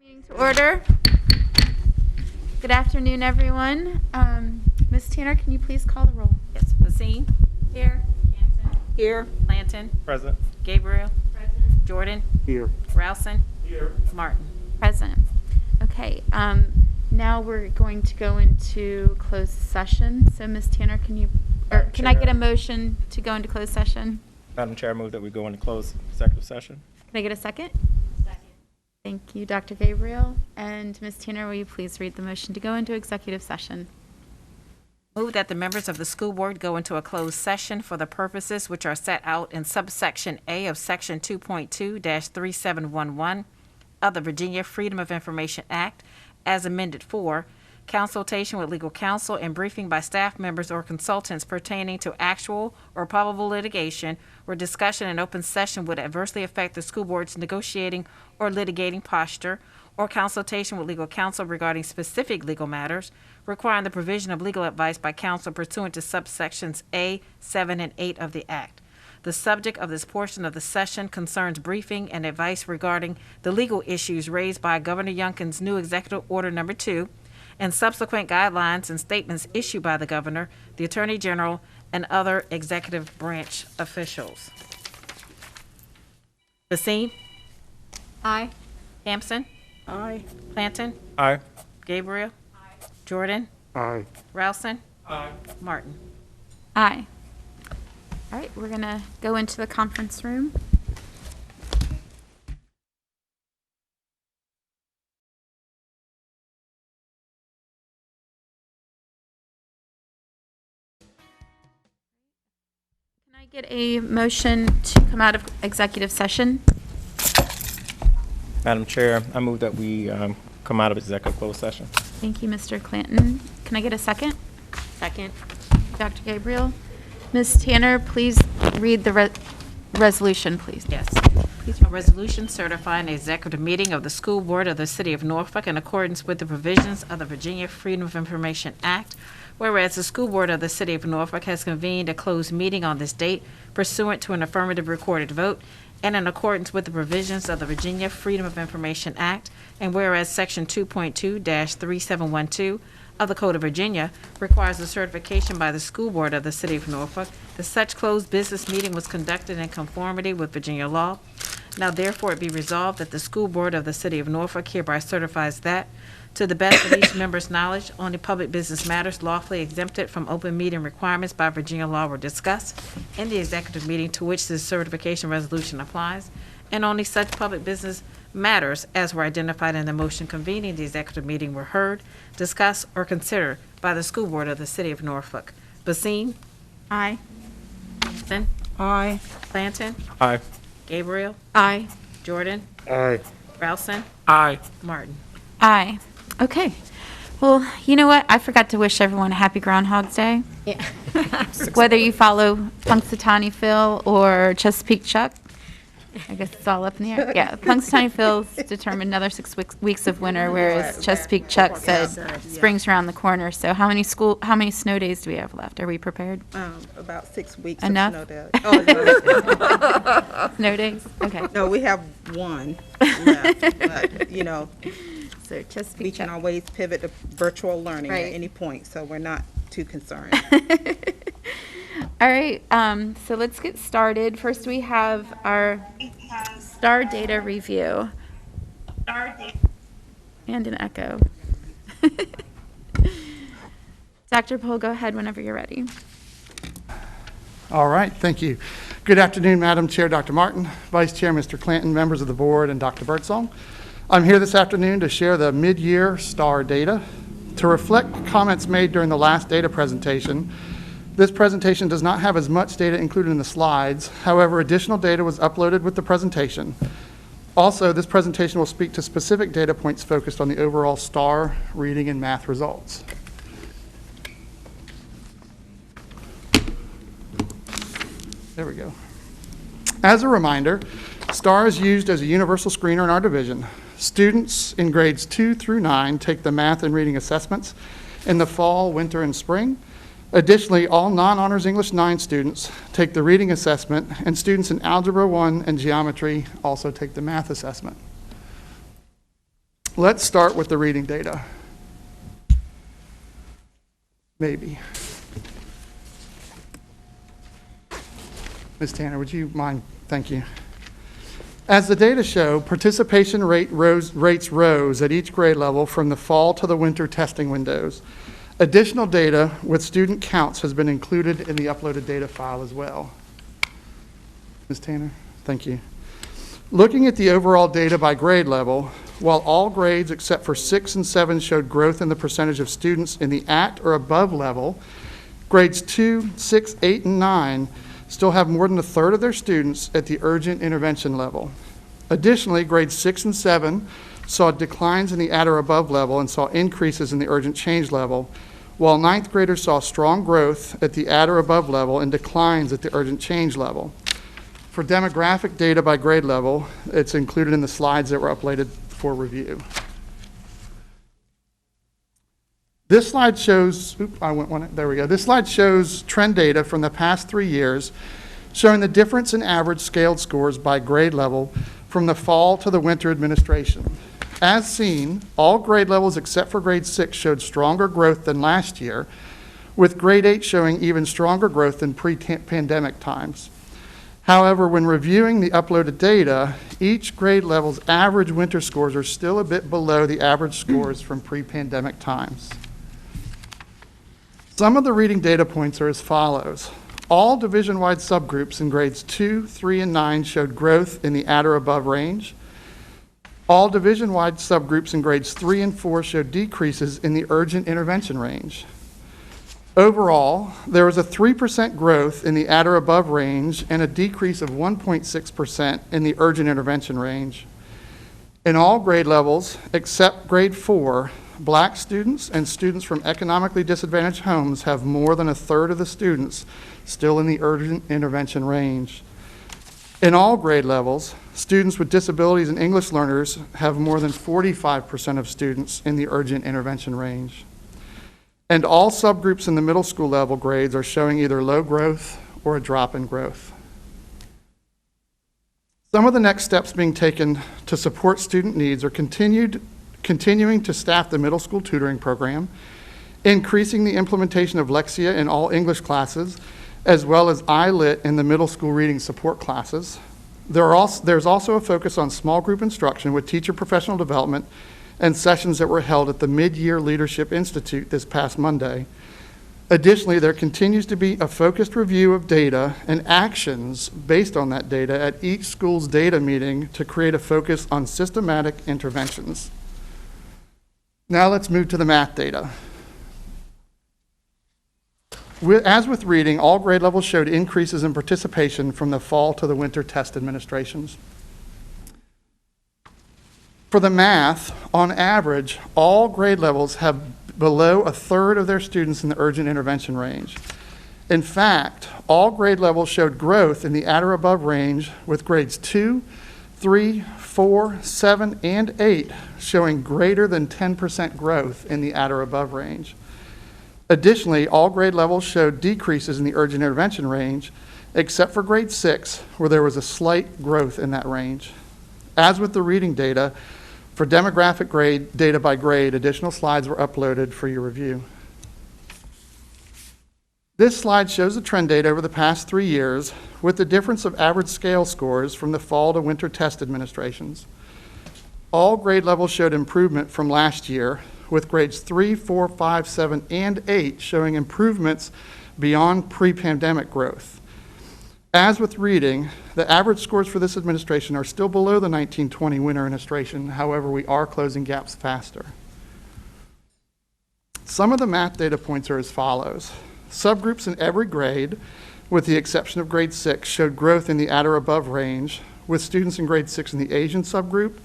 Meeting to order. Good afternoon, everyone. Ms. Tanner, can you please call the roll? Yes. Basine? Here. Hampton? Here. Planton? Present. Gabriel? Present. Jordan? Here. Rousen? Here. Martin? Present. Okay. Now we're going to go into closed session. So, Ms. Tanner, can I get a motion to go into closed session? Madam Chair, I move that we go into closed executive session. Can I get a second? Second. Thank you, Dr. Gabriel. And Ms. Tanner, will you please read the motion to go into executive session? Move that the members of the school board go into a closed session for the purposes which are set out in subsection A of section 2.2-3711 of the Virginia Freedom of Information Act as amended for consultation with legal counsel and briefing by staff members or consultants pertaining to actual or probable litigation where discussion in open session would adversely affect the school board's negotiating or litigating posture, or consultation with legal counsel regarding specific legal matters, requiring the provision of legal advice by counsel pursuant to subsections A, 7, and 8 of the Act. The subject of this portion of the session concerns briefing and advice regarding the legal issues raised by Governor Youngkin's new Executive Order No. 2 and subsequent guidelines and statements issued by the Governor, the Attorney General, and other executive branch officials. Basine? Aye. Hampson? Aye. Planton? Aye. Gabriel? Aye. Jordan? Aye. Rousen? Aye. Martin? Aye. All right, we're going to go into the conference room. Can I get a motion to come out of executive session? Madam Chair, I move that we come out of executive closed session. Thank you, Mr. Clanton. Can I get a second? Second. Dr. Gabriel? Ms. Tanner, please read the resolution, please. Yes. Please A resolution certifying the executive meeting of the school board of the city of Norfolk in accordance with the provisions of the Virginia Freedom of Information Act, whereas the school board of the city of Norfolk has convened a closed meeting on this date pursuant to an affirmative recorded vote and in accordance with the provisions of the Virginia Freedom of Information Act, and whereas section 2.2-3712 of the Code of Virginia requires a certification by the school board of the city of Norfolk that such closed business meeting was conducted in conformity with Virginia law. Now therefore it be resolved that the school board of the city of Norfolk hereby certifies that, to the best of each member's knowledge, only public business matters lawfully exempted from open meeting requirements by Virginia law were discussed in the executive meeting to which this certification resolution applies, and only such public business matters as were identified in the motion convening the executive meeting were heard, discussed, or considered by the school board of the city of Norfolk. Basine? Aye. Hampton? Aye. Planton? Aye. Gabriel? Aye. Jordan? Aye. Rousen? Aye. Martin? Aye. Okay. Well, you know what? I forgot to wish everyone a happy Groundhog's Day. Yeah. Whether you follow Punxsutawney Phil or Chesapeake Chuck, I guess it's all up in the air. Yeah, Punxsutawney Phil's determined another 6 weeks of winter, whereas Chesapeake Chuck said spring's around the corner. So how many snow days do we have left? Are we prepared? About 6 weeks Enough? of snow days. Oh, no. Snow days? Okay. No, we have one left, but, So Chesapeake we can Chuck. always pivot to virtual learning at Right. any point, so we're not too concerned. All right, so let's get started. First, we have our STAR data review. And an echo. Dr. Pohl, go ahead whenever you're ready. All right, thank you. Good afternoon, Madam Chair, Dr. Martin, Vice Chair, Mr. Clanton, members of the board, and Dr. Birdsong. I'm here this afternoon to share the mid-year STAR data. To reflect comments made during the last data presentation, this presentation does not have as much data included in the slides. However, additional data was uploaded with the presentation. Also, this presentation will speak to specific data points focused on the overall STAR reading and math results. There we go. As a reminder, STAR is used as a universal screener in our division. Students in grades 2 through 9 take the math and reading assessments in the fall, winter, and spring. Additionally, all non-honors English 9 students take the reading assessment, and students in Algebra 1 and Geometry also take the math assessment. Let's start with the reading data. Maybe. Ms. Tanner, would you mind? Thank you. As the data show, participation rates rose at each grade level from the fall to the winter testing windows. Additional data with student counts has been included in the uploaded data file as well. Ms. Tanner, thank you. Looking at the overall data by grade level, while all grades except for 6 and 7 showed growth in the percentage of students in the at or above level, grades 2, 6, 8, and 9 still have more than a third of their students at the urgent intervention level. Additionally, grades 6 and 7 saw declines in the at or above level and saw increases in the urgent change level, while 9th graders saw strong growth at the at or above level and declines at the urgent change level. For demographic data by grade level, it's included in the slides that were uploaded for review. This slide shows, there we go. This slide shows trend data from the past 3 years, showing the difference in average scaled scores by grade level from the fall to the winter administration. As seen, all grade levels except for grade 6 showed stronger growth than last year, with grade 8 showing even stronger growth than pre-pandemic times. However, when reviewing the uploaded data, each grade level's average winter scores are still a bit below the average scores from pre-pandemic times. Some of the reading data points are as follows. All division-wide subgroups in grades 2, 3, and 9 showed growth in the at or above range. All division-wide subgroups in grades 3 and 4 showed decreases in the urgent intervention range. Overall, there was a 3% growth in the at or above range and a decrease of 1.6% in the urgent intervention range. In all grade levels, except grade 4, Black students and students from economically disadvantaged homes have more than a third of the students still in the urgent intervention range. In all grade levels, students with disabilities and English learners have more than 45% of students in the urgent intervention range. And all subgroups in the middle school level grades are showing either low growth or a drop in growth. Some of the next steps being taken to support student needs are continuing to staff the middle school tutoring program, increasing the implementation of Lexia in all English classes, as well as iLit in the middle school reading support classes. There's also a focus on small group instruction with teacher professional development and sessions that were held at the Mid-Year Leadership Institute this past Monday. Additionally, there continues to be a focused review of data and actions based on that data at each school's data meeting to create a focus on systematic interventions. Now let's move to the math data. As with reading, all grade levels showed increases in participation from the fall to the winter test administrations. For the math, on average, all grade levels have below a third of their students in the urgent intervention range. In fact, all grade levels showed growth in the at or above range, with grades 2, 3, 4, 7, and 8 showing greater than 10% growth in the at or above range. Additionally, all grade levels showed decreases in the urgent intervention range, except for grade 6, where there was a slight growth in that range. As with the reading data, for demographic grade data by grade, additional slides were uploaded for your review. This slide shows the trend data over the past 3 years with the difference of average scale scores from the fall to winter test administrations. All grade levels showed improvement from last year, with grades 3, 4, 5, 7, and 8 showing improvements beyond pre-pandemic growth. As with reading, the average scores for this administration are still below the 1920 winter administration. However, we are closing gaps faster. Some of the math data points are as follows. Subgroups in every grade, with the exception of grade 6, showed growth in the at or above range, with students in grade 6 in the Asian subgroup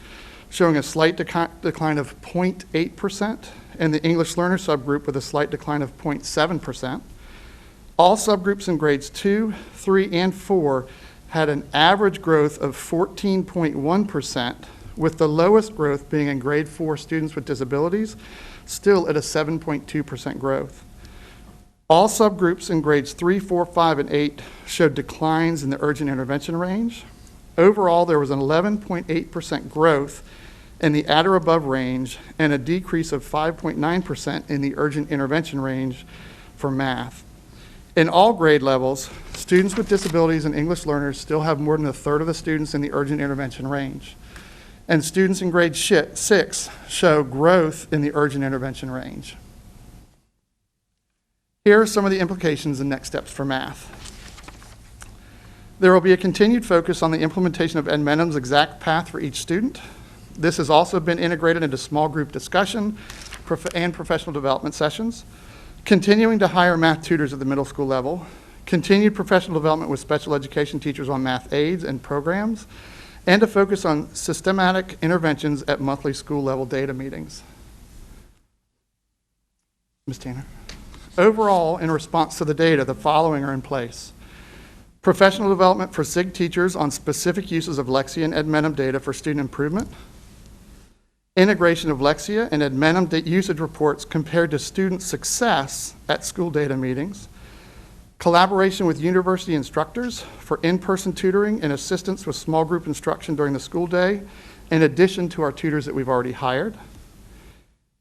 showing a slight decline of 0.8%, and the English learner subgroup with a slight decline of 0.7%. All subgroups in grades 2, 3, and 4 had an average growth of 14.1%, with the lowest growth being in grade 4 students with disabilities, still at a 7.2% growth. All subgroups in grades 3, 4, 5, and 8 showed declines in the urgent intervention range. Overall, there was an 11.8% growth in the at or above range and a decrease of 5.9% in the urgent intervention range for math. In all grade levels, students with disabilities and English learners still have more than a third of the students in the urgent intervention range. And students in grade 6 show growth in the urgent intervention range. Here are some of the implications and next steps for math. There will be a continued focus on the implementation of Edmenum's exact path for each student. This has also been integrated into small group discussion and professional development sessions. Continuing to hire math tutors at the middle school level. Continued professional development with special education teachers on math aids and programs. And a focus on systematic interventions at monthly school level data meetings. Ms. Tanner. Overall, in response to the data, the following are in place. Professional development for SIG teachers on specific uses of Lexia and Edmenum data for student improvement. Integration of Lexia and Edmenum usage reports compared to student success at school data meetings. Collaboration with university instructors for in-person tutoring and assistance with small group instruction during the school day, in addition to our tutors that we've already hired.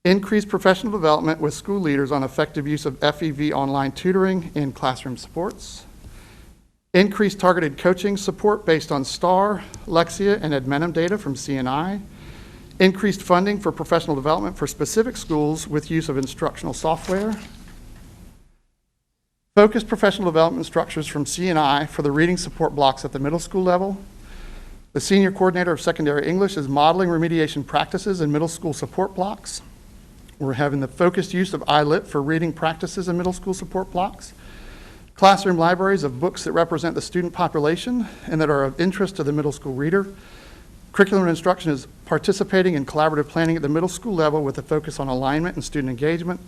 Increased professional development with school leaders on effective use of FEV online tutoring in classroom supports. Increased targeted coaching support based on STAR, Lexia, and Edmenum data from CNI. Increased funding for professional development for specific schools with use of instructional software. Focused professional development structures from CNI for the reading support blocks at the middle school level. The Senior Coordinator of Secondary English is modeling remediation practices in middle school support blocks. We're having the focused use of iLit for reading practices in middle school support blocks. Classroom libraries of books that represent the student population and that are of interest to the middle school reader. Curriculum and instruction is participating in collaborative planning at the middle school level with a focus on alignment and student engagement,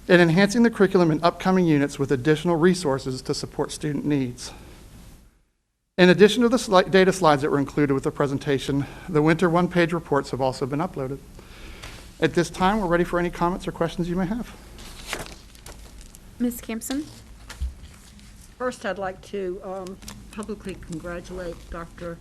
and enhancing the curriculum in upcoming units with additional resources to support student needs. In addition to the data slides that were included with the presentation, the winter one-page reports have also been uploaded. At this time, we're ready for any comments or questions you may have. Ms. Campson? First, I'd like to publicly congratulate Dr.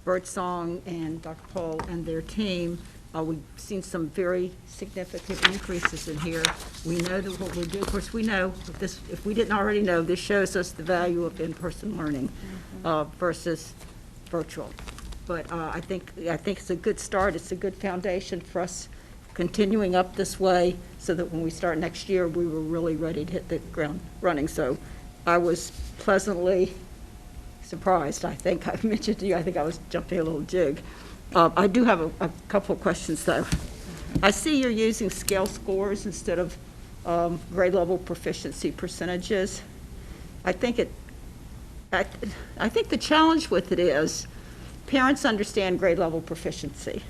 Birdsong and Dr. Paul and their team. We've seen some very significant increases in here. We know that what we do, of course, we know this, if we didn't already know, this shows us the value of in-person learning versus virtual. But I think it's a good start. It's a good foundation for us continuing up this way so that when we start next year, we were really ready to hit the ground running. So I was pleasantly surprised. I think I mentioned to you, I think I was jumping a little jig. I do have a couple of questions, though. I see you're using scale scores instead of grade level proficiency percentages. I think the challenge with it is parents understand grade level proficiency.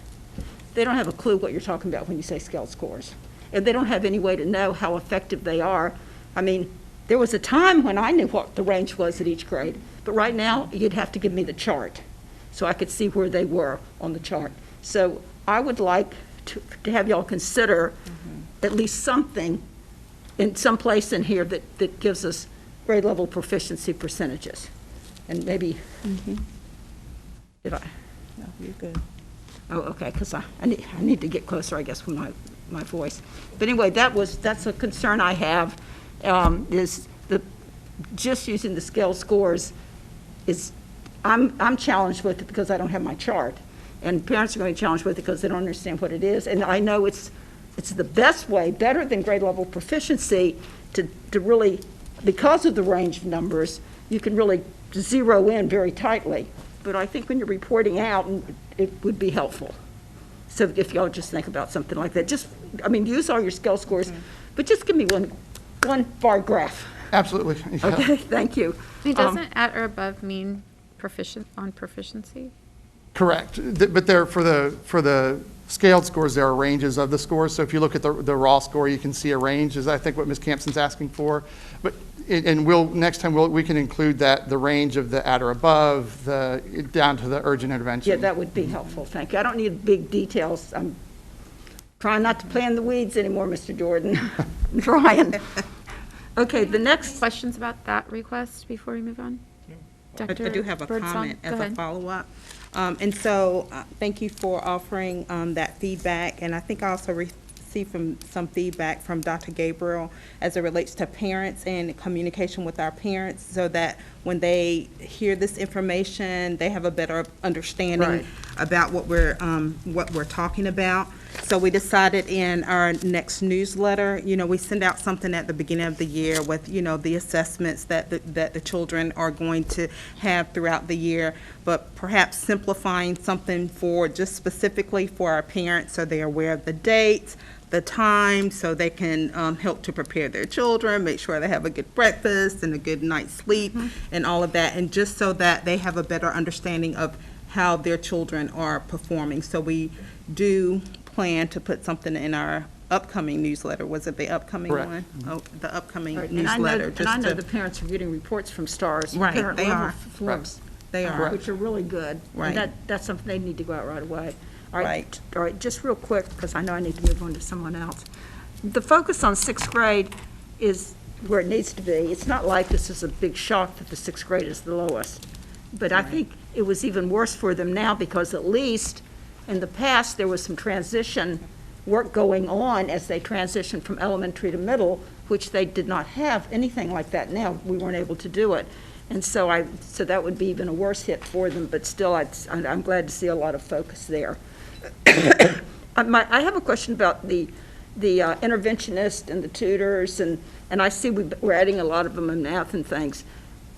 They don't have a clue what you're talking about when you say scale scores. And they don't have any way to know how effective they are. I mean, there was a time when I knew what the range was at each grade, but right now you'd have to give me the chart so I could see where they were on the chart. So I would like to have y'all consider at least something in some place in here that gives us grade level proficiency percentages. And maybe, did I? No, you're good. Oh, okay, because I need to get closer, I guess, with my voice. But anyway, that's a concern I have, is just using the scale scores is, I'm challenged with it because I don't have my chart. And parents are going to be challenged with it because they don't understand what it is. And I know it's the best way, better than grade level proficiency, to really, because of the range of numbers, you can really zero in very tightly. But I think when you're reporting out, it would be helpful. So if y'all just think about something like that, use all your scale scores, but just give me one bar graph. Absolutely. Yeah. Okay, thank you. Doesn't at or above mean proficiency? Correct. But there, for the scaled scores, there are ranges of the scores. So if you look at the raw score, you can see a range, is I think what Ms. Campson's asking for. But and next time we can include the range of the at or above, down to the urgent intervention. Yeah, that would be helpful. Thank you. I don't need big details. I'm trying not to play in the weeds anymore, Mr. Jordan. I'm trying. Okay, the next. Questions about that request before we move on? I do have a Birdsong, comment go as a ahead. follow-up. And so, thank you for offering that feedback, and I think I also received some feedback from Dr. Gabriel as it relates to parents and communication with our parents, so that when they hear this information, they have a better understanding Right. about what we're talking about. So we decided in our next newsletter, we send out something at the beginning of the year with, the assessments that the children are going to have throughout the year, but perhaps simplifying something for just specifically for our parents, so they're aware of the dates, the time, so they can help to prepare their children, make sure they have a good breakfast and a good night's sleep and all of that, and just so that they have a better understanding of how their children are performing. So we do plan to put something in our upcoming newsletter. Was it the upcoming Correct. one? Oh, the upcoming Right, and I know, newsletter. and I know just the to- parents are getting reports from STARS. Right, parent they level are. forms, They are. which are really good. Right. And that's something they need to go out right away. All Right. All right, just real quick, because I know I need to move on to someone else. The focus on sixth grade is where it needs to be. It's not like this is a big shock that the sixth grade is the lowest. But I think it was even worse for them now, because at least in the past, there was some transition work going on as they transitioned from elementary to middle, which they did not have anything like that now. We weren't able to do it. And so so that would be even a worse hit for them, but still, I'm glad to see a lot of focus there. I have a question about the interventionist and the tutors, and I see we're adding a lot of them in math and things.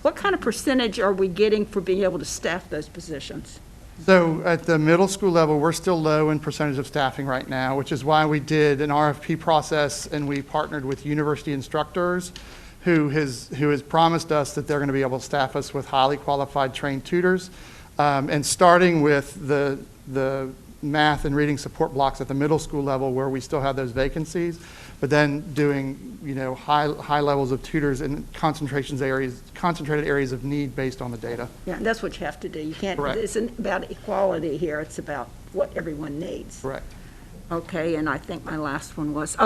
What kind of percentage are we getting for being able to staff those positions? So at the middle school level, we're still low in percentage of staffing right now, which is why we did an RFP process and we partnered with university instructors who has promised us that they're going to be able to staff us with highly qualified trained tutors. And starting with the math and reading support blocks at the middle school level where we still have those vacancies, but then doing, high levels of tutors in concentrated areas of need based on the data. Yeah, and that's what you have to do. You can't, Correct. it isn't about equality here, it's about what everyone needs. Correct. Okay, and I think my last one was,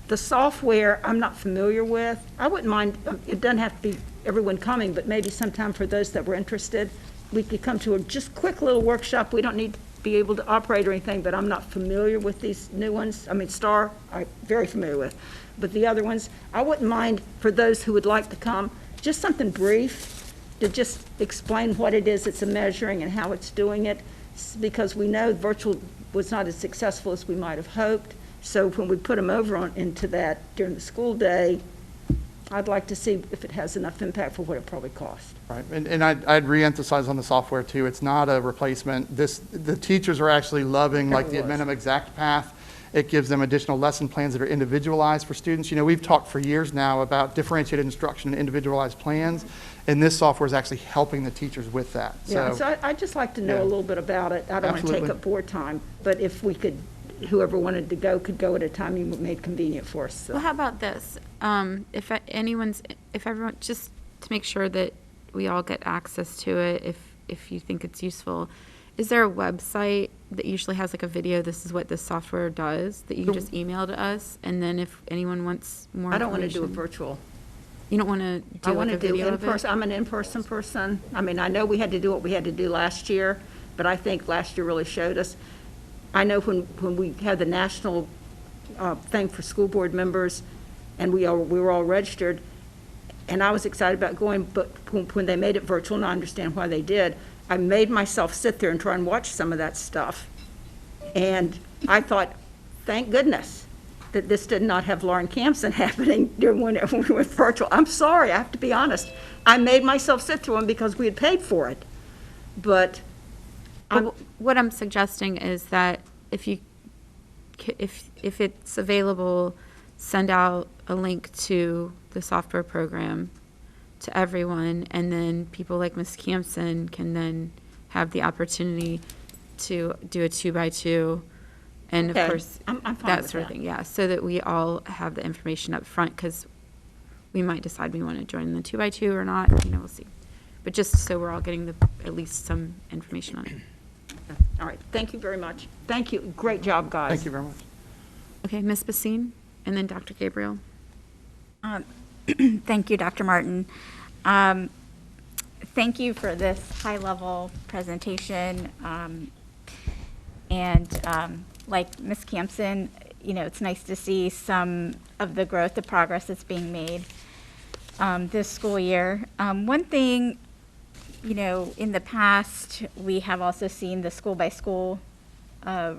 the software I'm not familiar with. I wouldn't mind, it doesn't have to be everyone coming, but maybe sometime for those that were interested, we could come to a just quick little workshop. We don't need to be able to operate or anything, but I'm not familiar with these new ones. I mean, STAR, I'm very familiar with. But the other ones, I wouldn't mind for those who would like to come, just something brief to just explain what it is it's measuring and how it's doing it, because we know virtual was not as successful as we might have hoped. So when we put them over into that during the school day, I'd like to see if it has enough impact for what it probably cost. Right, and I'd reemphasize on the software too, it's not a replacement. The teachers are actually loving like the Admenem Exact Path. It gives them additional lesson plans that are individualized for students. We've talked for years now about differentiated instruction and individualized plans, and this software is actually helping the teachers with that. Yeah, so I'd just like to know Yeah. a little bit about it. I don't want to take Absolutely. up board time, but if we could, whoever wanted to go could go at a time you made convenient for us. So. Well, how about this? If everyone, just to make sure that we all get access to it, if you think it's useful, is there a website that usually has like a video, this is what this software does, that you can just email to us? And then if anyone wants more I don't want to do a information- virtual. You don't want to I do want like to a do video of it? in-person. I'm an in-person person. I mean, I know we had to do what we had to do last year, but I think last year really showed us. I know when we had the national thing for school board members, and we were all registered, and I was excited about going, but when they made it virtual, and I understand why they did, I made myself sit there and try and watch some of that stuff. And I thought, thank goodness that this did not have Lauren Campson happening during when we went virtual. I'm sorry, I have to be honest. I made myself sit through them because we had paid for it. But What I'm suggesting is that if it's available, send out a link to the software program to everyone, and then people like Ms. Campson can then have the opportunity to do a 2x2, and Okay. of course, I'm fine that with sort of that. thing, yeah, so that we all have the information up front, because we might decide we want to join the 2x2 or not, we'll see. But just so we're all getting at least some information on it. all right, thank you very much. Thank you. Great job, guys. Thank you very much. Okay, Ms. Basine, and then Dr. Gabriel. Thank you, Dr. Martin. thank you for this high-level presentation. Like Ms. Campson, it's nice to see some of the growth, the progress that's being made this school year. One thing, in the past, we have also seen the school-by-school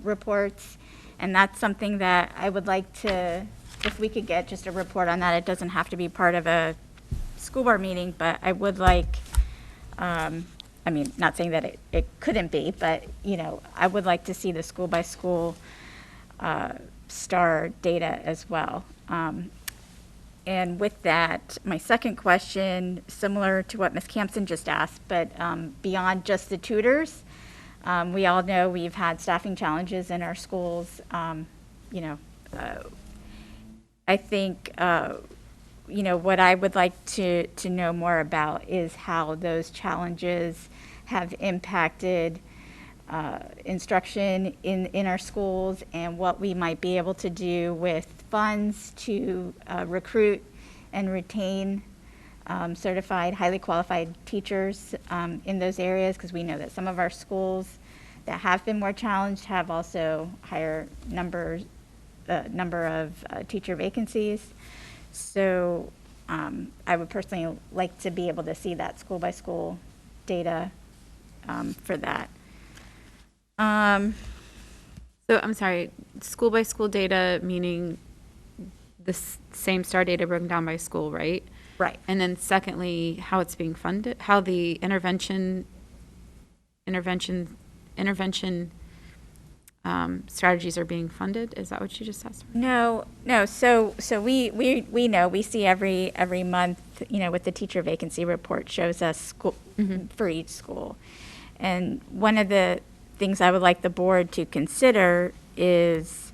reports, and that's something that I would like to, if we could get just a report on that. It doesn't have to be part of a school board meeting, but I would like, not saying that it couldn't be, but, I would like to see the school-by-school STAR data as well. And with that, my second question, similar to what Ms. Campson just asked, but beyond just the tutors, we all know we've had staffing challenges in our schools. I think, what I would like to know more about is how those challenges have impacted instruction in our schools, and what we might be able to do with funds to recruit and retain certified, highly qualified teachers in those areas, because we know that some of our schools that have been more challenged have also higher number of teacher vacancies. So I would personally like to be able to see that school-by-school data for that. So I'm sorry, school-by-school data, meaning the same STAR data broken down by school, right? Right. And then secondly, how it's being funded, how the intervention strategies are being funded? Is that what you just asked for? No. So we know, we see every month, with the teacher vacancy report shows us school for each school. And one of the things I would like the board to consider is,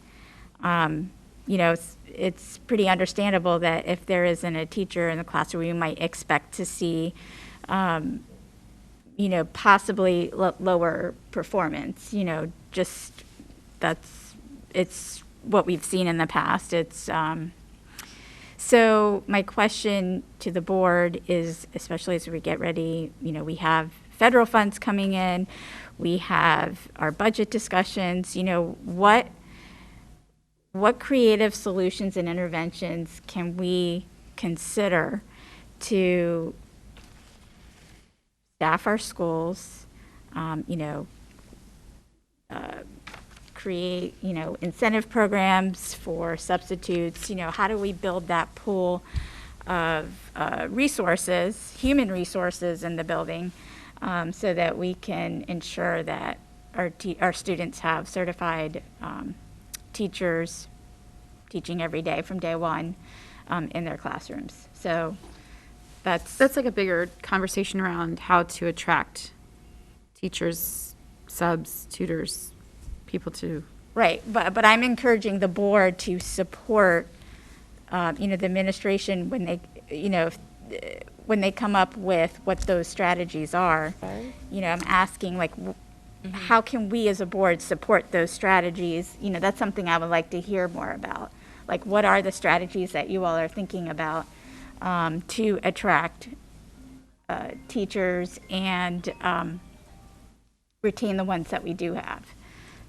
it's pretty understandable that if there isn't a teacher in the classroom, we might expect to see, possibly lower performance. It's what we've seen in the past. So my question to the board is, especially as we get ready, we have federal funds coming in, we have our budget discussions, what creative solutions and interventions can we consider to staff our schools, create, incentive programs for substitutes, how do we build that pool of resources, human resources in the building, so that we can ensure that our students have certified teachers teaching every day from day one in their classrooms. So that's like a bigger conversation around how to attract teachers, subs, tutors, people to. right. But I'm encouraging the board to support, the administration when they, when they come up with what those strategies are. I'm asking, like, how can we as a board support those strategies? That's something I would like to hear more about. Like, what are the strategies that you all are thinking about to attract teachers and retain the ones that we do have?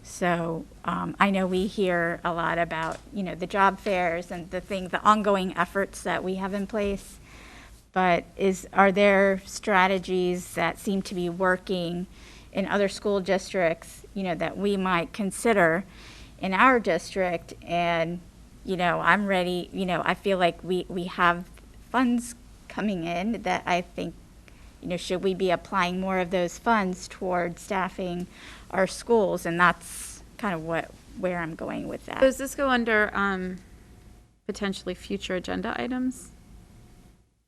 So I know we hear a lot about, the job fairs and the ongoing efforts that we have in place. But are there strategies that seem to be working in other school districts, that we might consider in our district? And, I'm ready, I feel like we have funds coming in that I think, should we be applying more of those funds toward staffing our schools? And that's kind of where I'm going with that. Does this go under potentially future agenda items?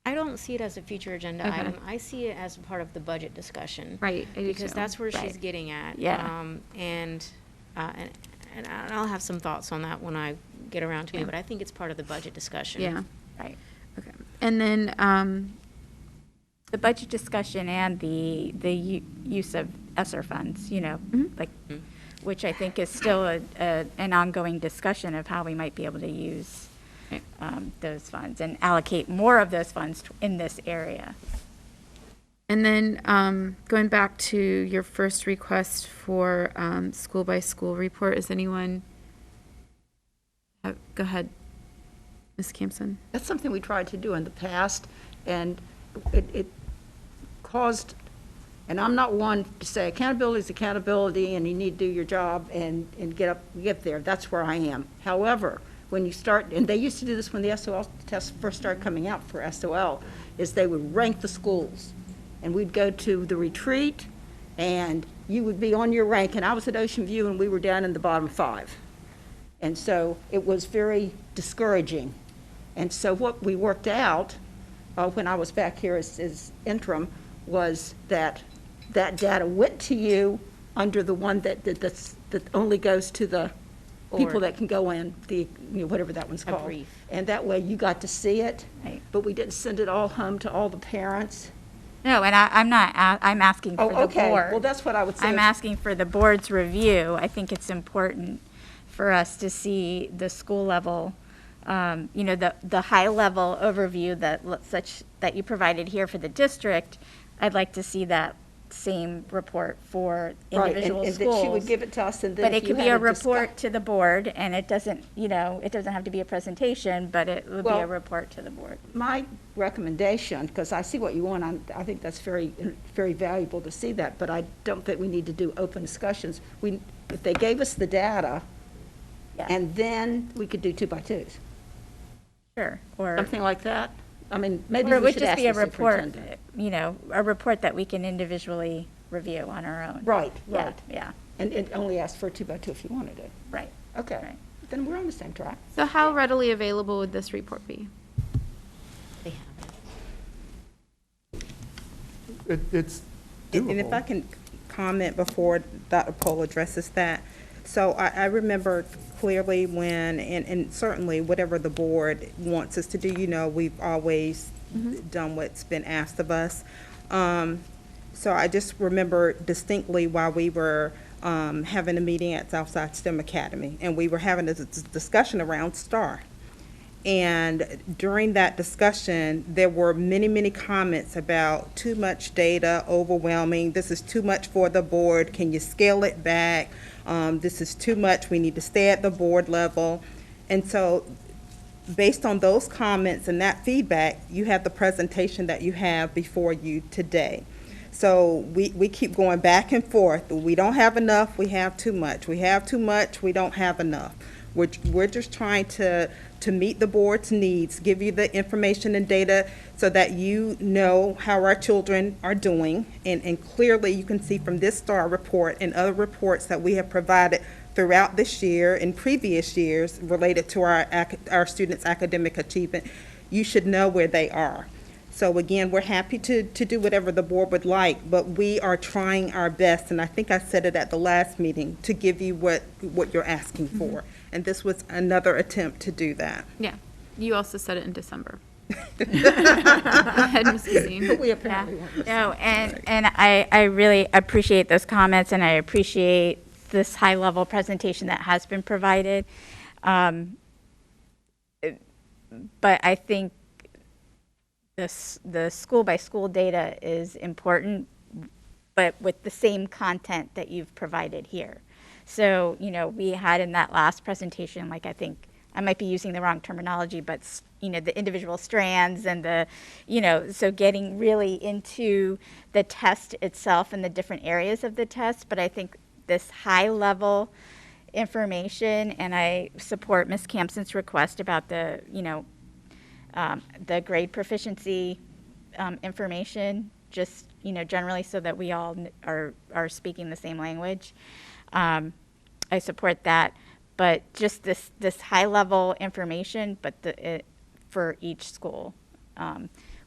I don't see it as a future agenda Okay. item. I see it as part of the budget discussion. Right, I do Because too. that's where she's Right. getting at. Yeah. And I'll have some thoughts on that when I get around to it, Yeah. but I think it's part of the budget discussion. Yeah, Right. okay. And then, The budget discussion and the use of ESSER funds, like, which I think is still an ongoing discussion of how we might be able to use those funds and allocate more of those funds in this area. And then going back to your first request for school-by-school report, is anyone, go ahead, Ms. Campson. That's something we tried to do in the past, and it caused, and I'm not one to say accountability is accountability, and you need to do your job and get there. That's where I am. However, when you start, and they used to do this when the SOL tests first started coming out for SOL, is they would rank the schools. And we'd go to the retreat, and you would be on your rank, and I was at Ocean View, and we were down in the bottom 5. And so it was very discouraging. And so what we worked out when I was back here as interim was that data went to you under the one that only goes to the people Board. that can go in, whatever that one's called. brief. And that way you got to see it, Right. but we didn't send it all home to all the parents. No, and I'm not, I'm asking for Oh, the okay. board. Well, that's what I would say. I'm asking for the board's review. I think it's important for us to see the school level, the high level overview that you provided here for the district. I'd like to see that same report for Right, individual and schools. that she would give it to us, and then But if it you could be had a discuss- report to the board, and it doesn't have to be a presentation, but it would be Well, a report to the board. My recommendation, because I see what you want, I think that's very, very valuable to see that, but I don't think we need to do open discussions. If they gave us the data, Yeah. and then we could do 2x2s, Sure, or. something like that. I mean, maybe Or it we would should just ask be a the report, superintendent. a report that we can individually review on our own. Right, Yeah, right. yeah, And it only asked for a 2x2 if you wanted it. right. Okay, Right. then we're on the same track. So how readily available would this report be? They have it. It's And if I doable. can comment before Dr. Pohl addresses that. So I remember clearly when, and certainly whatever the board wants us to do, we've always done what's been asked of us. So I just remember distinctly while we were having a meeting at Southside STEM Academy, and we were having a discussion around STAR. And during that discussion, there were many, many comments about too much data, overwhelming, this is too much for the board, can you scale it back? This is too much, we need to stay at the board level. And so, based on those comments and that feedback, you have the presentation that you have before you today. So we keep going back and forth. We don't have enough, we have too much. We have too much, we don't have enough. We're just trying to meet the board's needs, give you the information and data so that you know how our children are doing. And clearly, you can see from this STAR report and other reports that we have provided throughout this year and previous years related to our students' academic achievement, you should know where they are. So again, we're happy to do whatever the board would like, but we are trying our best, and I think I said it at the last meeting, to give you what you're asking for. And this was another attempt to do that. Yeah, you also said it in December. Go ahead, Mrs. Zine. But we apparently weren't. No, and I really appreciate those comments, and I appreciate this high-level presentation that has been provided. But I think the school-by-school data is important, but with the same content that you've provided here. So, we had in that last presentation, I think, I might be using the wrong terminology, but, the individual strands and so getting really into the test itself and the different areas of the test. But I think this high-level information, and I support Ms. Campson's request about the grade proficiency information, just, generally so that we all are speaking the same language. I support that, but just this high-level information, but for each school,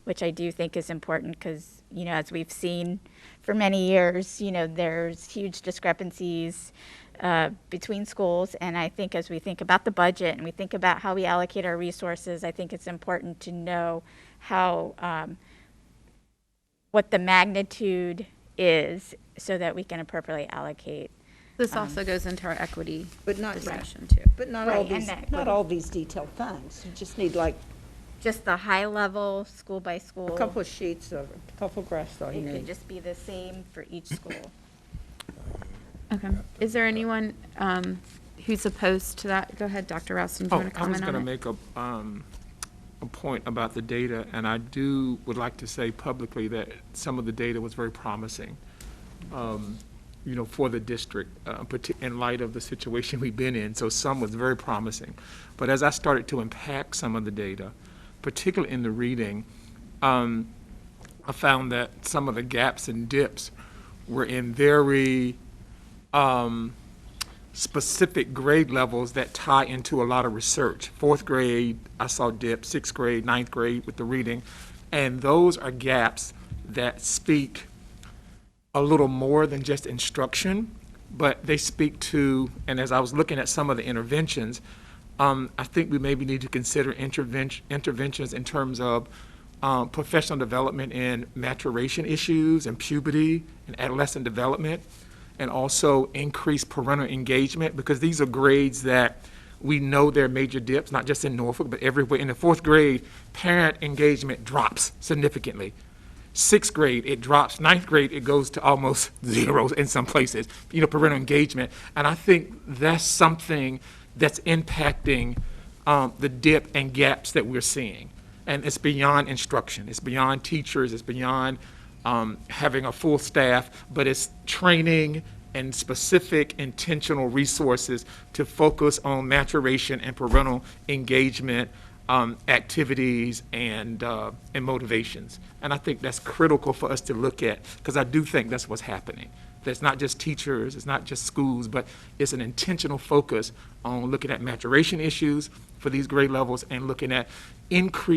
which I do think is important because, as we've seen for many years, there's huge discrepancies between schools, and I think as we think about the budget and we think about how we allocate our resources, I think it's important to know how what the magnitude is so that we can appropriately allocate. This also goes into our equity But not, discussion too. but not Right, all and these, that not would- all these detailed things. You just need Just the high level, school by school. A couple of sheets of, a couple of graphs, though, you It could need. just be the same for each school. Okay. Is there anyone who's opposed to that? Go ahead, Dr. Ralston, do you want to I was comment going to on it? make a point about the data, and I would like to say publicly that some of the data was very promising, for the district, in light of the situation we've been in. So some was very promising. But as I started to unpack some of the data, particularly in the reading, I found that some of the gaps and dips were in very specific grade levels that tie into a lot of research. Fourth grade, I saw dip, sixth grade, ninth grade with the reading. And those are gaps that speak a little more than just instruction, but they speak to, and as I was looking at some of the interventions, I think we maybe need to consider interventions in terms of professional development in maturation issues and puberty and adolescent development, and also increase parental engagement, because these are grades that we know there are major dips, not just in Norfolk, but everywhere. In the fourth grade, parent engagement drops significantly. Sixth grade, it drops. Ninth grade, it goes to almost zero in some places, parental engagement. And I think that's something that's impacting the dip and gaps that we're seeing. And it's beyond instruction. It's beyond teachers. It's beyond having a full staff, but it's training and specific intentional resources to focus on maturation and parental engagement activities and motivations. And I think that's critical for us to look at, because I do think that's what's happening. That's not just teachers, it's not just schools, but it's an intentional focus on looking at maturation issues for these grade levels and looking at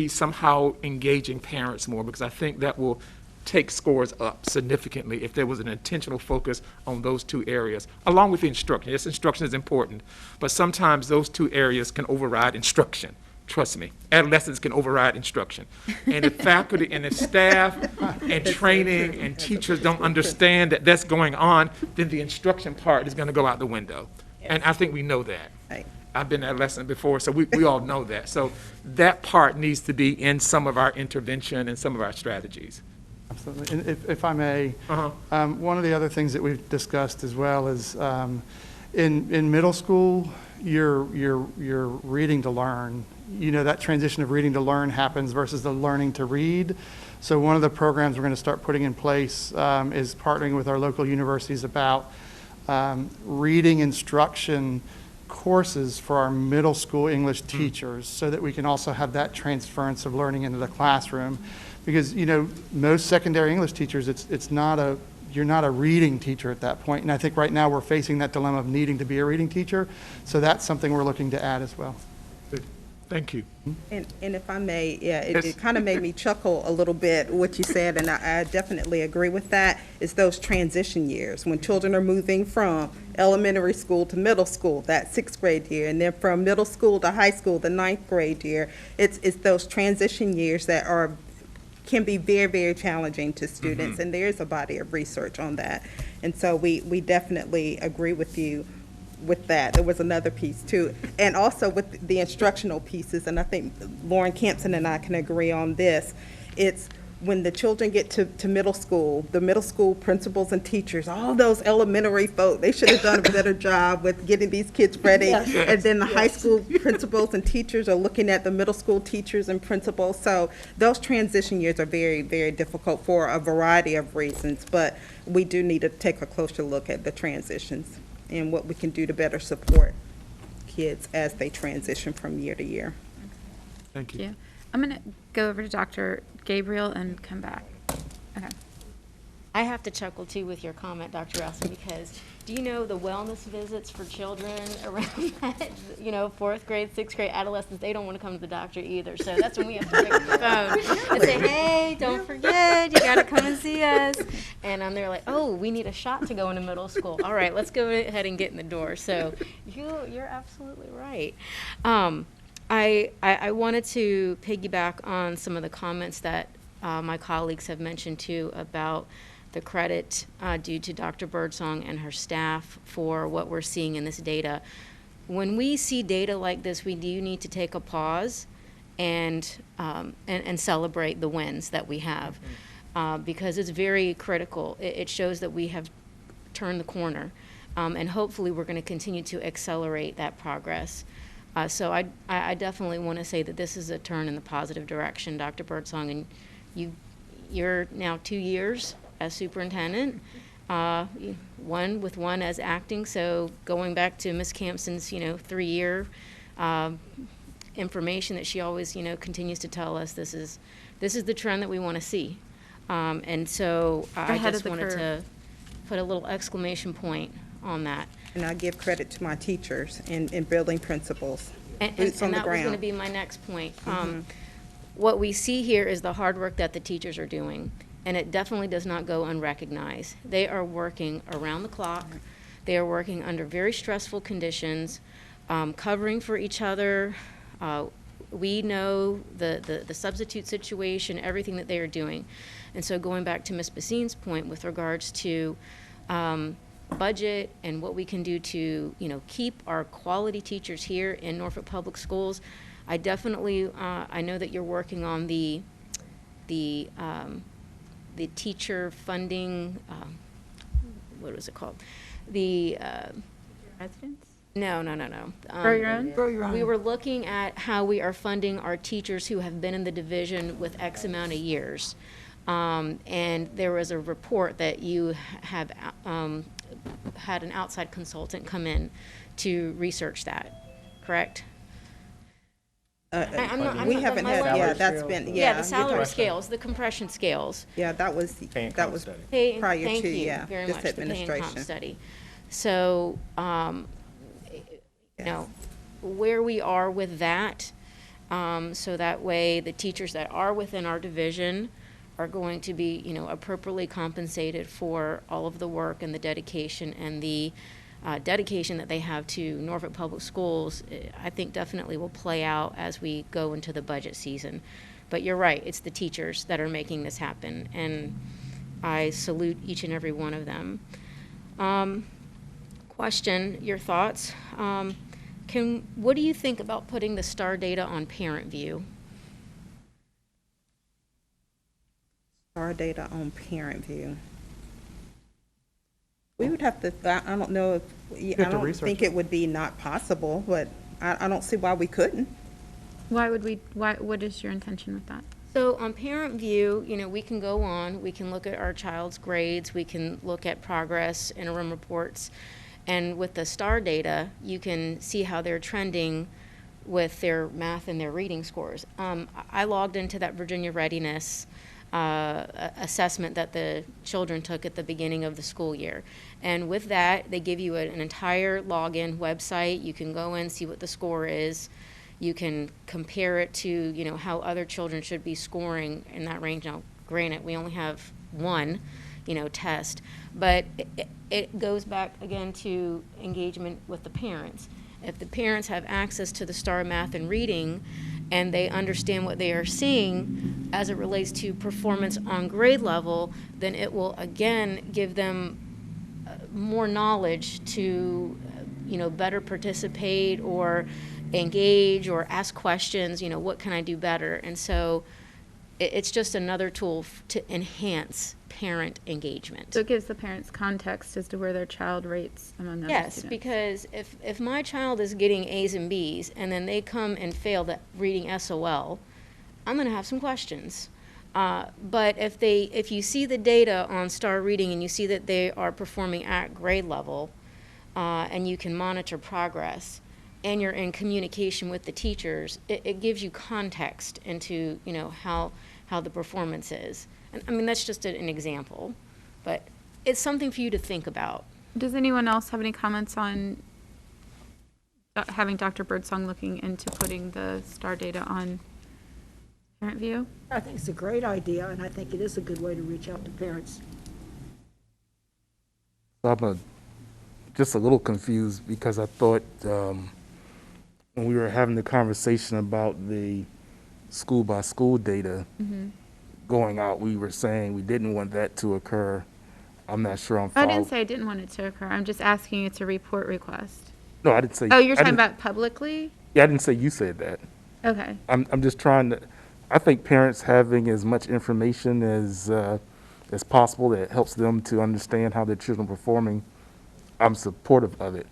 somehow engaging parents more, because I think that will take scores up significantly if there was an intentional focus on those two areas, along with the instruction. Yes, instruction is important, but sometimes those two areas can override instruction. Trust me, adolescents can override instruction. And if faculty and if staff and training and teachers don't understand that that's going on, then the instruction part is going to go out the window. And I think we know that. Right. I've been an adolescent before, so we all know that. So that part needs to be in some of our intervention and some of our strategies. Absolutely. And if I may, one of the other things that we've discussed as well is in middle school, you're reading to learn. That transition of reading to learn happens versus the learning to read. So one of the programs we're going to start putting in place is partnering with our local universities about reading instruction courses for our middle school English teachers, so that we can also have that transference of learning into the classroom. Because, most secondary English teachers, you're not a reading teacher at that point. And I think right now we're facing that dilemma of needing to be a reading teacher. So that's something we're looking to add as well. Thank you. And if I may, it kind of made me chuckle a little bit, what you said, and I definitely agree with that, is those transition years, when children are moving from elementary school to middle school, that sixth grade year, and then from middle school to high school, the ninth grade year. It's those transition years that can be very, very challenging to students, and there's a body of research on that. And so we definitely agree with you with that. There was another piece too, and also with the instructional pieces, and I think Lauren Campson and I can agree on this. It's when the children get to middle school, the middle school principals and teachers, all those elementary folk, they should have done a better job with getting these kids ready. Yes. And then the high school principals and teachers are looking at the middle school teachers and principals. So those transition years are very, very difficult for a variety of reasons, but we do need to take a closer look at the transitions and what we can do to better support kids as they transition from year to year. Thank you. Yeah. I'm going to go over to Dr. Gabriel and come back. Okay. I have to chuckle too with your comment, Dr. Ralston, because do you know the wellness visits for children around that, fourth grade, sixth grade adolescents, they don't want to come to the doctor either. So that's when we have to pick up the phone and say, hey, don't forget, you got to come and see us. And they're like, oh, we need a shot to go into middle school. All right, let's go ahead and get in the door. So you're absolutely right. I wanted to piggyback on some of the comments that my colleagues have mentioned too about the credit due to Dr. Birdsong and her staff for what we're seeing in this data. When we see data like this, we do need to take a pause and celebrate the wins that we have, because it's very critical. It shows that we have turned the corner, and hopefully we're going to continue to accelerate that progress. So I definitely want to say that this is a turn in the positive direction, Dr. Birdsong, and you're now 2 years as superintendent, one as acting. So going back to Ms. Campson's 3-year information that she always continues to tell us, this is the trend that we want to see, and so I Ahead of just the wanted curve. to put a little exclamation point on that. And I give credit to my teachers and building principals, And boots on the that was going to ground. be my next point. What we see here is the hard work that the teachers are doing, and it definitely does not go unrecognized. They are working around the clock. They are working under very stressful conditions, covering for each other. We know the substitute situation, everything that they are doing. And so going back to Ms. Bassine's point with regards to budget and what we can do to keep our quality teachers here in Norfolk Public Schools, I definitely I know that you're working on the teacher funding, what was it called? The Residents? no. Grow your own? Grow your own. We were looking at how we are funding our teachers who have been in the division with X amount of years. And there was a report that you have had an outside consultant come in to research that, correct? We haven't had, that's been, Yeah, yeah. the you're salary talking- scales, the compression scales. Yeah, that was Pay and comp study. Pay- prior thank to, you yeah, very this much, the pay and comp administration. study. So, where we are with that, so that way the teachers that are within our division are going to be, appropriately compensated for all of the work and the dedication and the dedication that they have to Norfolk Public Schools, I think definitely will play out as we go into the budget season. But you're right, it's the teachers that are making this happen, and I salute each and every one of them. Question, your thoughts. What do you think about putting the STAR data on Parent View? Our data on Parent View. We would have to, I don't know if, I have to don't research think it. it would be not possible, but I don't see why we couldn't. What is your intention with that? So on Parent View, we can go on, we can look at our child's grades, we can look at progress, interim reports, and with the STAR data, you can see how they're trending with their math and their reading scores. I logged into that Virginia Readiness assessment that the children took at the beginning of the school year. And with that, they give you an entire login website. You can go in, see what the score is. You can compare it to, how other children should be scoring in that range. Now, granted, we only have one, test, but it goes back again to engagement with the parents. If the parents have access to the STAR math and reading, and they understand what they are seeing as it relates to performance on grade level, then it will again give them more knowledge to, better participate or engage or ask questions, what can I do better? And so it's just another tool to enhance parent engagement. So it gives the parents context as to where their child rates among other Yes, students. because if my child is getting A's and B's and then they come and fail the reading SOL, I'm going to have some questions. But if you see the data on STAR reading and you see that they are performing at grade level, and you can monitor progress, and you're in communication with the teachers, it gives you context into how the performance is. And I mean, that's just an example, but it's something for you to think about. Does anyone else have any comments on having Dr. Birdsong looking into putting the STAR data on Parent View? I think it's a great idea, and I think it is a good way to reach out to parents. I'm just a little confused because I thought when we were having the conversation about the school-by-school data going out, we were saying we didn't want that to occur. I'm not sure I'm I following. didn't say I didn't want it to occur. I'm just asking it's a report request. No, I didn't say. Oh, you're I talking didn't- about publicly? Yeah, I didn't say you said that. Okay. I'm just trying to, I think parents having as much information as possible that helps them to understand how their children are performing, I'm supportive of it.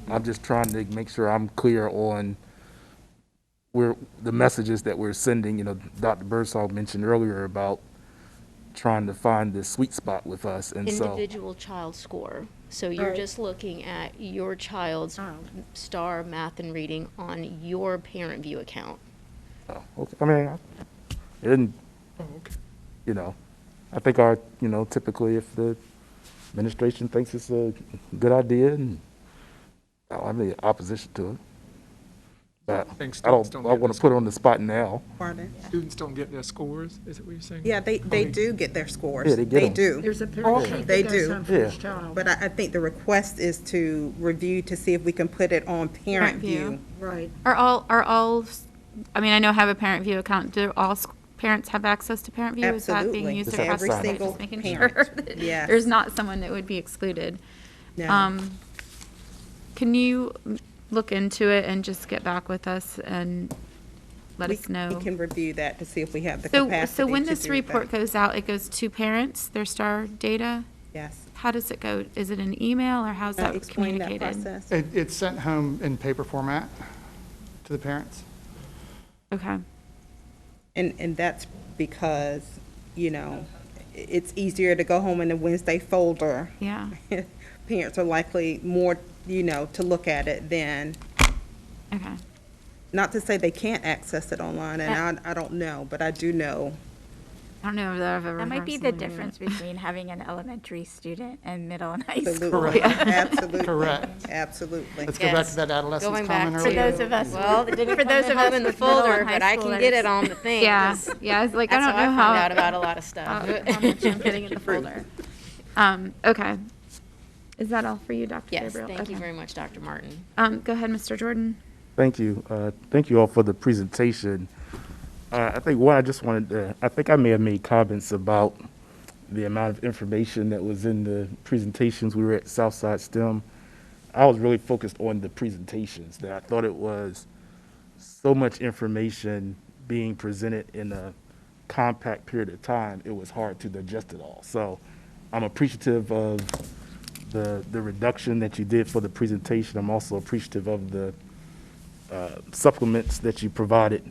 I'm just trying to make sure I'm clear on the messages that we're sending. You know, Dr. Birdsall mentioned earlier about trying to find the sweet spot with us, and so. Individual child score. So you're Right. just looking at your child's STAR math and reading on your parent view account. Oh, okay. I mean, it didn't, you know, I think typically if the administration thinks it's a good idea, and I don't have any opposition to it. But think I students don't, don't I get want this to put it on the spot now. Pardon? Students don't get their scores, is it what you're saying? Yeah, they do get their scores. Yeah, they get 'em. do. There's a parent sheet They that goes do. home for each child. But I think the request is to review to see if we can put it on parent Parent view. view. Right. Are all, I mean, I know I have a parent view account. Do all parents have access to parent view? Is that being Absolutely. used It's across the outside. state? Every Just making single sure parent. that Yes. there's not someone that would be excluded. No. Can you look into it and just get back with us and let us know? We can review that to see if we have the So, capacity so when to this do report that. goes out, it goes to parents, their STAR data? Yes. How does it go? Is it an email or how's that Explain that communicated? process. It's sent home in paper format to the parents. Okay. And that's because, it's easier to go home in the Wednesday folder. Yeah. Parents are likely more, to look at it than, Okay. not to say they can't access it online, and I don't know, but I do know. I don't know if I've ever. That might heard be the someone do difference that. between having an elementary student and middle and high school. Absolutely. Absolutely. Correct. Absolutely. Let's go back to that adolescence Going back comment to- For earlier. those of us. Well, it didn't for those come of home us in the with middle folder, and high but I can get schoolers. it on the thing. Yeah, 'cause yeah, it's like, That's I don't how know I how. found out about a lot of stuff. how much I'm getting in the folder. Okay. Is that all for you, Dr. Yes, Gabriel? thank you Okay. very much, Dr. Martin. Go ahead, Mr. Jordan. Thank you. Thank you all for the presentation. I think I think I may have made comments about the amount of information that was in the presentations. We were at Southside STEM. I was really focused on the presentations, that I thought it was so much information being presented in a compact period of time, it was hard to digest it all. So I'm appreciative of the reduction that you did for the presentation. I'm also appreciative of the supplements that you provided,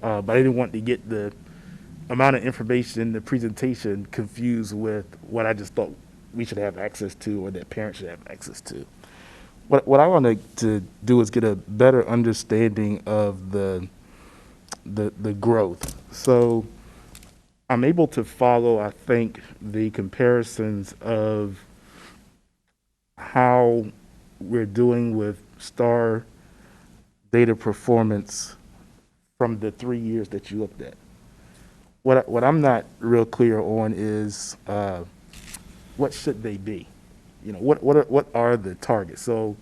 but I didn't want to get the amount of information in the presentation confused with what I just thought we should have access to or that parents should have access to. What I wanted to do is get a better understanding of the growth. So I'm able to follow, I think, the comparisons of how we're doing with STAR data performance from the 3 years that you looked at. What I'm not real clear on is what should they be? What are the targets? So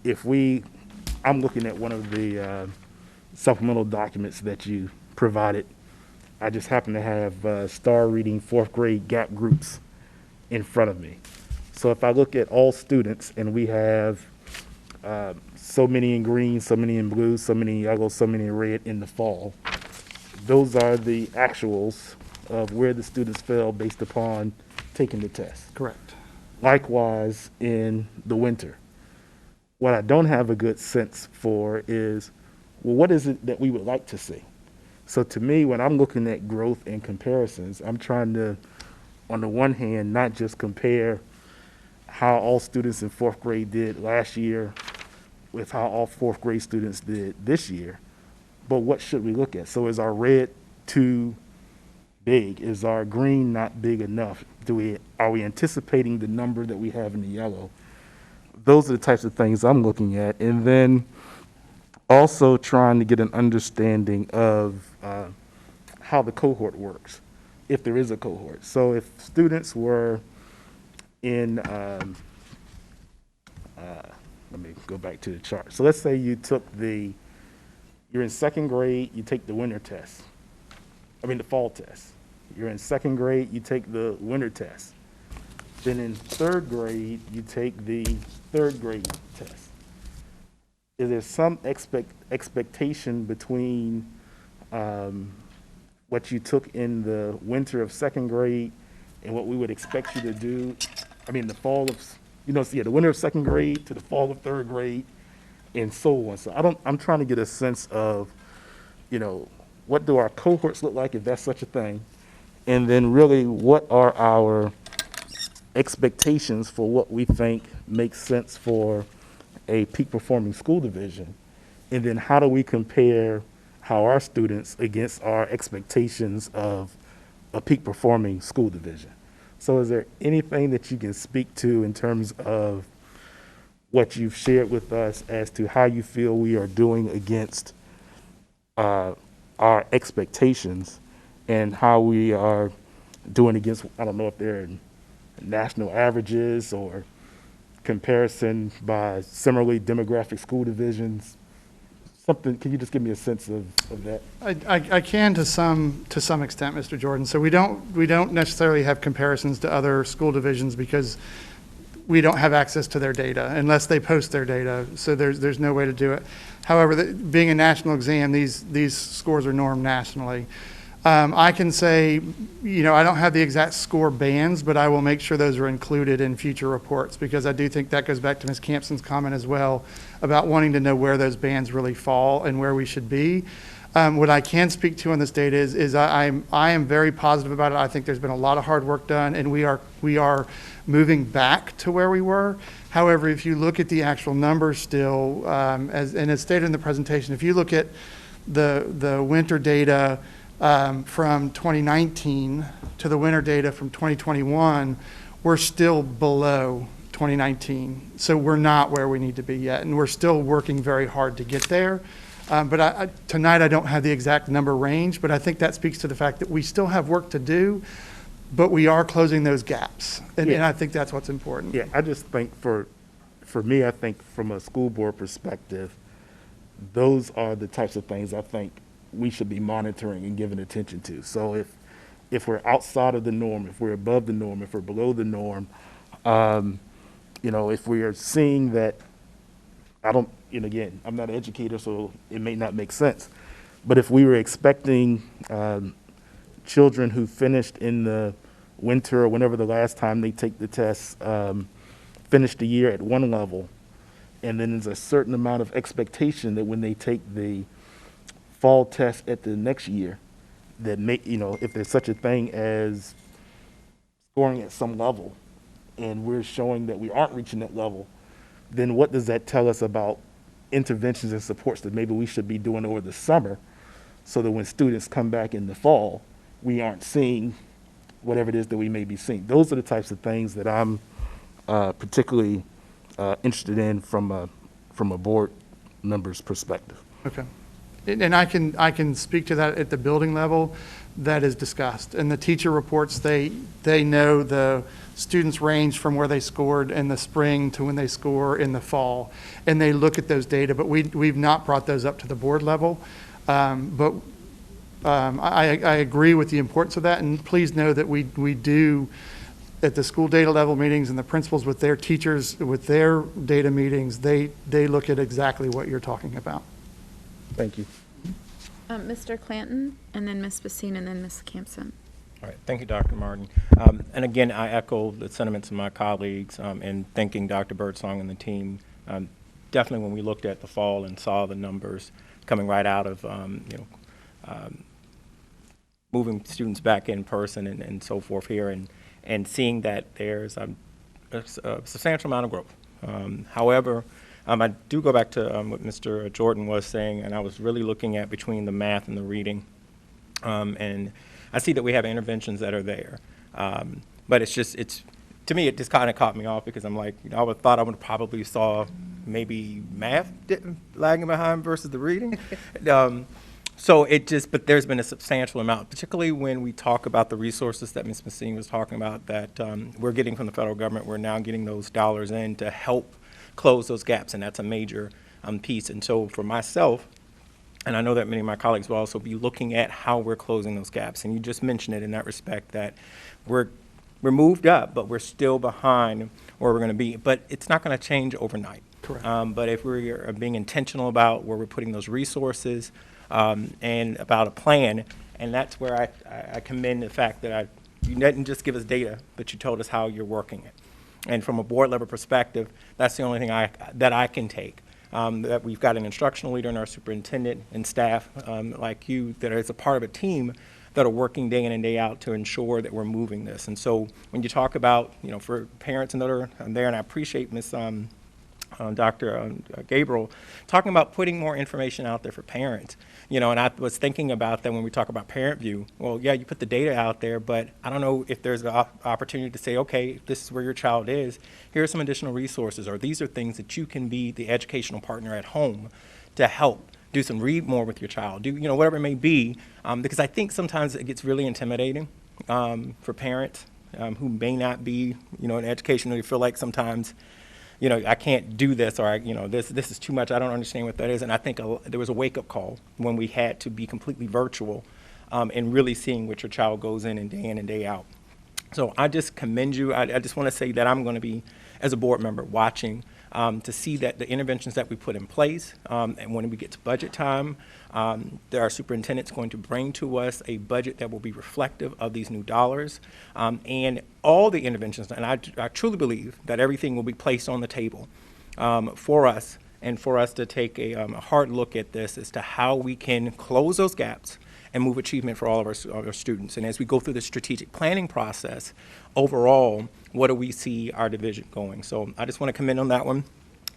I'm looking at one of the supplemental documents that you provided. I just happen to have STAR reading 4th grade gap groups in front of me. So if I look at all students and we have so many in green, so many in blue, so many in yellow, so many in red in the fall, those are the actuals of where the students fell based upon taking the test. Correct. Likewise, in the winter. What I don't have a good sense for is, well, what is it that we would like to see? So to me, when I'm looking at growth and comparisons, I'm trying to, on the one hand, not just compare how all students in 4th grade did last year with how all 4th grade students did this year, but what should we look at? So is our red too big? Is our green not big enough? Are we anticipating the number that we have in the yellow? Those are the types of things I'm looking at. And then also trying to get an understanding of how the cohort works, if there is a cohort. So if students were in, let me go back to the chart. So let's say you're in 2nd grade, you take the winter test. The fall test. You're in 2nd grade, you take the winter test. Then in 3rd grade, you take the 3rd grade test. Is there some expectation between what you took in the winter of second grade and what we would expect you to do, I mean, the fall of, the winter of second grade to the fall of third grade and so on. So I'm trying to get a sense of, what do our cohorts look like, if that's such a thing? And then really, what are our expectations for what we think makes sense for a peak performing school division? And then how do we compare how our students against our expectations of a peak performing school division? So is there anything that you can speak to in terms of what you've shared with us as to how you feel we are doing against our expectations and how we are doing against, I don't know if they're national averages or comparison by similarly demographic school divisions? Something, can you just give me a sense of that? I can to some extent, Mr. Jordan. So we don't necessarily have comparisons to other school divisions because we don't have access to their data unless they post their data. So there's no way to do it. However, being a national exam, these scores are normed nationally. I can say, I don't have the exact score bands, but I will make sure those are included in future reports because I do think that goes back to Ms. Campson's comment as well about wanting to know where those bands really fall and where we should be. What I can speak to on this data is I am very positive about it. I think there's been a lot of hard work done, and we are moving back to where we were. However, if you look at the actual numbers still, as stated in the presentation, if you look at the winter data from 2019 to the winter data from 2021, we're still below 2019. So we're not where we need to be yet, and we're still working very hard to get there. But tonight I don't have the exact number range, but I think that speaks to the fact that we still have work to do, but we are closing those gaps, and I think that's what's important. Yeah, I just think for me, I think from a school board perspective, those are the types of things I think we should be monitoring and giving attention to. So if we're outside of the norm, if we're above the norm, if we're below the norm, if we are seeing that, again, I'm not an educator, so it may not make sense, but if we were expecting children who finished in the winter or whenever the last time they take the test, finish the year at one level, and then there's a certain amount of expectation that when they take the fall test at the next year, that if there's such a thing as scoring at some level, and we're showing that we aren't reaching that level, then what does that tell us about interventions and supports that maybe we should be doing over the summer so that when students come back in the fall, we aren't seeing whatever it is that we may be seeing? Those are the types of things that I'm particularly interested in from a board member's perspective. Okay. And I can speak to that at the building level. That is discussed. And the teacher reports, they know the students range from where they scored in the spring to when they score in the fall. And they look at those data, but we've not brought those up to the board level. I agree with the importance of that. And please know that we do, at the school data level meetings and the principals with their teachers, with their data meetings, they look at exactly what you're talking about. Thank you. Mr. Clanton, and then Ms. Basine, and then Ms. Campson. All right, thank you, Dr. Martin. And again, I echo the sentiments of my colleagues in thanking Dr. Birdsong and the team. Definitely when we looked at the fall and saw the numbers coming right out of, moving students back in person and so forth here, and seeing that there's a substantial amount of growth. However, I do go back to what Mr. Jordan was saying, and I was really looking at between the math and the reading. And I see that we have interventions that are there. But to me, it just kind of caught me off because I'm like, I would thought I would probably saw maybe math lagging behind versus the reading. But there's been a substantial amount, particularly when we talk about the resources that Ms. Messine was talking about that we're getting from the federal government. We're now getting those dollars in to help close those gaps, and that's a major piece. And so for myself, and I know that many of my colleagues will also be looking at how we're closing those gaps. And you just mentioned it in that respect that we're moved up, but we're still behind where we're going to be. But it's not going to change overnight. Correct. But if we are being intentional about where we're putting those resources, and about a plan. And that's where I commend the fact that you didn't just give us data, but you told us how you're working it. And from a board level perspective, that's the only thing that I can take. That we've got an instructional leader and our superintendent and staff like you that is a part of a team that are working day in and day out to ensure that we're moving this. And so when you talk about, for parents and that are there, and I appreciate Ms. Dr. Gabriel talking about putting more information out there for parents. And I was thinking about that when we talk about Parent View. Well, yeah, you put the data out there, but I don't know if there's an opportunity to say, okay, if this is where your child is, here are some additional resources, or these are things that you can be the educational partner at home to help. Do some read more with your child, do whatever it may be, because I think sometimes it gets really intimidating for parents who may not be, in education, they feel like sometimes, I can't do this, or this is too much. I don't understand what that is. And I think there was a wake-up call when we had to be completely virtual and really seeing what your child goes in and day out. So I just commend you. I just want to say that I'm going to be, as a board member, watching to see that the interventions that we put in place, and when we get to budget time, our superintendent's going to bring to us a budget that will be reflective of these new dollars, and all the interventions, and I truly believe that everything will be placed on the table for us, and for us to take a hard look at this as to how we can close those gaps and move achievement for all of our students. And as we go through the strategic planning process, overall, what do we see our division going? So I just want to commend on that one.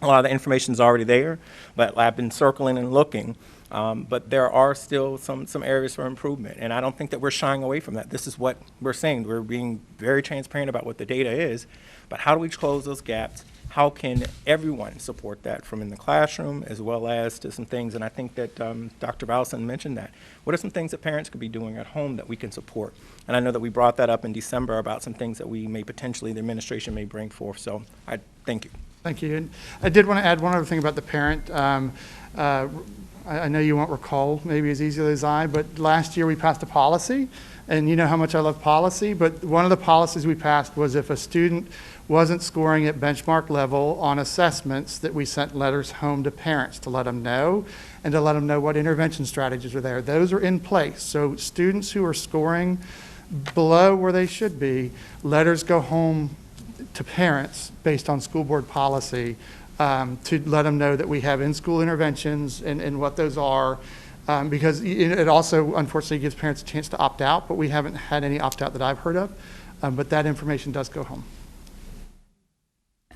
A lot of the information is already there, but I've been circling and looking. But there are still some areas for improvement, and I don't think that we're shying away from that. This is what we're saying. We're being very transparent about what the data is, but how do we close those gaps? How can everyone support that, from in the classroom as well as to some things, and I think that Dr. Bowson mentioned that. What are some things that parents could be doing at home that we can support? And I know that we brought that up in December about some things that we may potentially, the administration may bring forth, so I thank you. Thank you. And I did want to add one other thing about the parent. I know you won't recall maybe as easily as I, but last year we passed a policy, and you know how much I love policy, but one of the policies we passed was if a student wasn't scoring at benchmark level on assessments, that we sent letters home to parents to let them know, and to let them know what intervention strategies are there. Those are in place. So students who are scoring below where they should be, letters go home to parents based on school board policy to let them know that we have in-school interventions and what those are, because it also unfortunately gives parents a chance to opt out, but we haven't had any opt-out that I've heard of, but that information does go home.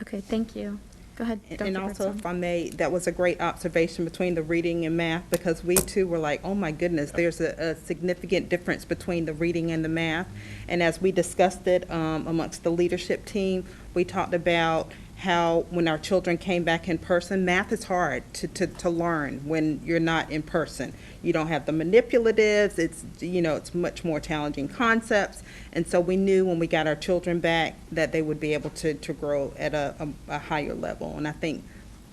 Okay, thank you. Go ahead, Dr. And also, Birdsong. if I may, that was a great observation between the reading and math, because we too were like, oh my goodness, there's a significant difference between the reading and the math. And as we discussed it amongst the leadership team, we talked about how when our children came back in person, math is hard to learn when you're not in person. You don't have the manipulatives, it's much more challenging concepts. And so we knew when we got our children back that they would be able to grow at a higher level. And I think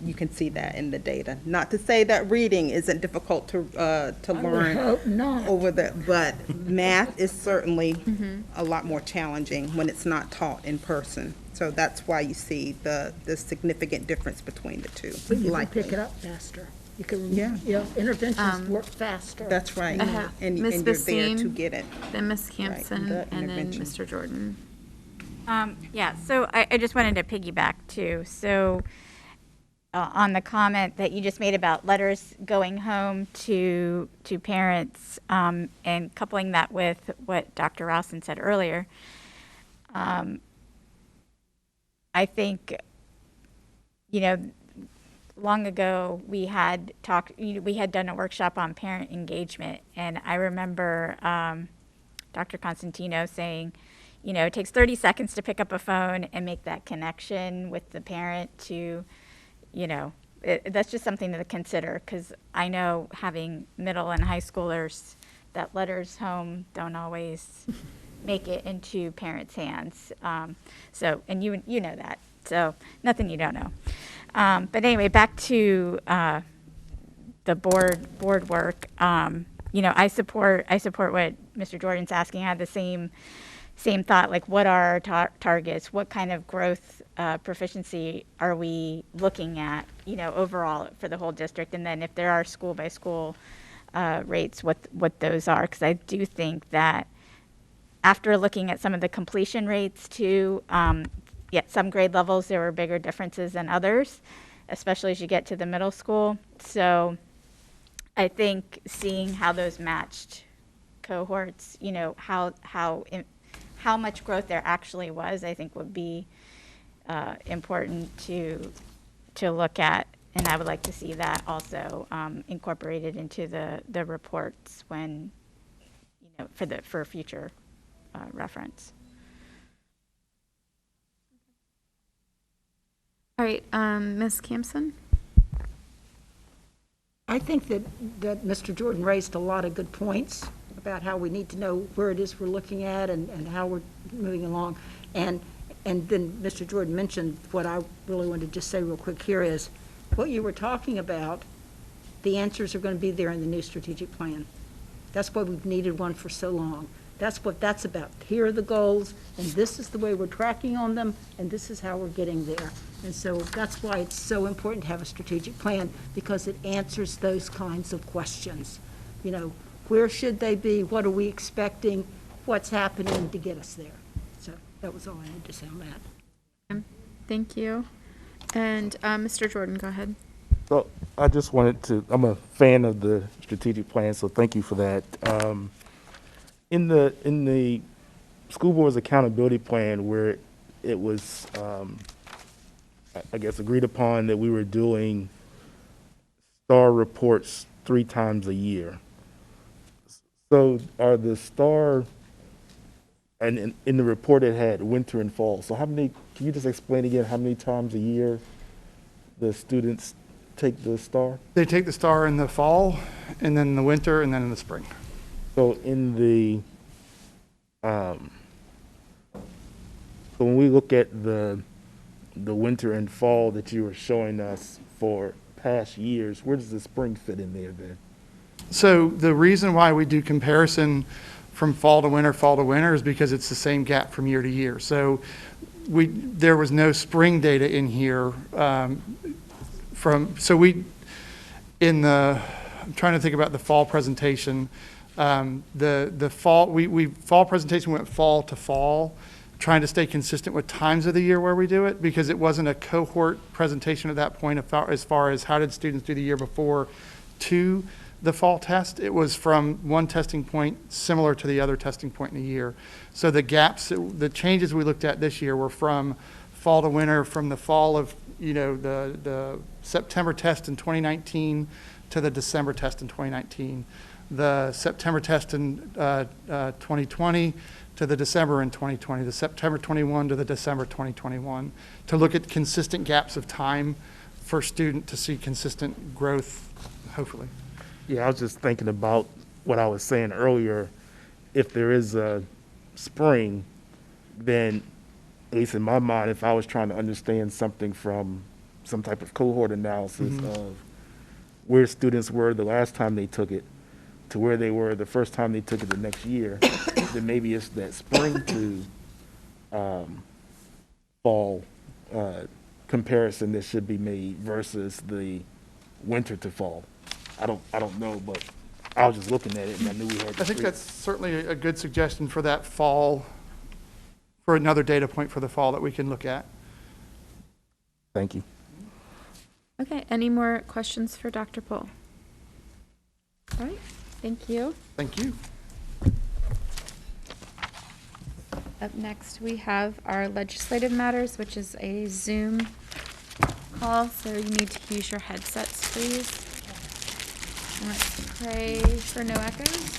you can see that in the data. Not to say that reading isn't difficult to learn hope not. but math is certainly a lot more challenging when it's not taught in person. So that's why you see the significant difference between the two. But you can likely. pick it up faster. You can, Yeah. interventions work faster. That's right. And Ms. you're there Basine, to get it. Then Ms. Campson, the and then intervention. Mr. Jordan. Yeah, so I just wanted to piggyback too. So on the comment that you just made about letters going home to parents, and coupling that with what Dr. Rowson said earlier, I think, long ago we had done a workshop on parent engagement, and I remember Dr. Constantino saying, it takes 30 seconds to pick up a phone and make that connection with the parent to, that's just something to consider, because I know having middle and high schoolers, that letters home don't always make it into parents' hands. So, and you know that, so nothing you don't know. But anyway, back to the board work. I support what Mr. Jordan's asking. I had the same thought, like what are our targets? What kind of growth proficiency are we looking at, overall for the whole district? And then if there are school by school rates, what those are, because I do think that after looking at some of the completion rates too, at some grade levels, there were bigger differences than others, especially as you get to the middle school. So I think seeing how those matched cohorts, how much growth there actually was, I think would be important to look at. And I would like to see that also incorporated into the reports when, for future reference. All right, Ms. Campson? I think that Mr. Jordan raised a lot of good points about how we need to know where it is we're looking at and how we're moving along. And then Mr. Jordan mentioned what I really wanted to just say real quick here is, what you were talking about, the answers are going to be there in the new strategic plan. That's why we've needed one for so long. That's what that's about. Here are the goals, and this is the way we're tracking on them, and this is how we're getting there. And so that's why it's so important to have a strategic plan, because it answers those kinds of questions. Where should they be? What are we expecting? What's happening to get us there? So that was all I had to say on that. Thank you. And Mr. Jordan, go ahead. So I just wanted to, I'm a fan of the strategic plan, so thank you for that. In the school board's accountability plan, where it was, I guess, agreed upon that we were doing STAR reports 3 times a year. So are the STAR, and in the report it had winter and fall. So how many, can you just explain again how many times a year the students take the STAR? They take the STAR in the fall, and then in the winter, and then in the spring. So in the, so when we look at the winter and fall that you were showing us for past years, where does the spring fit in there then? So the reason why we do comparison from fall to winter is because it's the same gap from year to year. So there was no spring data in here I'm trying to think about the fall presentation. The fall presentation went fall to fall, trying to stay consistent with times of the year where we do it, because it wasn't a cohort presentation at that point as far as how did students do the year before to the fall test. It was from one testing point similar to the other testing point in the year. So the gaps, the changes we looked at this year were from fall to winter, from the fall of, the September test in 2019 to the December test in 2019, the September test in 2020 to the December in 2020, the September 21 to the December 2021, to look at consistent gaps of time for student to see consistent growth, hopefully. Yeah, I was just thinking about what I was saying earlier. If there is a spring, then, at least in my mind, if I was trying to understand something from some type of cohort analysis of where students were the last time they took it to where they were the first time they took it the next year, then maybe it's that spring to fall comparison that should be made versus the winter to fall. I don't know, but I was just looking at it and I knew we had to. I think that's certainly a good suggestion for that fall, for another data point for the fall that we can look at. Thank you. Okay, any more questions for Dr. Pohl? All right, thank you. Thank you. Up next, we have our legislative matters, which is a Zoom call, so you need to use your headsets, please. Let's pray for no echoes.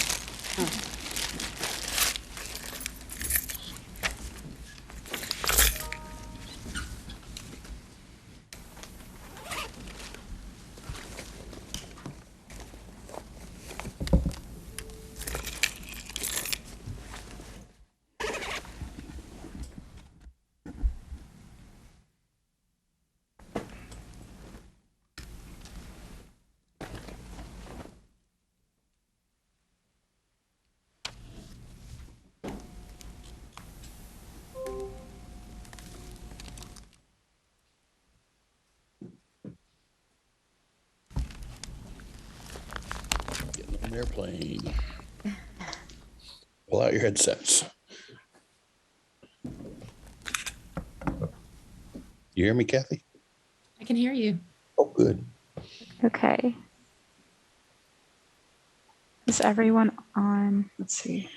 on airplane. Pull out your headsets. You hear me, Kathy? I can hear you. Oh, good. Okay. Is everyone on? Let's see.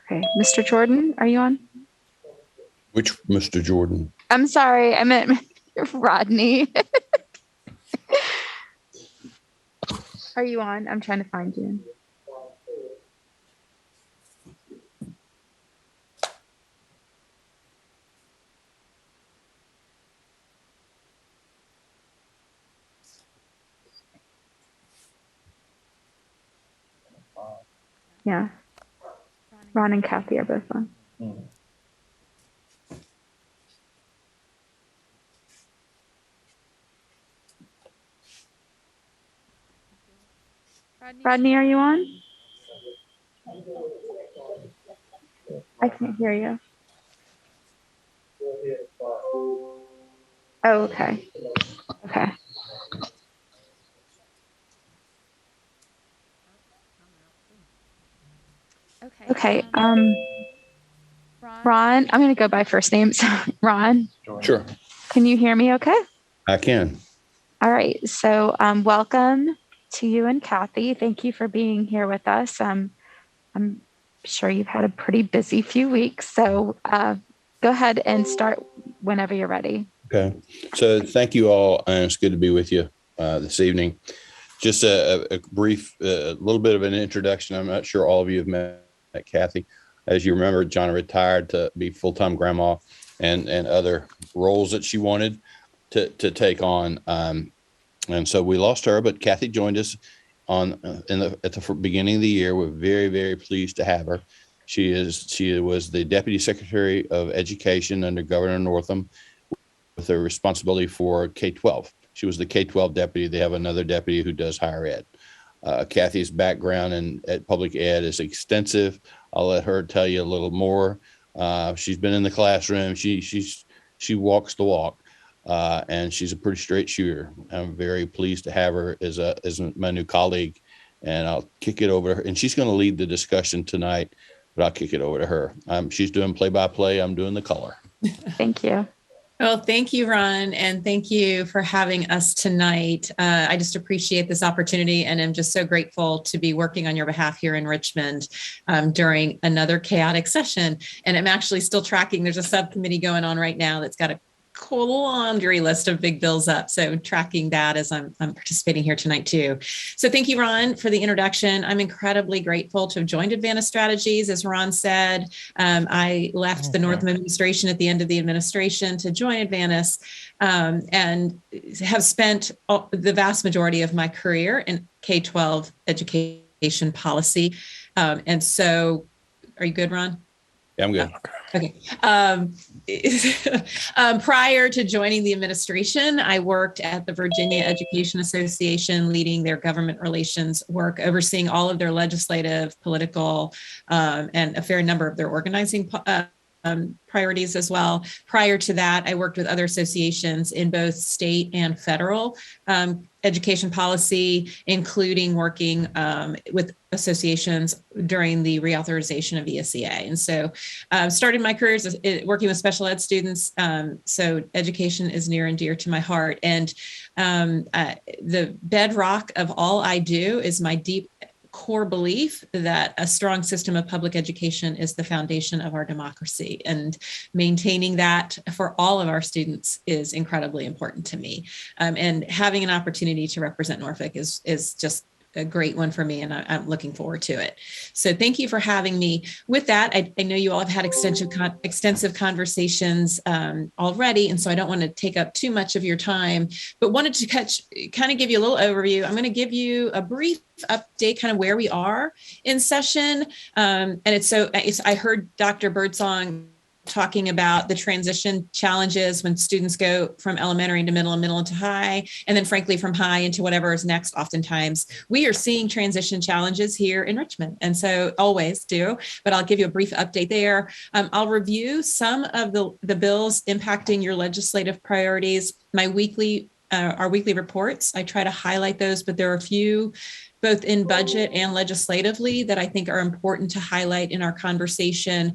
Okay. Mr. Jordan, are you on? Which Mr. Jordan? I'm sorry, I meant Rodney. Are you on? I'm trying to find you. Yeah. Ron and Kathy are both on. Rodney, are you on? I can't hear you. Oh, okay. Okay. Okay. Ron, I'm going to go by first names. Ron, Sure. can you hear me okay? I can. All right. So welcome to you and Kathy. Thank you for being here with us. I'm sure you've had a pretty busy few weeks. So go ahead and start whenever you're ready. Okay. So thank you all. And it's good to be with you this evening. Just a brief, a little bit of an introduction. I'm not sure all of you have met Kathy. As you remember, Jonna retired to be full-time grandma and other roles that she wanted to take on. And so we lost her, but Kathy joined us at the beginning of the year. We're very, very pleased to have her. She was the Deputy Secretary of Education under Governor Northam with a responsibility for K-12. She was the K-12 deputy. They have another deputy who does higher ed. Kathy's background at public ed is extensive. I'll let her tell you a little more. She's been in the classroom. She walks the walk, and she's a pretty straight shooter. I'm very pleased to have her as my new colleague, and I'll kick it over to her. And she's going to lead the discussion tonight, but I'll kick it over to her. She's doing play-by-play. I'm doing the color. Thank you. Well, thank you, Ron, and thank you for having us tonight. I just appreciate this opportunity, and I'm just so grateful to be working on your behalf here in Richmond during another chaotic session. And I'm actually still tracking. There's a subcommittee going on right now that's got a cool laundry list of big bills up. So tracking that as I'm participating here tonight too. So thank you, Ron, for the introduction. I'm incredibly grateful to have joined Advantage Strategies. As Ron said, I left the Northam administration at the end of the administration to join Advantage, and have spent the vast majority of my career in K-12 education policy. And so, are you good, Ron? Yeah, I'm good. Okay. Prior to joining the administration, I worked at the Virginia Education Association, leading their government relations work, overseeing all of their legislative, political, and a fair number of their organizing priorities as well. Prior to that, I worked with other associations in both state and federal education policy, including working with associations during the reauthorization of ESEA. And so started my career working with special ed students. So education is near and dear to my heart. And the bedrock of all I do is my deep core belief that a strong system of public education is the foundation of our democracy, and maintaining that for all of our students is incredibly important to me. And having an opportunity to represent Norfolk is just a great one for me, and I'm looking forward to it. So thank you for having me. With that, I know you all have had extensive conversations already, and so I don't want to take up too much of your time, but wanted to kind of give you a little overview. I'm going to give you a brief update, kind of where we are in session. And I heard Dr. Birdsong talking about the transition challenges when students go from elementary into middle and middle into high, and then frankly from high into whatever is next. Oftentimes we are seeing transition challenges here in Richmond, and so always do, but I'll give you a brief update there. I'll review some of the bills impacting your legislative priorities. Our weekly reports, I try to highlight those, but there are a few both in budget and legislatively that I think are important to highlight in our conversation.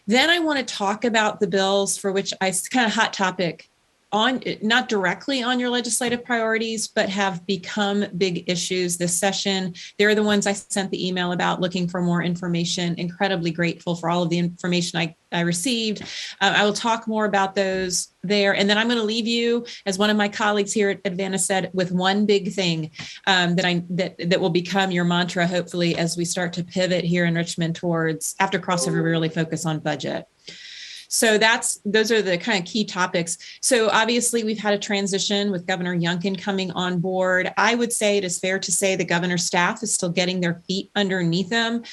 Then I want to talk about the bills for which I kind of hot topic on, not directly on your legislative priorities, but have become big issues this session. They're the ones I sent the email about looking for more information. Incredibly grateful for all of the information I received. I will talk more about those there. And then I'm going to leave you, as one of my colleagues here at Advana said, with one big thing that will become your mantra, hopefully, as we start to pivot here in Richmond towards, after crossover, we really focus on budget. So those are the kind of key topics. So obviously we've had a transition with Governor Youngkin coming on board. I would say it is fair to say the governor's staff is still getting their feet underneath them,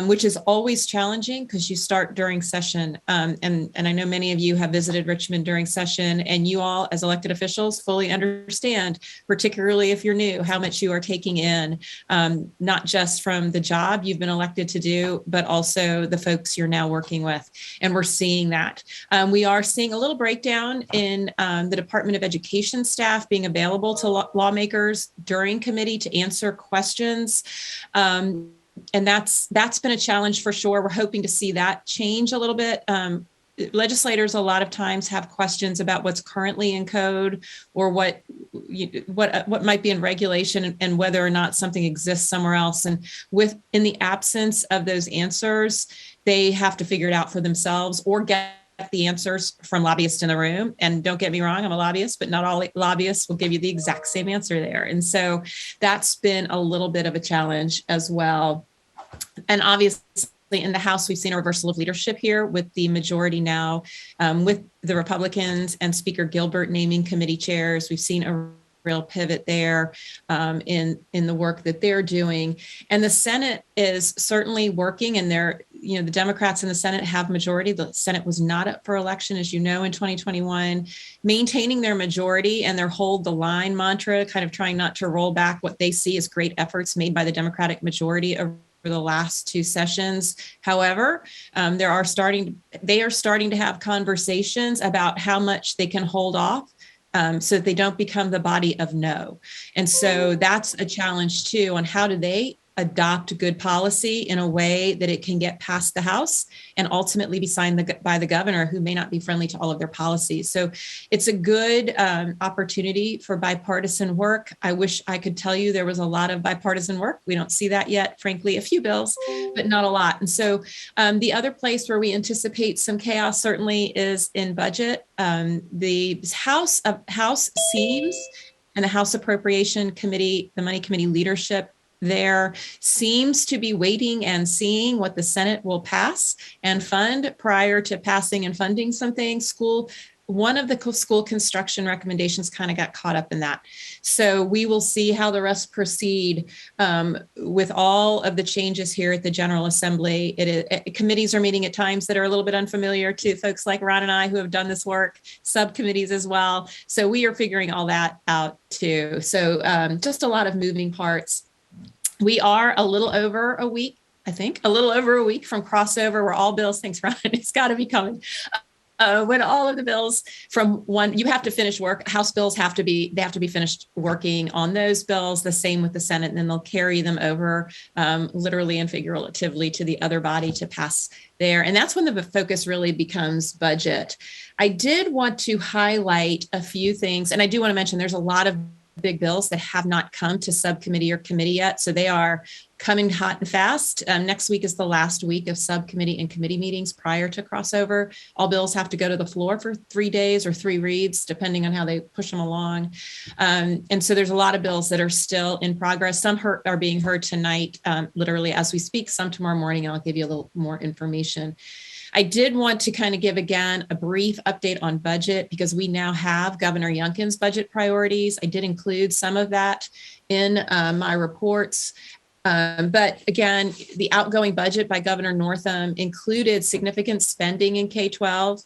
which is always challenging because you start during session. And I know many of you have visited Richmond during session, and you all as elected officials fully understand, particularly if you're new, how much you are taking in, not just from the job you've been elected to do, but also the folks you're now working with. And we're seeing that. We are seeing a little breakdown in the Department of Education staff being available to lawmakers during committee to answer questions. And that's been a challenge for sure. We're hoping to see that change a little bit. Legislators a lot of times have questions about what's currently in code or what might be in regulation and whether or not something exists somewhere else. And in the absence of those answers, they have to figure it out for themselves or get the answers from lobbyists in the room. And don't get me wrong, I'm a lobbyist, but not all lobbyists will give you the exact same answer there. And so that's been a little bit of a challenge as well. And obviously in the House, we've seen a reversal of leadership here with the majority now with the Republicans and Speaker Gilbert naming committee chairs. We've seen a real pivot there in the work that they're doing. And the Senate is certainly working, and the Democrats in the Senate have majority. The Senate was not up for election, as you know, in 2021, maintaining their majority and their hold the line mantra, kind of trying not to roll back what they see as great efforts made by the Democratic majority over the last two sessions. However, they are starting to have conversations about how much they can hold off so that they don't become the body of no. And so that's a challenge too, on how do they adopt good policy in a way that it can get past the House and ultimately be signed by the governor, who may not be friendly to all of their policies. So it's a good opportunity for bipartisan work. I wish I could tell you there was a lot of bipartisan work. We don't see that yet, frankly, a few bills, but not a lot. And so the other place where we anticipate some chaos certainly is in budget. The House seems, and the House Appropriation Committee, the Money Committee leadership there seems to be waiting and seeing what the Senate will pass and fund prior to passing and funding something. One of the school construction recommendations kind of got caught up in that. So we will see how the rest proceed with all of the changes here at the General Assembly. Committees are meeting at times that are a little bit unfamiliar to folks like Ron and I who have done this work, subcommittees as well. So we are figuring all that out too. So just a lot of moving parts. We are a little over a week from crossover where all bills, thanks Ron, it's got to be coming. When all of the bills from one, you have to finish work. House bills have to be finished working on those bills. The same with the Senate, and then they'll carry them over literally and figuratively to the other body to pass there. And that's when the focus really becomes budget. I did want to highlight a few things, and I do want to mention there's a lot of big bills that have not come to subcommittee or committee yet. So they are coming hot and fast. Next week is the last week of subcommittee and committee meetings prior to crossover. All bills have to go to the floor for 3 days or 3 reads, depending on how they push them along. And so there's a lot of bills that are still in progress. Some are being heard tonight, literally as we speak, some tomorrow morning. I'll give you a little more information. I did want to kind of give, again, a brief update on budget because we now have Governor Youngkin's budget priorities. I did include some of that in my reports. But again, the outgoing budget by Governor Northam included significant spending in K-12,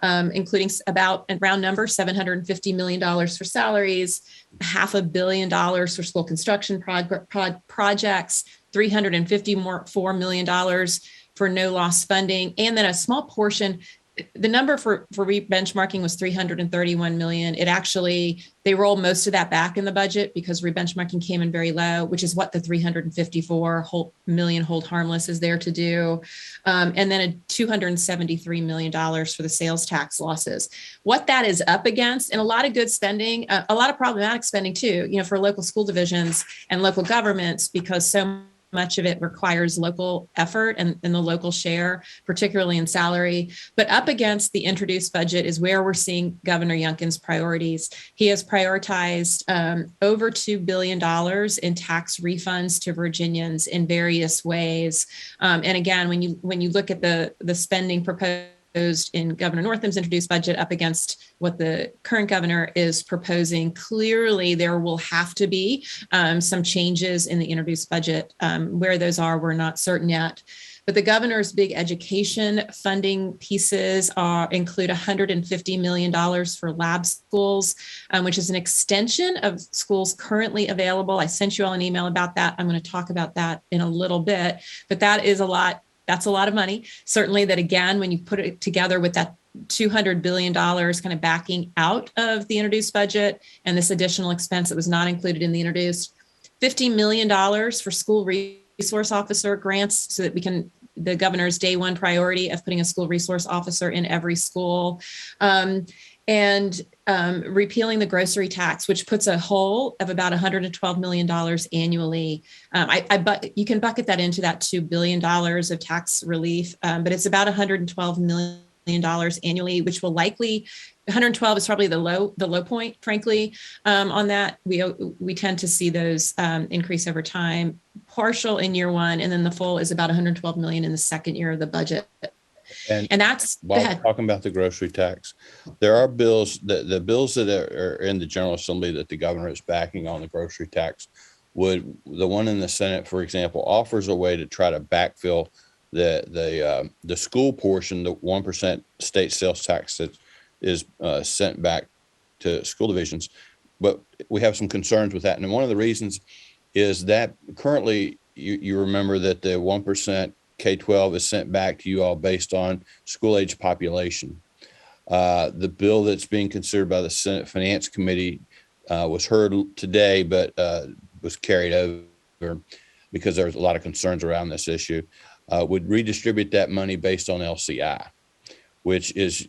including about, in round number, $750 million for salaries, $500 million for school construction projects, $354 million for no loss funding, and then a small portion. The number for re-benchmarking was $331 million. It actually, they rolled most of that back in the budget because re-benchmarking came in very low, which is what the $354 million hold harmless is there to do. And then a $273 million for the sales tax losses. What that is up against, and a lot of good spending, a lot of problematic spending too, for local school divisions and local governments, because so much of it requires local effort and the local share, particularly in salary. But up against the introduced budget is where we're seeing Governor Youngkin's priorities. He has prioritized over $2 billion in tax refunds to Virginians in various ways. And again, when you look at the spending proposed in Governor Northam's introduced budget up against what the current governor is proposing, clearly there will have to be some changes in the introduced budget. Where those are, we're not certain yet. But the governor's big education funding pieces include $150 million for lab schools, which is an extension of schools currently available. I sent you all an email about that. I'm going to talk about that in a little bit, but that is a lot. That's a lot of money. Certainly that, again, when you put it together with that $200 billion kind of backing out of the introduced budget and this additional expense that was not included in the introduced, $50 million for school resource officer grants so that we can, the governor's day one priority of putting a school resource officer in every school. And repealing the grocery tax, which puts a hole of about $112 million annually. You can bucket that into that $2 billion of tax relief, but it's about $112 million annually, which will likely, 112 is probably the low point, frankly, on that. We tend to see those increase over time, partial in year one, and then the full is about $112 million in the second year of the budget. And that's, while we're talking about the grocery tax, there are bills that the bills that are in the General Assembly that the governor is backing on the grocery tax the one in the Senate, for example, offers a way to try to backfill the school portion, the 1% state sales tax that is sent back to school divisions. But we have some concerns with that. And one of the reasons is that currently you remember that the 1% K-12 is sent back to you all based on school age population. The bill that's being considered by the Senate Finance Committee was heard today, but was carried over because there was a lot of concerns around this issue, would redistribute that money based on LCI, which is,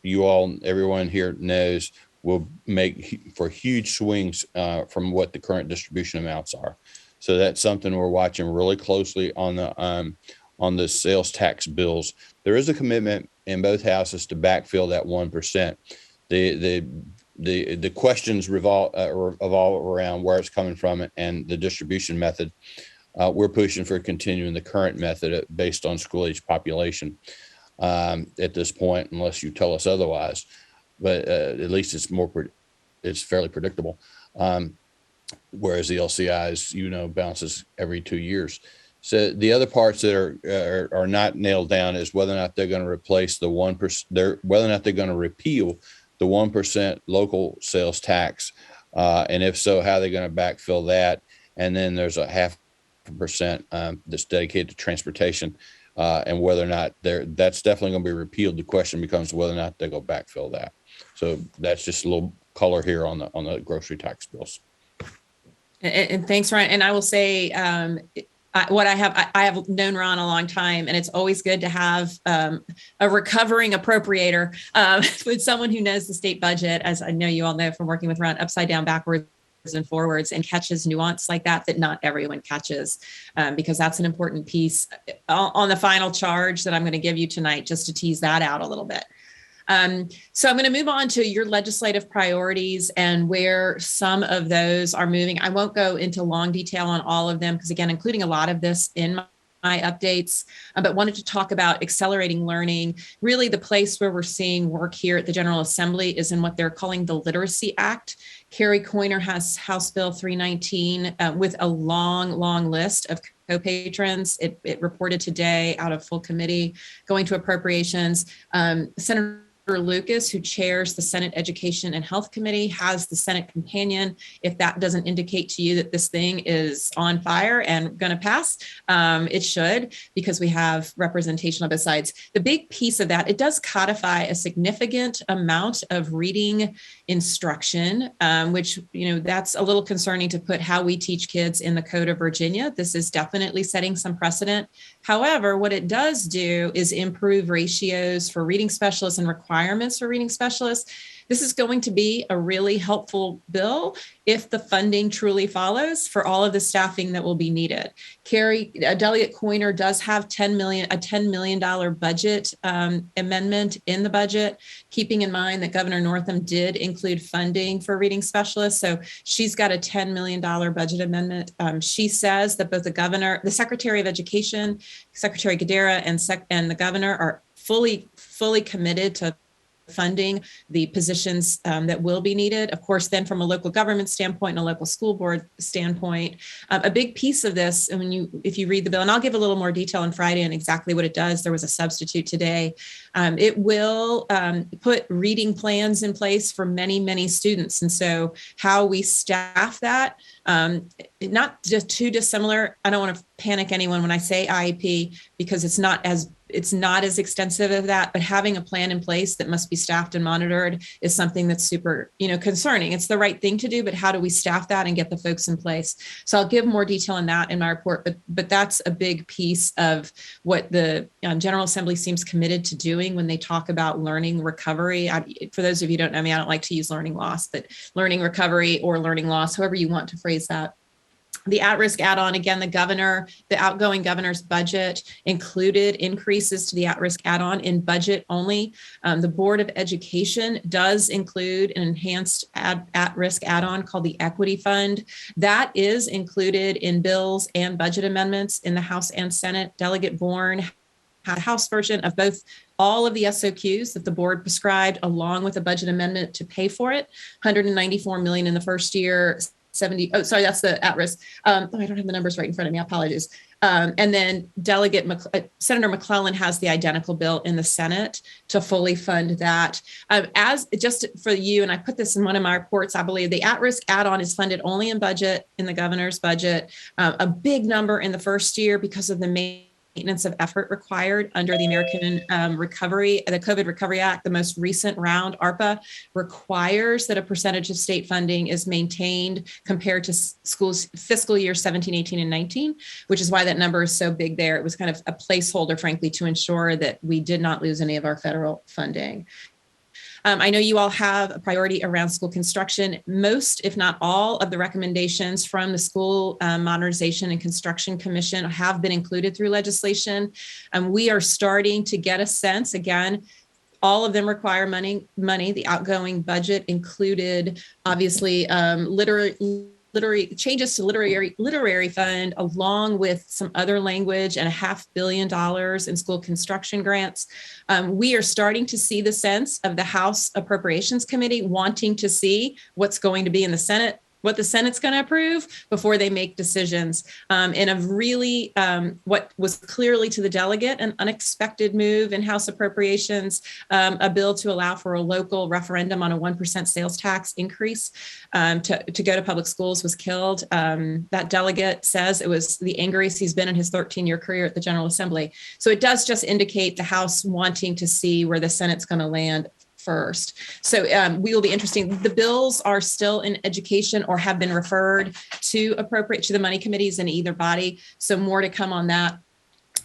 everyone here knows, will make for huge swings from what the current distribution amounts are. So that's something we're watching really closely on the sales tax bills. There is a commitment in both houses to backfill that 1%. The questions revolve around where it's coming from and the distribution method. We're pushing for continuing the current method based on school age population at this point, unless you tell us otherwise. But at least it's fairly predictable. Whereas the LCI bounces every 2 years. So the other parts that are not nailed down is whether or not they're going to replace the 1%, whether or not they're going to repeal the 1% local sales tax, and if so, how they're going to backfill that. And then there's a 0.5% that's dedicated to transportation, and whether or not that's definitely going to be repealed. The question becomes whether or not they go backfill that. So that's just a little color here on the grocery tax bills. And thanks, Ron. And I will say, I have known Ron a long time, and it's always good to have a recovering appropriator with someone who knows the state budget, as I know you all know from working with Ron, upside down, backwards, and forwards, and catches nuance like that not everyone catches, because that's an important piece on the final charge that I'm going to give you tonight, just to tease that out a little bit. So I'm going to move on to your legislative priorities and where some of those are moving. I won't go into long detail on all of them because, again, including a lot of this in my updates, but wanted to talk about accelerating learning. Really, the place where we're seeing work here at the General Assembly is in what they're calling the Literacy Act. Carrie Coyner has House Bill 319 with a long list of co-patrons. It reported today out of full committee, going to appropriations. Senator Lucas, who chairs the Senate Education and Health Committee, has the Senate companion. If that doesn't indicate to you that this thing is on fire and going to pass, it should, because we have representation on both sides. The big piece of that, it does codify a significant amount of reading instruction, which, that's a little concerning to put how we teach kids in the Code of Virginia. This is definitely setting some precedent. However, what it does do is improve ratios for reading specialists and requirements for reading specialists. This is going to be a really helpful bill if the funding truly follows for all of the staffing that will be needed. Delegate Coiner does have a $10 million budget amendment in the budget, keeping in mind that Governor Northam did include funding for reading specialists. So she's got a $10 million budget amendment. She says that both the Secretary of Education, Secretary Gadara, and the governor are fully committed to funding the positions that will be needed. Of course, then from a local government standpoint and a local school board standpoint, a big piece of this, and if you read the bill, and I'll give a little more detail on Friday on exactly what it does. There was a substitute today. It will put reading plans in place for many, many students. And so how we staff that, not just too dissimilar. I don't want to panic anyone when I say IEP, because it's not as extensive as that, but having a plan in place that must be staffed and monitored is something that's super, concerning. It's the right thing to do, but how do we staff that and get the folks in place? So I'll give more detail on that in my report, but that's a big piece of what the General Assembly seems committed to doing when they talk about learning recovery. For those of you who don't know me, I don't like to use learning loss, but learning recovery or learning loss, however you want to phrase that. The at-risk add-on, again, the outgoing governor's budget included increases to the at-risk add-on in budget only. The Board of Education does include an enhanced at-risk add-on called the Equity Fund. That is included in bills and budget amendments in the House and Senate. Delegate Bourne had a House version of both all of the SOQs that the board prescribed, along with a budget amendment to pay for it. $194 million in the first year. That's the at-risk. I don't have the numbers right in front of me. I apologize. And then Senator McClellan has the identical bill in the Senate to fully fund that. As just for you, and I put this in one of my reports, I believe the at-risk add-on is funded only in the governor's budget. A big number in the first year because of the maintenance of effort required under the American the COVID Recovery Act. The most recent round, ARPA, requires that a percentage of state funding is maintained compared to schools fiscal year 17, 18, and 19, which is why that number is so big there. It was kind of a placeholder, frankly, to ensure that we did not lose any of our federal funding. I know you all have a priority around school construction. Most, if not all, of the recommendations from the School Modernization and Construction Commission have been included through legislation. We are starting to get a sense, again, all of them require money. The outgoing budget included, obviously, changes to literary fund, along with some other language and $500 million in school construction grants. We are starting to see the sense of the House Appropriations Committee wanting to see what's going to be in the Senate, what the Senate's going to approve before they make decisions. In a really, what was clearly to the delegate, an unexpected move in House Appropriations, a bill to allow for a local referendum on a 1% sales tax increase to go to public schools was killed. That delegate says it was the angriest he's been in his 13-year career at the General Assembly. So it does just indicate the House wanting to see where the Senate's going to land first. So we will be interesting. The bills are still in education or have been referred to the money committees in either body. So more to come on that.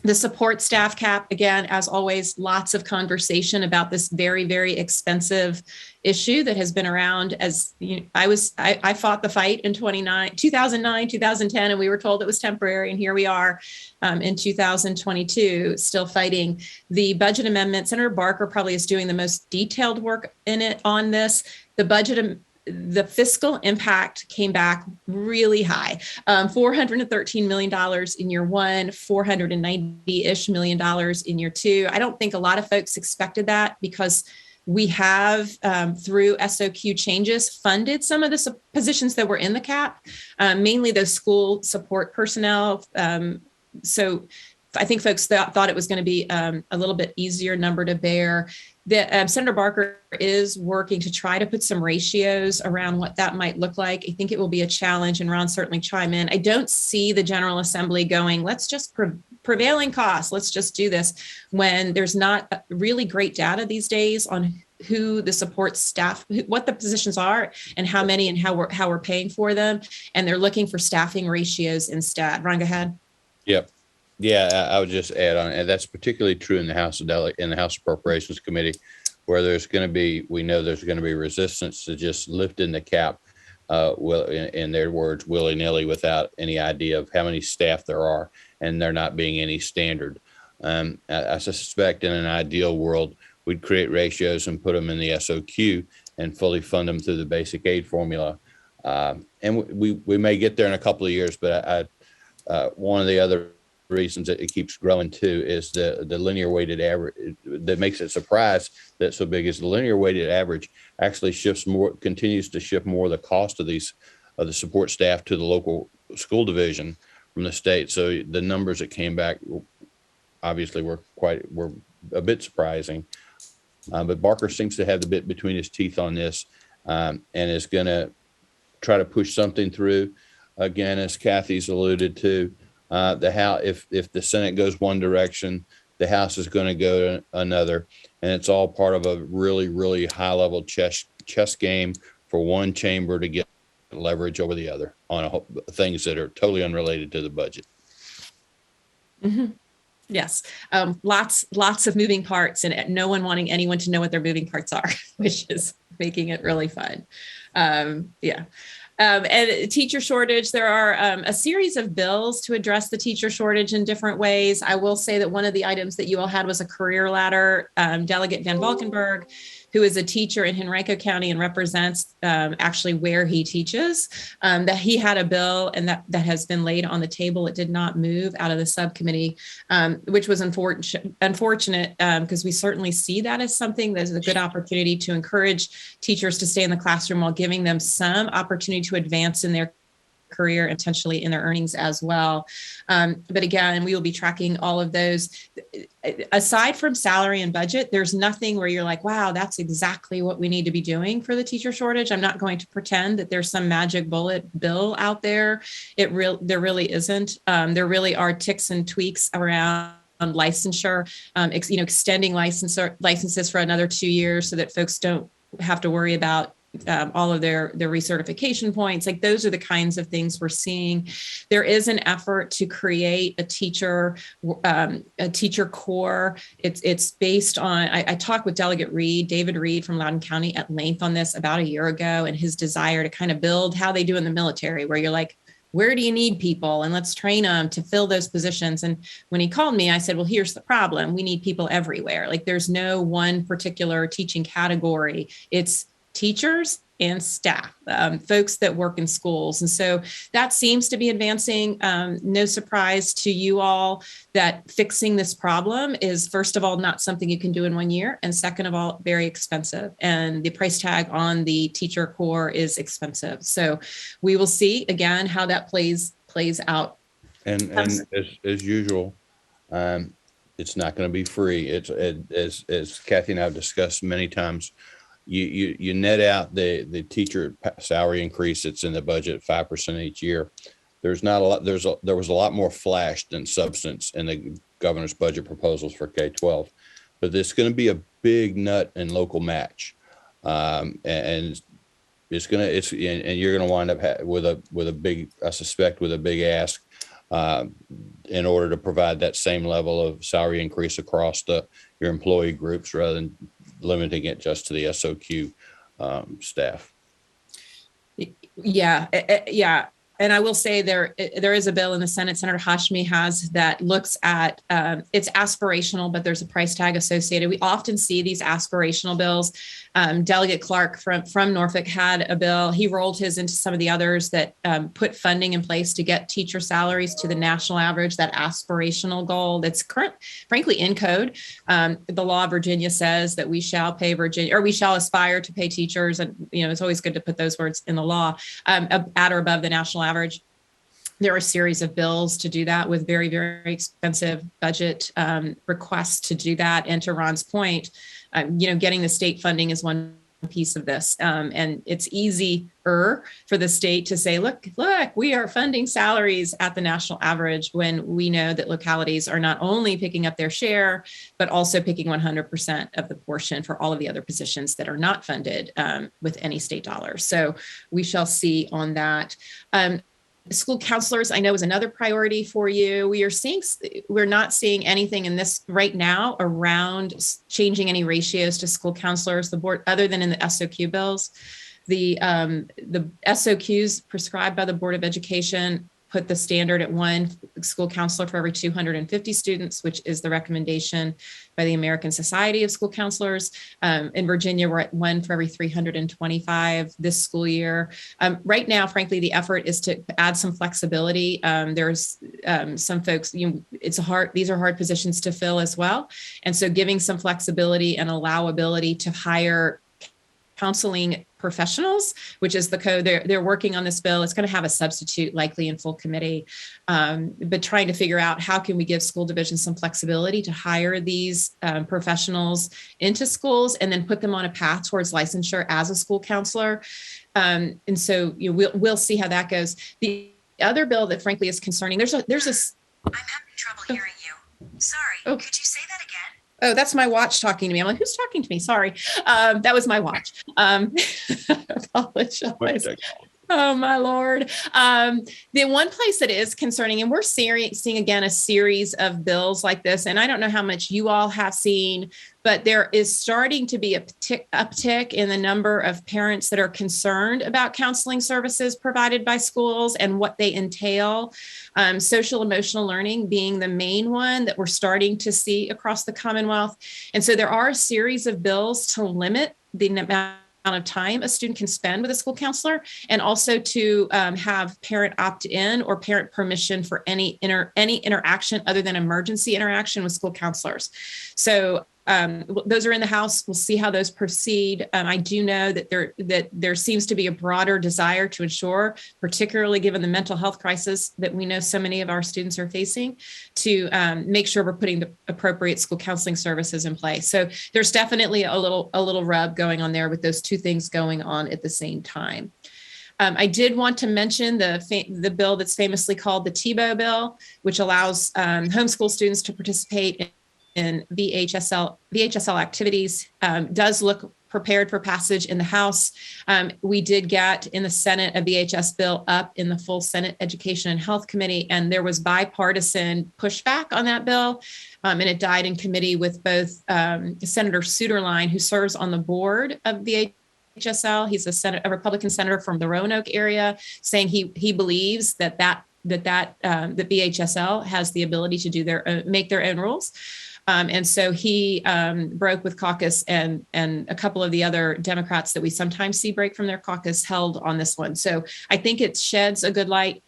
The support staff cap, again, as always, lots of conversation about this very, very expensive issue that has been around. As you know, I fought the fight in 2009, 2010, and we were told it was temporary. And here we are in 2022, still fighting the budget amendment. Senator Barker probably is doing the most detailed work on this. The fiscal impact came back really high, $413 million in year one, $490-ish million in year two. I don't think a lot of folks expected that because we have, through SOQ changes, funded some of the positions that were in the cap, mainly those school support personnel, So I think folks thought it was going to be a little bit easier number to bear. Senator Barker is working to try to put some ratios around what that might look like. I think it will be a challenge, and Ron certainly chime in. I don't see the General Assembly going, let's just prevailing costs, let's just do this, when there's not really great data these days on who the support staff, what the positions are and how many and how we're paying for them. And they're looking for staffing ratios instead. Ron, go ahead. Yep. Yeah, I would just add on, and that's particularly true in the House Appropriations Committee, where we know there's going to be resistance to just lifting the cap, in their words, willy-nilly, without any idea of how many staff there are, and there not being any standard. I suspect in an ideal world, we'd create ratios and put them in the SOQ and fully fund them through the basic aid formula. And we may get there in a couple of years, but one of the other reasons that it keeps growing too is the linear weighted average. That makes it surprise that so big is the linear weighted average actually continues to shift more of the cost of the support staff to the local school division from the state. So the numbers that came back obviously were a bit surprising. But Barker seems to have the bit between his teeth on this, and is going to try to push something through. Again, as Kathy's alluded to, the House, if the Senate goes one direction, the House is going to go another, and it's all part of a really, really high level chess game for one chamber to get leverage over the other on things that are totally unrelated to the budget. Mm-hmm. Yes. Lots of moving parts, and no one wanting anyone to know what their moving parts are, which is making it really fun. And teacher shortage, there are a series of bills to address the teacher shortage in different ways. I will say that one of the items that you all had was a career ladder. Delegate Van Valkenburg, who is a teacher in Henrico County and represents actually where he teaches, that he had a bill and that has been laid on the table. It did not move out of the subcommittee, which was unfortunate because we certainly see that as something that is a good opportunity to encourage teachers to stay in the classroom while giving them some opportunity to advance in their career and potentially in their earnings as well. But again, we will be tracking all of those. Aside from salary and budget, there's nothing where you're like, wow, that's exactly what we need to be doing for the teacher shortage. I'm not going to pretend that there's some magic bullet bill out there. There really isn't. There really are ticks and tweaks around licensure, extending licenses for another 2 years so that folks don't have to worry about all of their recertification points. Like those are the kinds of things we're seeing. There is an effort to create a teacher core. It's based on, I talked with Delegate David Reed from Loudoun County at length on this about a year ago, and his desire to kind of build how they do in the military, where you're like, where do you need people? And let's train them to fill those positions. And when he called me, I said, well, here's the problem. We need people everywhere. Like there's no one particular teaching category. It's teachers and staff, folks that work in schools. And so that seems to be advancing. No surprise to you all that fixing this problem is, first of all, not something you can do in 1 year. And second of all, very expensive. And the price tag on the teacher core is expensive. So we will see again how that plays out. And as usual, it's not going to be free. It's as Kathy and I have discussed many times. You net out the teacher salary increase that's in the budget 5% each year. There's not a lot. There was a lot more flash than substance in the governor's budget proposals for K-12, but there's going to be a big nut and local match, and you're going to wind up with a big, I suspect, with a big ask in order to provide that same level of salary increase across your employee groups rather than limiting it just to the SOQ staff. Yeah. And I will say there is a bill in the Senate, Senator Hashmi has, that looks at, it's aspirational, but there's a price tag associated. We often see these aspirational bills. Delegate Clark from Norfolk had a bill. He rolled his into some of the others that put funding in place to get teacher salaries to the national average, that aspirational goal that's frankly in code. The law of Virginia says that we shall pay we shall aspire to pay teachers. And, it's always good to put those words in the law at or above the national average. there are a series of bills to do that with very, very expensive budget requests to do that. And to Ron's point, getting the state funding is one piece of this. And it's easier for the state to say, look, we are funding salaries at the national average, when we know that localities are not only picking up their share, but also picking 100% of the portion for all of the other positions that are not funded with any state dollars. So we shall see on that. School counselors, I know, is another priority for you. We're not seeing anything in this right now around changing any ratios to school counselors. The board, other than in the SOQ bills, the SOQs prescribed by the Board of Education put the standard at 1 school counselor for every 250 students, which is the recommendation by the American Society of School Counselors. In Virginia, we're at 1 for every 325 this school year. Right now, frankly, the effort is to add some flexibility. There's some folks, these are hard positions to fill as well. And so giving some flexibility and allowability to hire counseling professionals, which is the code they're working on this bill. It's going to have a substitute likely in full committee, but trying to figure out how can we give school divisions some flexibility to hire these professionals into schools and then put them on a path towards licensure as a school counselor. And so we'll see how that goes. The other bill that frankly is concerning, there's a I'm having trouble hearing you. Sorry, could you say that again? Oh, that's my watch talking to me. I'm like, who's talking to me? Sorry. That was my watch. Apologize. Oh, my Lord. The one place that is concerning, and we're seeing again a series of bills like this, and I don't know how much you all have seen, but there is starting to be a uptick in the number of parents that are concerned about counseling services provided by schools and what they entail. Social emotional learning being the main one that we're starting to see across the Commonwealth. And so there are a series of bills to limit the amount of time a student can spend with a school counselor, and also to have parent opt-in or parent permission for any interaction other than emergency interaction with school counselors. So those are in the House. We'll see how those proceed. I do know that there seems to be a broader desire to ensure, particularly given the mental health crisis that we know so many of our students are facing, to make sure we're putting the appropriate school counseling services in place. So there's definitely a little rub going on there with those two things going on at the same time. I did want to mention the bill that's famously called the Tebow Bill, which allows homeschool students to participate in VHSL activities. Does look prepared for passage in the House. We did get in the Senate a VHS bill up in the full Senate Education and Health Committee, and there was bipartisan pushback on that bill. And it died in committee with both Senator Suderline, who serves on the board of VHSL. He's a Republican senator from the Roanoke area, saying he believes that VHSL has the ability to make their own rules. And so he broke with caucus, and a couple of the other Democrats that we sometimes see break from their caucus held on this one. So I think it sheds a good light.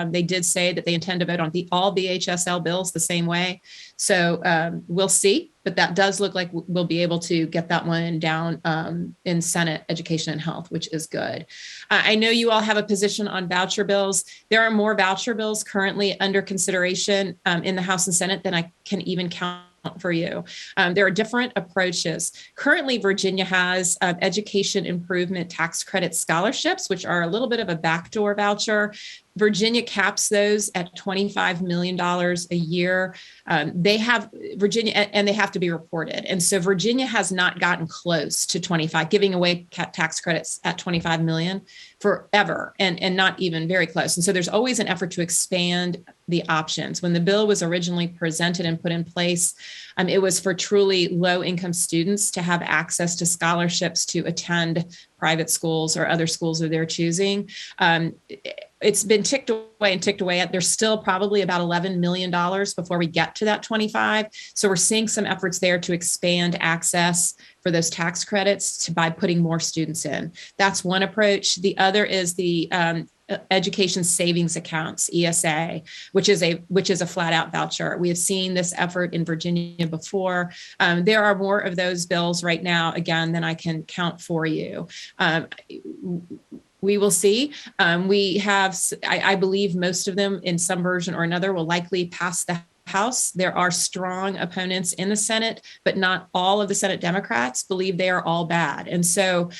They did say that they intend to vote on all VHSL bills the same way. So we'll see, but that does look like we'll be able to get that one down in Senate Education and Health, which is good. I know you all have a position on voucher bills. There are more voucher bills currently under consideration in the House and Senate than I can even count for you. There are different approaches. Currently, Virginia has education improvement tax credit scholarships, which are a little bit of a backdoor voucher. Virginia caps those at $25 million a year. They have Virginia, and they have to be reported. And so Virginia has not gotten close to 25, giving away tax credits at 25 million forever, and not even very close. And so there's always an effort to expand the options. When the bill was originally presented and put in place, it was for truly low income students to have access to scholarships to attend private schools or other schools of their choosing. It's been ticked away at. There's still probably about $11 million before we get to that 25. So we're seeing some efforts there to expand access for those tax credits by putting more students in. That's one approach. The other is the education savings accounts, ESA, which is a flat out voucher. We have seen this effort in Virginia before. There are more of those bills right now, again, than I can count for you. we will see. We have, I believe most of them in some version or another will likely pass the House. There are strong opponents in the Senate, but not all of the Senate Democrats believe they are all bad. And so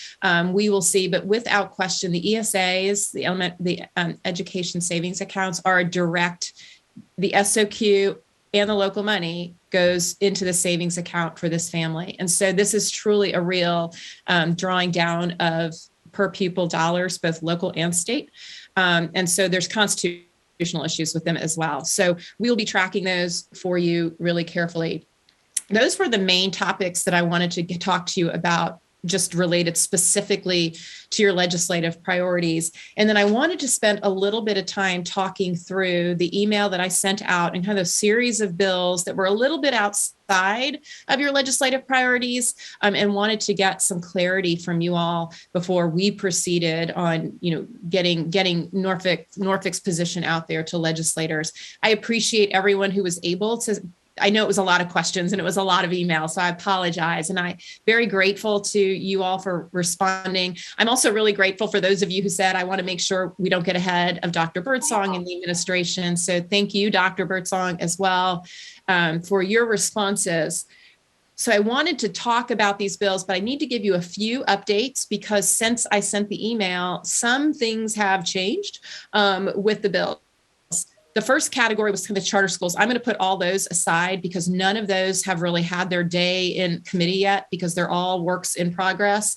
we will see, but without question, the ESAs, the education savings accounts are a direct, the SOQ and the local money goes into the savings account for this family. And so this is truly a real drawing down of per pupil dollars, both local and state. And so there's constitutional issues with them as well. So we'll be tracking those for you really carefully. Those were the main topics that I wanted to talk to you about, just related specifically to your legislative priorities. And then I wanted to spend a little bit of time talking through the email that I sent out and kind of a series of bills that were a little bit outside of your legislative priorities, and wanted to get some clarity from you all before we proceeded on, getting Norfolk's position out there to legislators. I appreciate everyone who was able to. I know it was a lot of questions and it was a lot of emails, so I apologize. And I'm very grateful to you all for responding. I'm also really grateful for those of you who said, I want to make sure we don't get ahead of Dr. Birdsong and the administration. So thank you, Dr. Birdsong, as well, for your responses. So I wanted to talk about these bills, but I need to give you a few updates because since I sent the email, some things have changed with the bill. The first category was the charter schools. I'm going to put all those aside because none of those have really had their day in committee yet because they're all works in progress.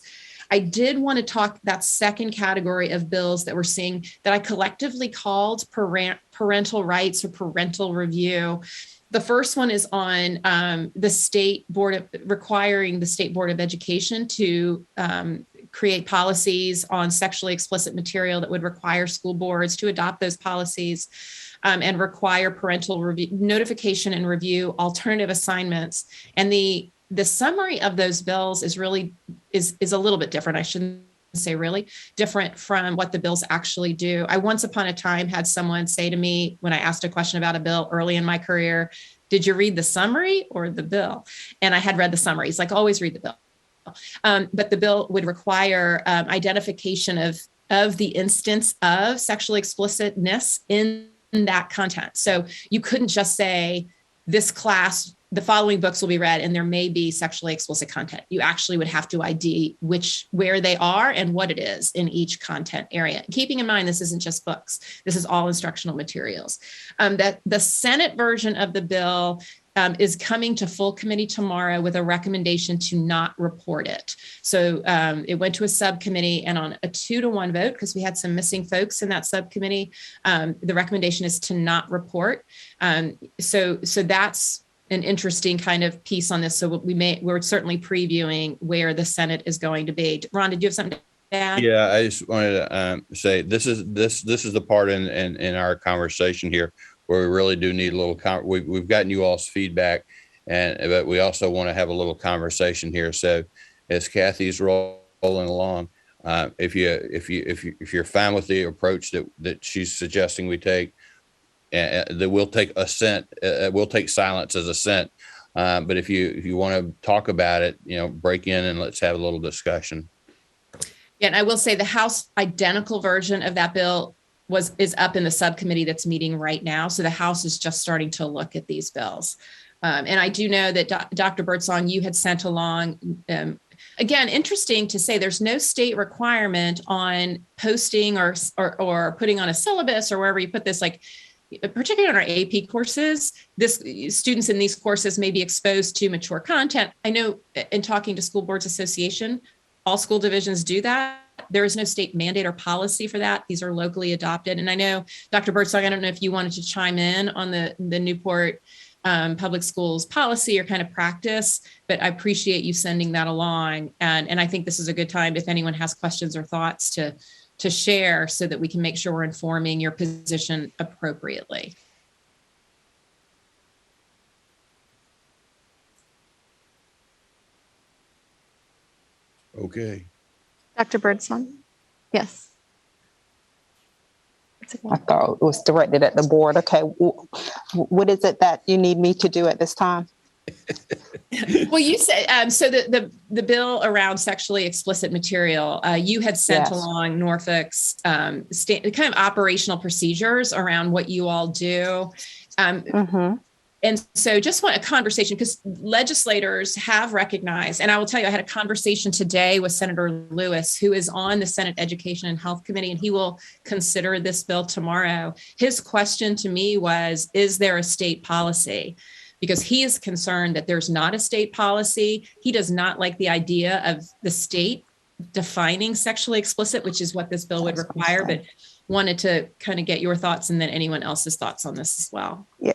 I did want to talk that second category of bills that we're seeing that I collectively called parental rights or parental review. The first one is on the state board requiring the State Board of Education to create policies on sexually explicit material that would require school boards to adopt those policies. And require parental review, notification and review, alternative assignments. And the summary of those bills is really is a little bit different. I shouldn't say really different from what the bills actually do. I once upon a time had someone say to me when I asked a question about a bill early in my career, did you read the summary or the bill? And I had read the summary. He's like, always read the bill. But the bill would require identification of the instance of sexually explicitness in that content. So you couldn't just say this class, the following books will be read and there may be sexually explicit content. You actually would have to ID where they are and what it is in each content area. Keeping in mind, this isn't just books. This is all instructional materials. That the Senate version of the bill is coming to full committee tomorrow with a recommendation to not report it. So it went to a subcommittee and on a 2-to-1 vote, because we had some missing folks in that subcommittee, the recommendation is to not report. So that's an interesting kind of piece on this. So we're certainly previewing where the Senate is going to be. Ron, did you have something to add? Yeah, I just wanted to say this is the part in our conversation here where we really do need a little. We've gotten you all's feedback, but we also want to have a little conversation here. So as Kathy's rolling along, if you're fine with the approach that she's suggesting we take, that we'll take assent. We'll take silence as assent. But if you want to talk about it, break in and let's have a little discussion. Yeah, and I will say the House identical version of that bill is up in the subcommittee that's meeting right now. So the House is just starting to look at these bills. And I do know that Dr. Birdsong, you had sent along, again, interesting to say there's no state requirement on posting or putting on a syllabus or wherever you put this, like particularly on our AP courses, students in these courses may be exposed to mature content. I know in talking to School Boards Association, all school divisions do that. There is no state mandate or policy for that. These are locally adopted. And I know, Dr. Birdsong, I don't know if you wanted to chime in on the Newport Public Schools policy or kind of practice, but I appreciate you sending that along. And I think this is a good time if anyone has questions or thoughts to share so that we can make sure we're informing your position appropriately. Okay. Dr. Birdsong? Yes. I thought it was directed at the board. Okay. What is it that you need me to do at this time? Well, you said, so the bill around sexually explicit material, you had sent Yes. along Norfolk's kind of operational procedures around what you all do. And so just want a conversation, because legislators have recognized, and I will tell you, I had a conversation today with Senator Lewis, who is on the Senate Education and Health Committee, and he will consider this bill tomorrow. His question to me was, is there a state policy? Because he is concerned that there's not a state policy. He does not like the idea of the state defining sexually explicit, which is what this bill would require, but wanted to kind of get your thoughts and then anyone else's thoughts on this as well. Yeah.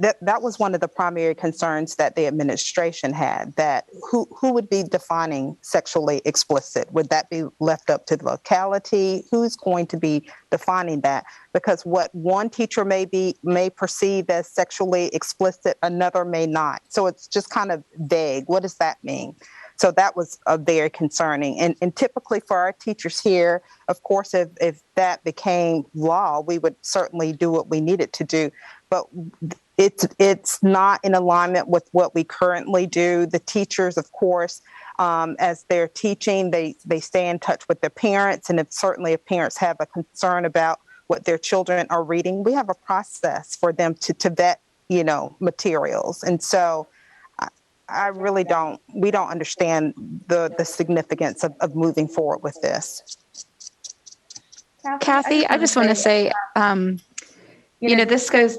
That was one of the primary concerns that the administration had, that who would be defining sexually explicit? Would that be left up to the locality? Who's going to be defining that? Because what one teacher may perceive as sexually explicit, another may not. So it's just kind of vague. What does that mean? So that was very concerning. And typically for our teachers here, of course, if that became law, we would certainly do what we needed to do. But it's not in alignment with what we currently do. The teachers, of course, as they're teaching, they stay in touch with their parents. And if parents have a concern about what their children are reading, we have a process for them to vet, materials. And so we don't understand the significance of moving forward with this. Kathy, I just want to say,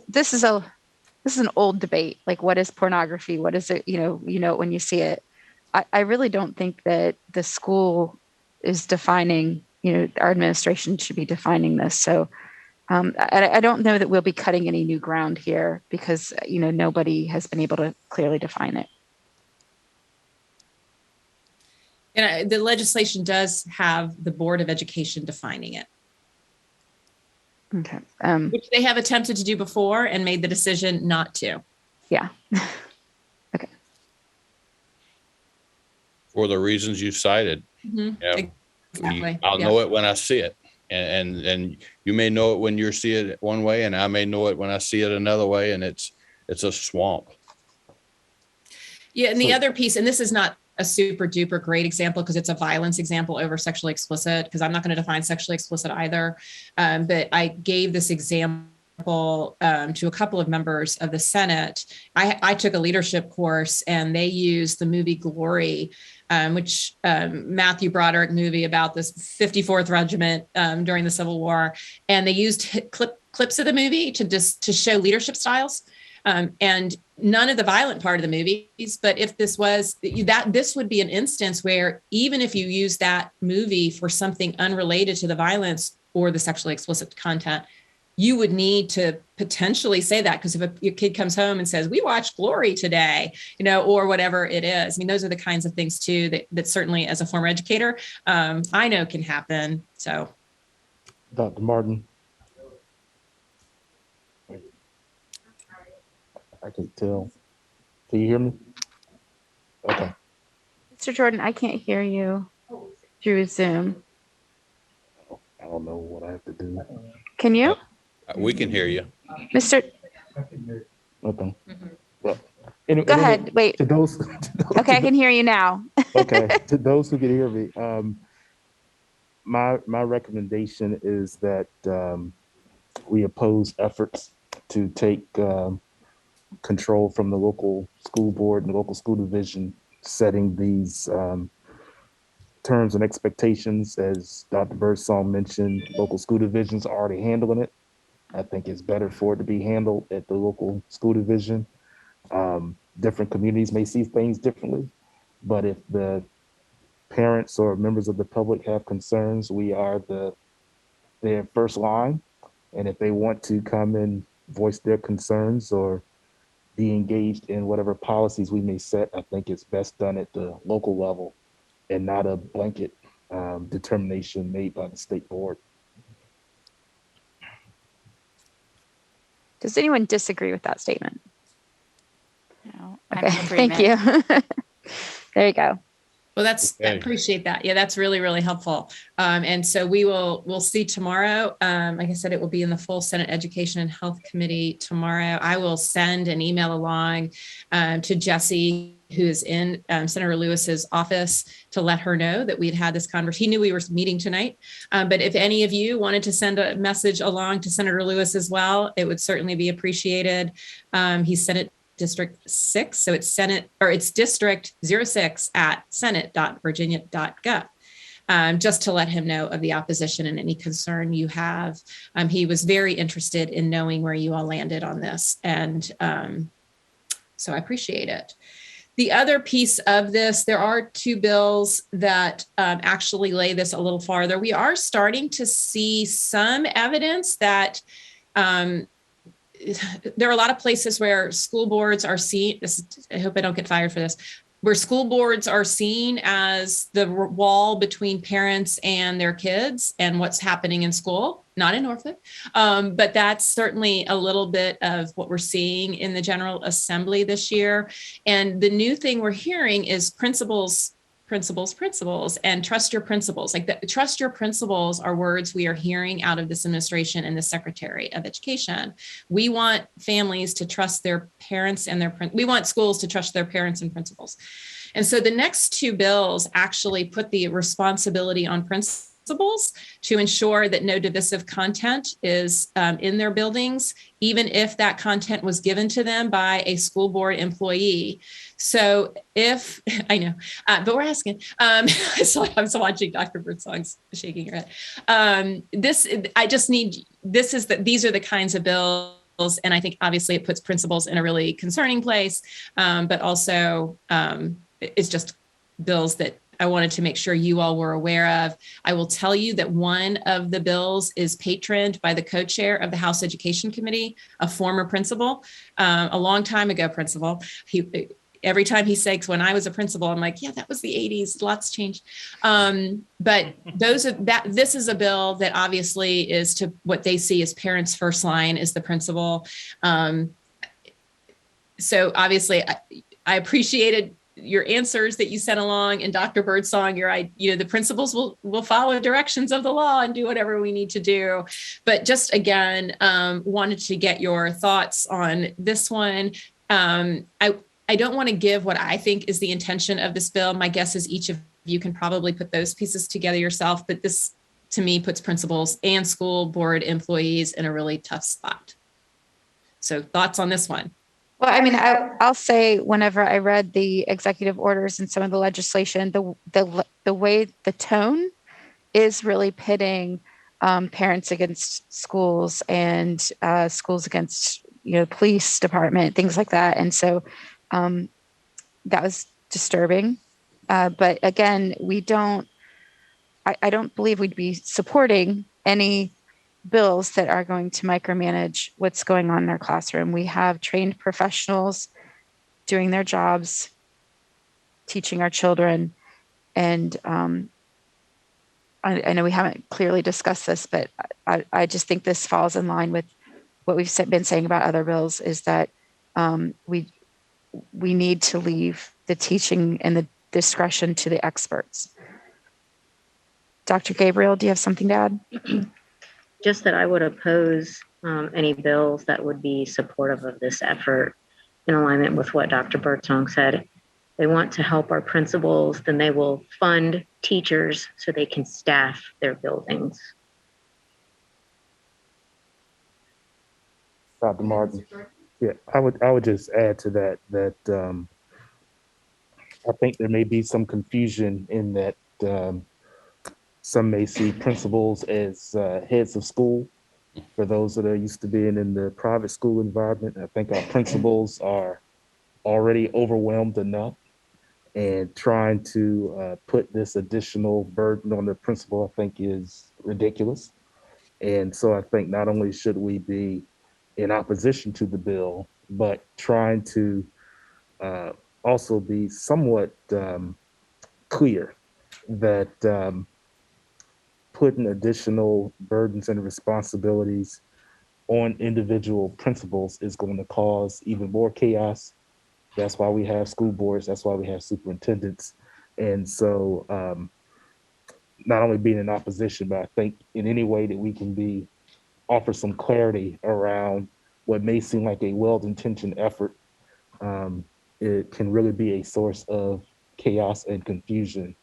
this is an old debate. Like, what is pornography? What is it? You know when you see it. I really don't think that the school is defining, our administration should be defining this. So I don't know that we'll be cutting any new ground here, because, nobody has been able to clearly define it. And the legislation does have the Board of Education defining it. Okay. Which they have attempted to do before and made the decision not to. Yeah. Okay. For the reasons you cited. Exactly. I'll know it when I see it. And you may know it when you see it one way, and I may know it when I see it another way, and it's a swamp. Yeah, and the other piece, and this is not a super duper great example because it's a violence example over sexually explicit, because I'm not going to define sexually explicit either. But I gave this example to a couple of members of the Senate. I took a leadership course, and they used the movie Glory, which Matthew Broderick movie about this 54th Regiment during the Civil War. And they used clips of the movie to show leadership styles. And none of the violent part of the movies, but if this would be an instance where even if you use that movie for something unrelated to the violence or the sexually explicit content, you would need to potentially say that, because if your kid comes home and says, we watched Glory today, or whatever it is. I mean, those are the kinds of things too, that certainly as a former educator, I know can happen. So. Dr. Martin. I can tell. Can you hear me? Okay. Mr. Jordan, I can't hear you through Zoom. I don't know what I have to do. Can you? We can hear you. Mr. Okay. Well, Go ahead. Wait. To those. Okay, I can hear you now. Okay. To those who can hear me, my recommendation is that we oppose efforts to take control from the local school board and the local school division, setting these terms and expectations. As Dr. Birdsong mentioned, local school divisions are already handling it. I think it's better for it to be handled at the local school division. Different communities may see things differently, but if the parents or members of the public have concerns, we are their first line. And if they want to come and voice their concerns or be engaged in whatever policies we may set, I think it's best done at the local level and not a blanket determination made by the state board. Does anyone disagree with that statement? No, Okay, thank you. There you go. Well, I Okay. appreciate that. Yeah, that's really, really helpful. And so we'll see tomorrow. Like I said, it will be in the full Senate Education and Health Committee tomorrow. I will send an email along to Jesse, who's in Senator Lewis's office, to let her know that we'd had this conversation. He knew we were meeting tonight. But if any of you wanted to send a message along to Senator Lewis as well, it would certainly be appreciated. He's Senate District 6. So it's District 06 at senate.virginia.gov. Just to let him know of the opposition and any concern you have. He was very interested in knowing where you all landed on this. And so I appreciate it. The other piece of this, there are two bills that actually lay this a little farther. We are starting to see some evidence that there are a lot of places where school boards are seen, I hope I don't get fired for this, where school boards are seen as the wall between parents and their kids and what's happening in school, not in Norfolk, but that's certainly a little bit of what we're seeing in the General Assembly this year. And the new thing we're hearing is principals, and trust your principals. Trust your principals are words we are hearing out of this administration and the Secretary of Education. We want families to trust their parents and we want schools to trust their parents and principals. And so the next two bills actually put the responsibility on principals to ensure that no divisive content is in their buildings, even if that content was given to them by a school board employee. So if, I know, but we're asking, so I'm watching Dr. Birdsong's shaking her head. These are the kinds of bills, and I think obviously it puts principals in a really concerning place, but also it's just bills that I wanted to make sure you all were aware of. I will tell you that one of the bills is patroned by the co-chair of the House Education Committee, a former principal, a long time ago principal. Every time he says, when I was a principal, I'm like, yeah, that was the 80s. Lots changed. But this is a bill that obviously is to what they see as parents' first line is the principal. So obviously I appreciated your answers that you sent along, and Dr. Birdsong, the principals will follow directions of the law and do whatever we need to do. But just again, wanted to get your thoughts on this one. I don't want to give what I think is the intention of this bill. My guess is each of you can probably put those pieces together yourself, but this to me puts principals and school board employees in a really tough spot. So thoughts on this one? Well, I mean, I'll say whenever I read the executive orders and some of the legislation, the way the tone is really pitting parents against schools and schools against police department, things like that. And so that was disturbing. But again, I don't believe we'd be supporting any bills that are going to micromanage what's going on in their classroom. We have trained professionals doing their jobs, teaching our children. And I know we haven't clearly discussed this, but I just think this falls in line with what we've been saying about other bills, is that we need to leave the teaching and the discretion to the experts. Dr. Gabriel, do you have something to add? Just that I would oppose any bills that would be supportive of this effort, in alignment with what Dr. Birdsong said. They want to help our principals, then they will fund teachers so they can staff their buildings. Dr. Martin. Yeah, I would just add to that I think there may be some confusion in that some may see principals as heads of school. For those that are used to being in the private school environment, I think our principals are already overwhelmed enough, and trying to put this additional burden on the principal, I think, is ridiculous. And so I think not only should we be in opposition to the bill, but trying to also be somewhat clear that putting additional burdens and responsibilities on individual principals is going to cause even more chaos. That's why we have school boards. That's why we have superintendents. And so not only being in opposition, but I think in any way that we can offer some clarity around what may seem like a well-intentioned effort, it can really be a source of chaos and confusion.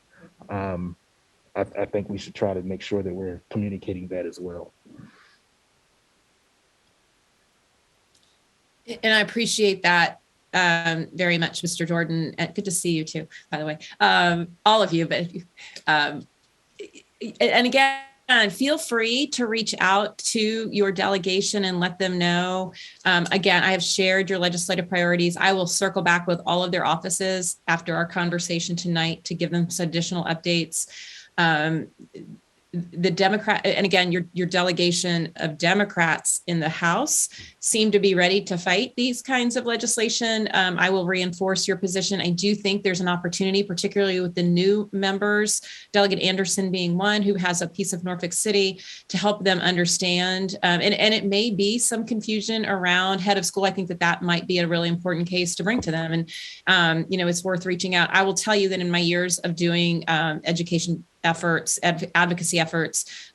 I think we should try to make sure that we're communicating that as well. And I appreciate that very much, Mr. Jordan. And good to see you too, by the way, all of you. But and again, feel free to reach out to your delegation and let them know. Again, I have shared your legislative priorities. I will circle back with all of their offices after our conversation tonight to give them some additional updates. The Democrat, and again, your delegation of Democrats in the House seem to be ready to fight these kinds of legislation. I will reinforce your position. I do think there's an opportunity, particularly with the new members, Delegate Anderson being one who has a piece of Norfolk City, to help them understand. And it may be some confusion around head of school. I think that might be a really important case to bring to them. And, it's worth reaching out. I will tell you that in my years of doing education efforts, advocacy efforts,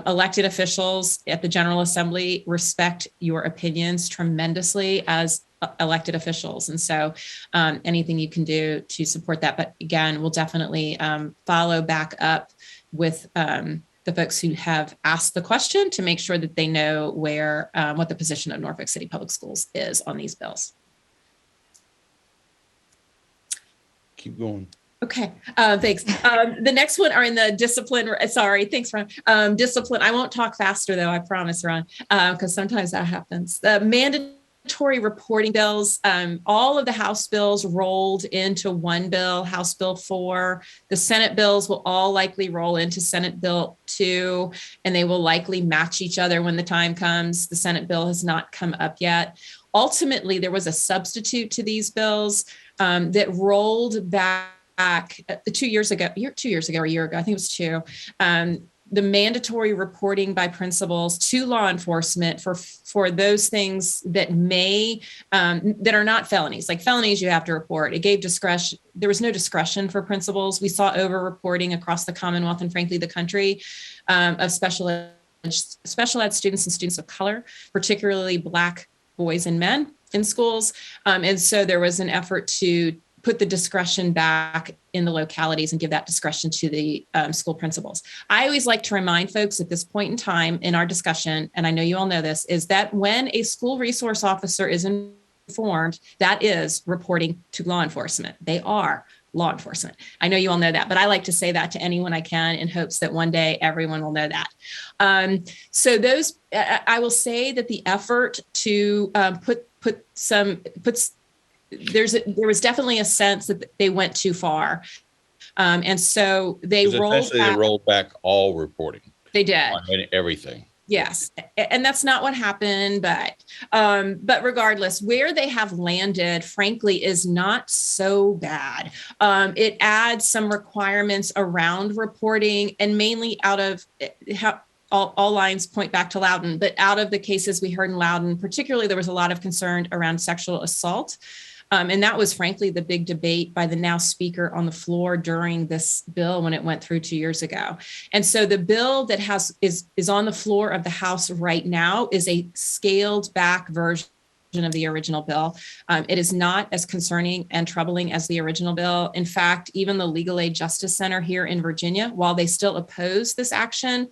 elected officials at the General Assembly respect your opinions tremendously as elected officials. And so anything you can do to support that. But again, we'll definitely follow back up with the folks who have asked the question to make sure that they know what the position of Norfolk City Public Schools is on these bills. Keep going. Okay, thanks. The next one are in the discipline. Sorry, thanks, Ron. Discipline. I won't talk faster though, I promise, Ron, because sometimes that happens. The mandatory reporting bills, all of the House bills rolled into one bill, House Bill 4. The Senate bills will all likely roll into Senate Bill 2, and they will likely match each other when the time comes. The Senate bill has not come up yet. Ultimately, there was a substitute to these bills that rolled back 2 years ago, or a year ago, I think it was 2, the mandatory reporting by principals to law enforcement for those things that that are not felonies. Like felonies, you have to report. It gave discretion. There was no discretion for principals. We saw over-reporting across the Commonwealth and frankly, the country of special ed students and students of color, particularly Black boys and men in schools. And so there was an effort to put the discretion back in the localities and give that discretion to the school principals. I always like to remind folks at this point in time in our discussion, and I know you all know this, is that when a school resource officer is informed, that is reporting to law enforcement. They are law enforcement. I know you all know that, but I like to say that to anyone I can in hopes that one day everyone will know that. So I will say that the effort to there was definitely a sense that they went too far. And so they rolled back all reporting. They did. On everything. Yes. And that's not what happened, but regardless, where they have landed, frankly, is not so bad. It adds some requirements around reporting, and mainly out of how all lines point back to Loudoun, but out of the cases we heard in Loudoun, particularly, there was a lot of concern around sexual assault. And that was frankly the big debate by the now speaker on the floor during this bill when it went through 2 years ago. And so the bill that is on the floor of the House right now is a scaled back version of the original bill. It is not as concerning and troubling as the original bill. In fact, even the Legal Aid Justice Center here in Virginia, while they still oppose this action,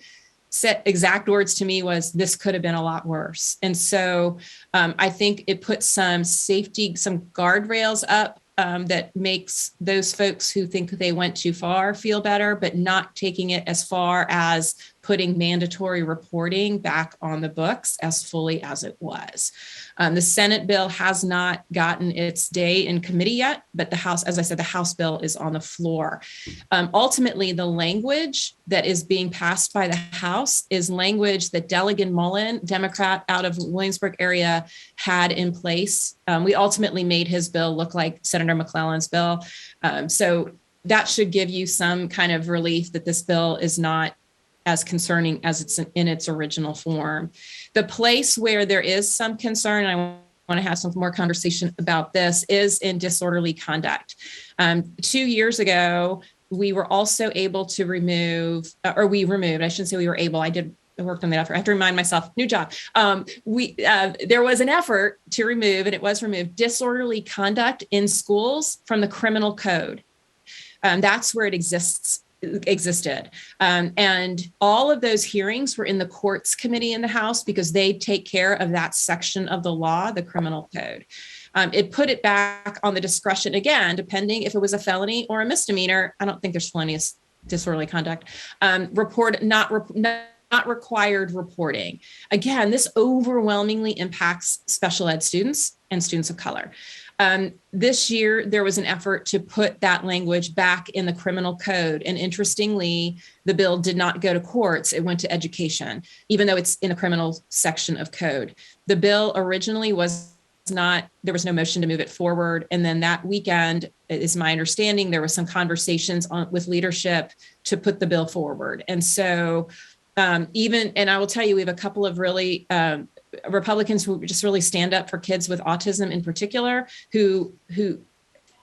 said exact words to me was, this could have been a lot worse. And so I think it puts some guardrails up that makes those folks who think they went too far feel better, but not taking it as far as putting mandatory reporting back on the books as fully as it was. The Senate bill has not gotten its day in committee yet, but the House, as I said, the House bill is on the floor. Ultimately, the language that is being passed by the House is language that Delegate Mullen, Democrat out of Williamsburg area, had in place. We ultimately made his bill look like Senator McClellan's bill. So that should give you some kind of relief that this bill is not as concerning as it's in its original form. The place where there is some concern, and I want to have some more conversation about this, is in disorderly conduct. 2 years ago, We were also able to remove, or we removed, I shouldn't say we were able, I worked on that effort. I have to remind myself, new job. There was an effort to remove, and it was removed, disorderly conduct in schools from the criminal code. That's where it existed. And all of those hearings were in the courts committee in the House because they take care of that section of the law, the criminal code. It put it back on the discretion again, depending if it was a felony or a misdemeanor. I don't think there's felonious disorderly conduct. Not required reporting. Again, this overwhelmingly impacts special ed students and students of color. This year, there was an effort to put that language back in the criminal code. And interestingly, the bill did not go to courts. It went to education, even though it's in the criminal section of code. The bill originally there was no motion to move it forward. And then that weekend, it is my understanding, there was some conversations with leadership to put the bill forward. And so and I will tell you, we have a couple of really Republicans who just really stand up for kids with autism in particular, who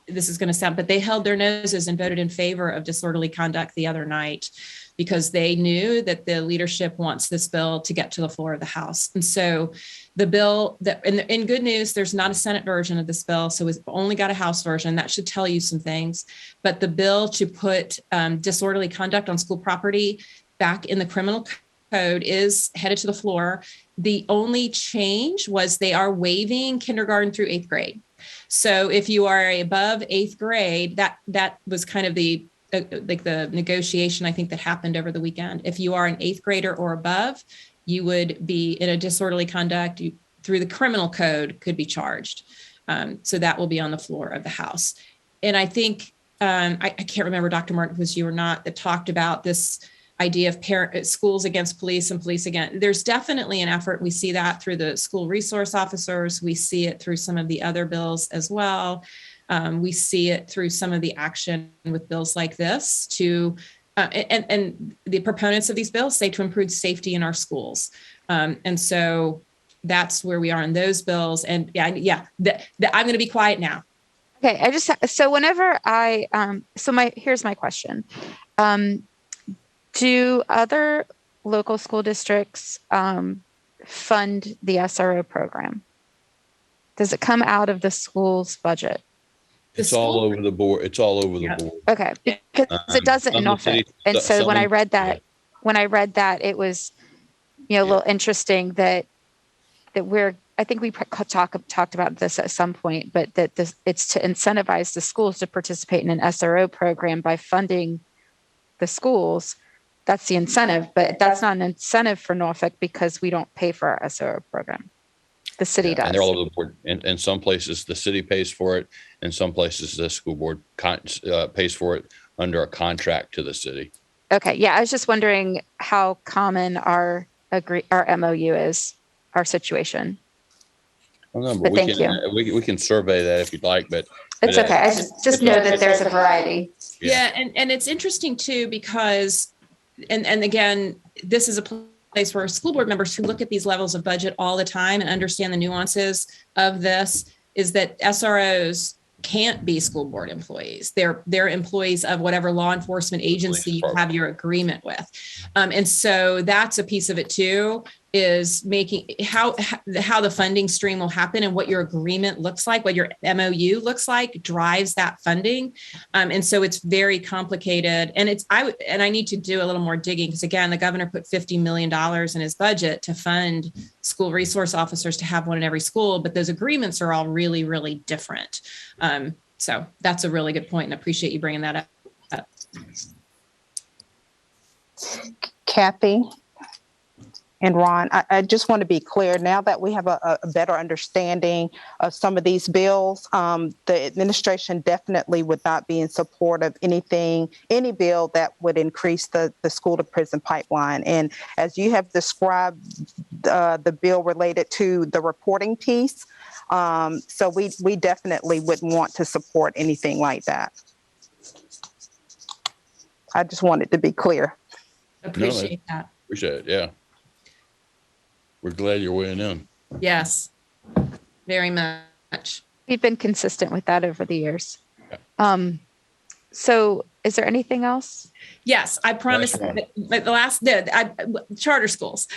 this is going to sound, but they held their noses and voted in favor of disorderly conduct the other night because they knew that the leadership wants this bill to get to the floor of the House. And so the bill in good news, there's not a Senate version of this bill. So we've only got a House version. That should tell you some things. But the bill to put disorderly conduct on school property back in the criminal code is headed to the floor. The only change was they are waiving kindergarten through 8th grade. So if you are above 8th grade, that was kind of the negotiation, I think, that happened over the weekend. If you are an 8th grader or above, you would be in a disorderly conduct through the criminal code could be charged. So that will be on the floor of the House. And I think, I can't remember, Dr. Martin, was you or not, that talked about this idea of schools against police and police against. There's definitely an effort. We see that through the school resource officers. We see it through some of the other bills as well. We see it through some of the action with bills like this and the proponents of these bills say to improve safety in our schools. And so that's where we are in those bills. And I'm going to be quiet now. Okay. Here's my question. Do other local school districts fund the SRO program? Does it come out of the school's budget? It's all over the board. It's all over the board. Okay, because it doesn't in Norfolk. And so when I read that, it was, a little interesting that I think we talked about this at some point, but that it's to incentivize the schools to participate in an SRO program by funding the schools. That's the incentive, but that's not an incentive for Norfolk because we don't pay for our SRO program. The city does. And they're all over the board. In some places, the city pays for it. In some places, the school board pays for it under a contract to the city. Okay. Yeah. I was just wondering how common our MOU is, our situation. I don't know, but thank you. We can survey that if you'd like, but it's okay. I just know that there's a variety. Yeah. And it's interesting too, because and again, this is a place where school board members who look at these levels of budget all the time and understand the nuances of this is that SROs can't be school board employees. They're employees of whatever law enforcement agency you have your agreement with. And so that's a piece of it too, is making how the funding stream will happen and what your agreement looks like, what your MOU looks like drives that funding. And so it's very complicated. And I need to do a little more digging because again, the governor put $50 million in his budget to fund school resource officers to have one in every school, but those agreements are all really, really different. So that's a really good point and I appreciate you bringing that up. Kathy and Ron, I just want to be clear now that we have a better understanding of some of these bills, the administration definitely would not be in support of any bill that would increase the school to prison pipeline. And as you have described the bill related to the reporting piece, so we definitely wouldn't want to support anything like that. I just wanted to be clear. Appreciate that. Appreciate it. Yeah. We're glad you're weighing in. Yes, very much. We've been consistent with that over the years. Yeah. So is there anything else? Yes, I promise. one. But charter schools,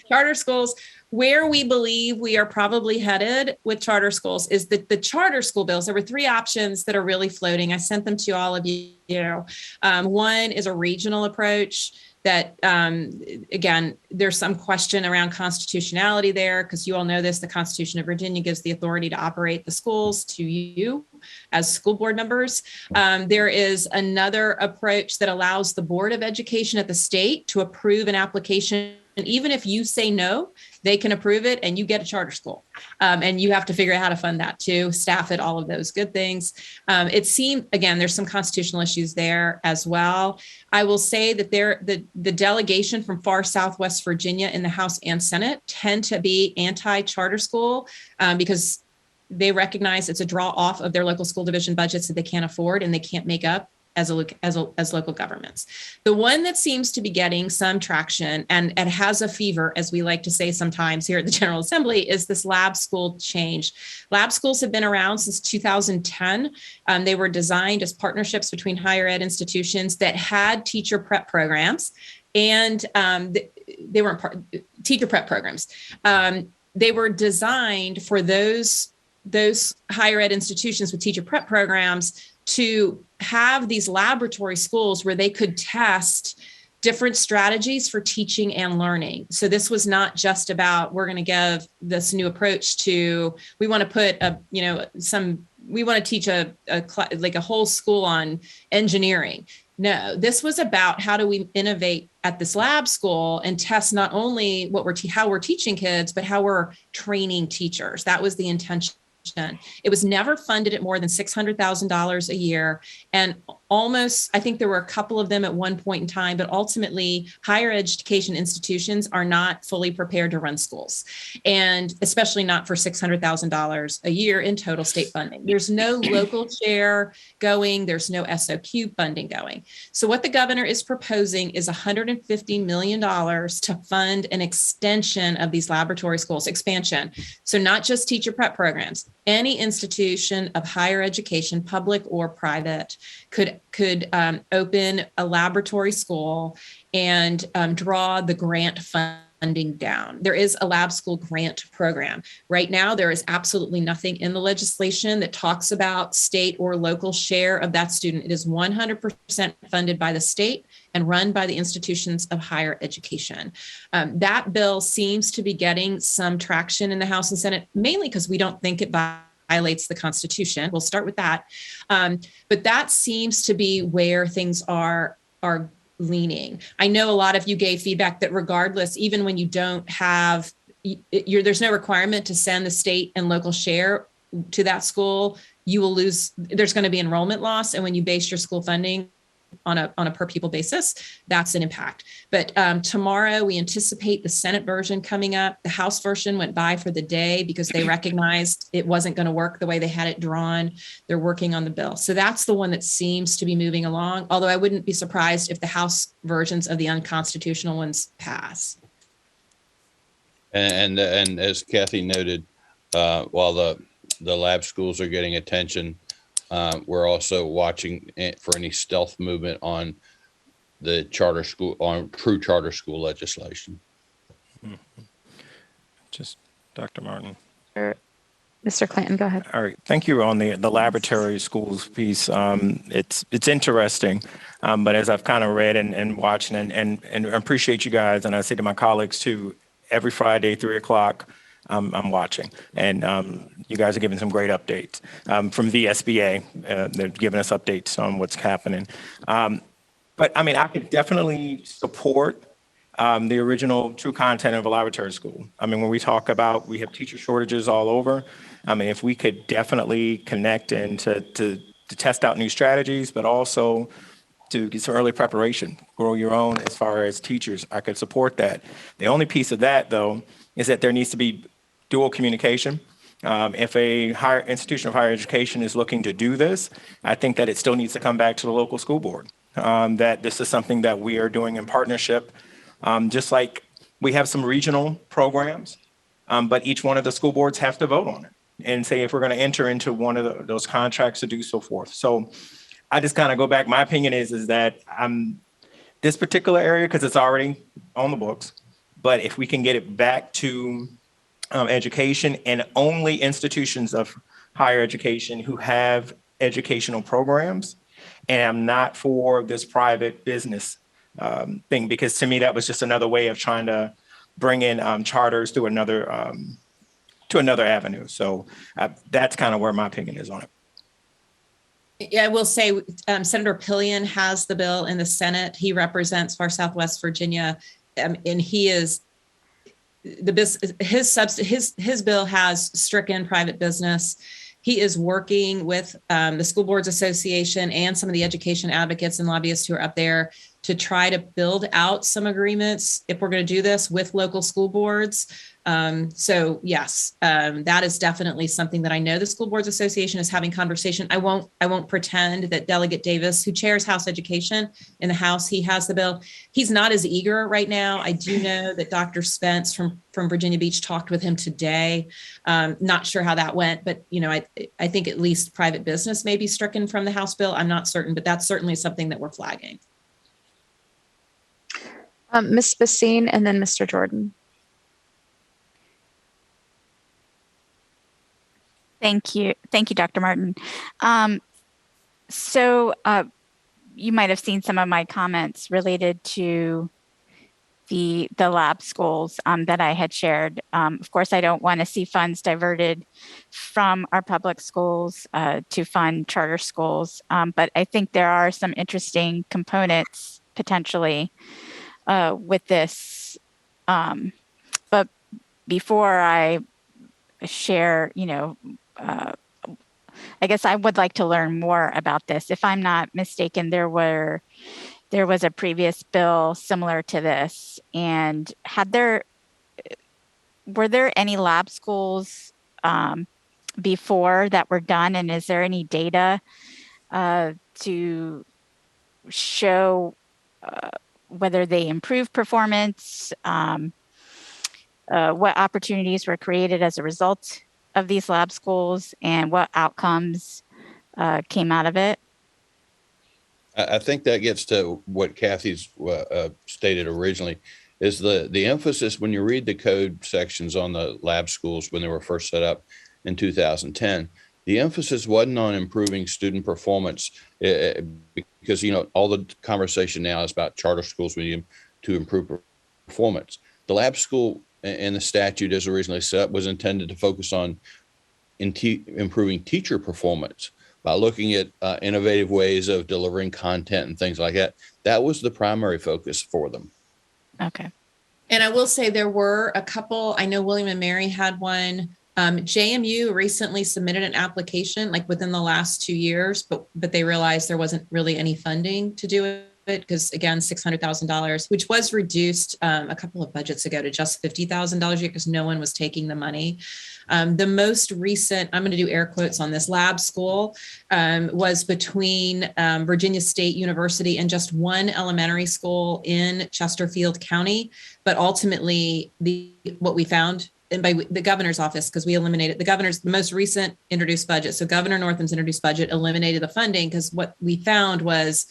charter schools. Where we believe we are probably headed with charter schools is that the charter school bills. There were three options that are really floating. I sent them to all of you. One is a regional approach. That, again, there's some question around constitutionality there, because you all know this, the Constitution of Virginia gives the authority to operate the schools to you as school board members. There is another approach that allows the Board of Education at the state to approve an application. And even if you say no, they can approve it and you get a charter school. And you have to figure out how to fund that too, staff it, all of those good things. It seemed, again, there's some constitutional issues there as well. I will say that the delegation from far Southwest Virginia in the House and Senate tend to be anti-charter school because they recognize it's a draw off of their local school division budgets that they can't afford and they can't make up as local governments. The one that seems to be getting some traction and has a fever, as we like to say sometimes here at the General Assembly, is this lab school change. Lab schools have been around since 2010. They were designed as partnerships between higher ed institutions that had teacher prep programs, and they weren't teacher prep programs. They were designed for those higher ed institutions with teacher prep programs to have these laboratory schools where they could test different strategies for teaching and learning. So this was not just about, we're going to give this new approach to, we want to put we want to teach a whole school on engineering. No, this was about how do we innovate at this lab school and test not only how we're teaching kids, but how we're training teachers. That was the intention. It was never funded at more than $600,000 a year. And almost, I think there were a couple of them at one point in time, but ultimately higher education institutions are not fully prepared to run schools, and especially not for $600,000 a year in total state funding. There's no local share going. There's no SOQ funding going. So what the governor is proposing is $150 million to fund an extension of these laboratory schools, expansion. So not just teacher prep programs. Any institution of higher education, public or private, could open a laboratory school and draw the grant funding down. There is a lab school grant program. Right now, there is absolutely nothing in the legislation that talks about state or local share of that student. It is 100% funded by the state and run by the institutions of higher education. That bill seems to be getting some traction in the House and Senate, mainly because we don't think it violates the Constitution. We'll start with that. But that seems to be where things are leaning. I know a lot of you gave feedback that regardless, even when you don't have, there's no requirement to send the state and local share to that school, you will lose, there's going to be enrollment loss. And when you base your school funding on a per pupil basis, that's an impact. But tomorrow we anticipate the Senate version coming up. The House version went by for the day because they recognized it wasn't going to work the way they had it drawn. They're working on the bill. So that's the one that seems to be moving along, although I wouldn't be surprised if the House versions of the unconstitutional ones pass. And as Kathy noted, while the lab schools are getting attention, we're also watching for any stealth movement on the charter school, on true charter school legislation. Just Dr. Martin. Mr. Clanton, go ahead. All right, thank you on the laboratory schools piece. It's interesting, but as I've kind of read and watched and appreciate you guys, and I say to my colleagues too, every Friday, 3:00, I'm watching, and you guys are giving some great updates from VSBA. They're giving us updates on what's happening. But I mean, I could definitely support the original true content of a laboratory school. I mean, when we talk about, we have teacher shortages all over. I mean, if we could definitely connect and to test out new strategies, but also to get some early preparation, grow your own as far as teachers, I could support that. The only piece of that, though, is that there needs to be dual communication. If a higher institution of higher education is looking to do this, I think that it still needs to come back to the local school board. That this is something that we are doing in partnership. Just like we have some regional programs, but each one of the school boards have to vote on it and say if we're going to enter into one of those contracts to do so forth. So I just kind of go back. My opinion is that this particular area, because it's already on the books, but if we can get it back to education and only institutions of higher education who have educational programs, and I'm not for this private business thing, because to me, that was just another way of trying to bring in charters through another avenue. So that's kind of where my opinion is on it. Yeah, I will say Senator Pillion has the bill in the Senate. He represents far Southwest Virginia, and he is his bill has stricken private business. He is working with the School Boards Association and some of the education advocates and lobbyists who are up there to try to build out some agreements, if we're going to do this, with local school boards. So yes, that is definitely something that I know the School Boards Association is having conversation. I won't pretend that Delegate Davis, who chairs House Education in the House, he has the bill. He's not as eager right now. I do know that Dr. Spence from Virginia Beach talked with him today. Not sure how that went, but I think at least private business may be stricken from the House bill. I'm not certain, but that's certainly something that we're flagging. Ms. Basine and then Mr. Jordan. Thank you, Dr. Martin. So you might have seen some of my comments related to the lab schools that I had shared. Of course, I don't want to see funds diverted from our public schools to fund charter schools, but I think there are some interesting components potentially with this. But before I share, I guess I would like to learn more about this. If I'm not mistaken, there was a previous bill similar to this, and were there any lab schools before that were done, and is there any data to show whether they improve performance, what opportunities were created as a result of these lab schools, and what outcomes came out of it? I think that gets to what Kathy's stated originally, is the emphasis when you read the code sections on the lab schools when they were first set up in 2010. The emphasis wasn't on improving student performance because, all the conversation now is about charter schools we need to improve performance. The lab school and the statute as originally set up was intended to focus on improving teacher performance by looking at innovative ways of delivering content and things like that. That was the primary focus for them. Okay. And I will say there were a couple, I know William and Mary had one. JMU recently submitted an application like within the last 2 years, but they realized there wasn't really any funding to do it because, again, $600,000, which was reduced a couple of budgets ago to just $50,000 because no one was taking the money. The most recent, I'm going to do air quotes on this, lab school was between Virginia State University and just one elementary school in Chesterfield County. But ultimately, what we found, and by the governor's office, because we eliminated the most recent introduced budget. So Governor Northam's introduced budget eliminated the funding because what we found was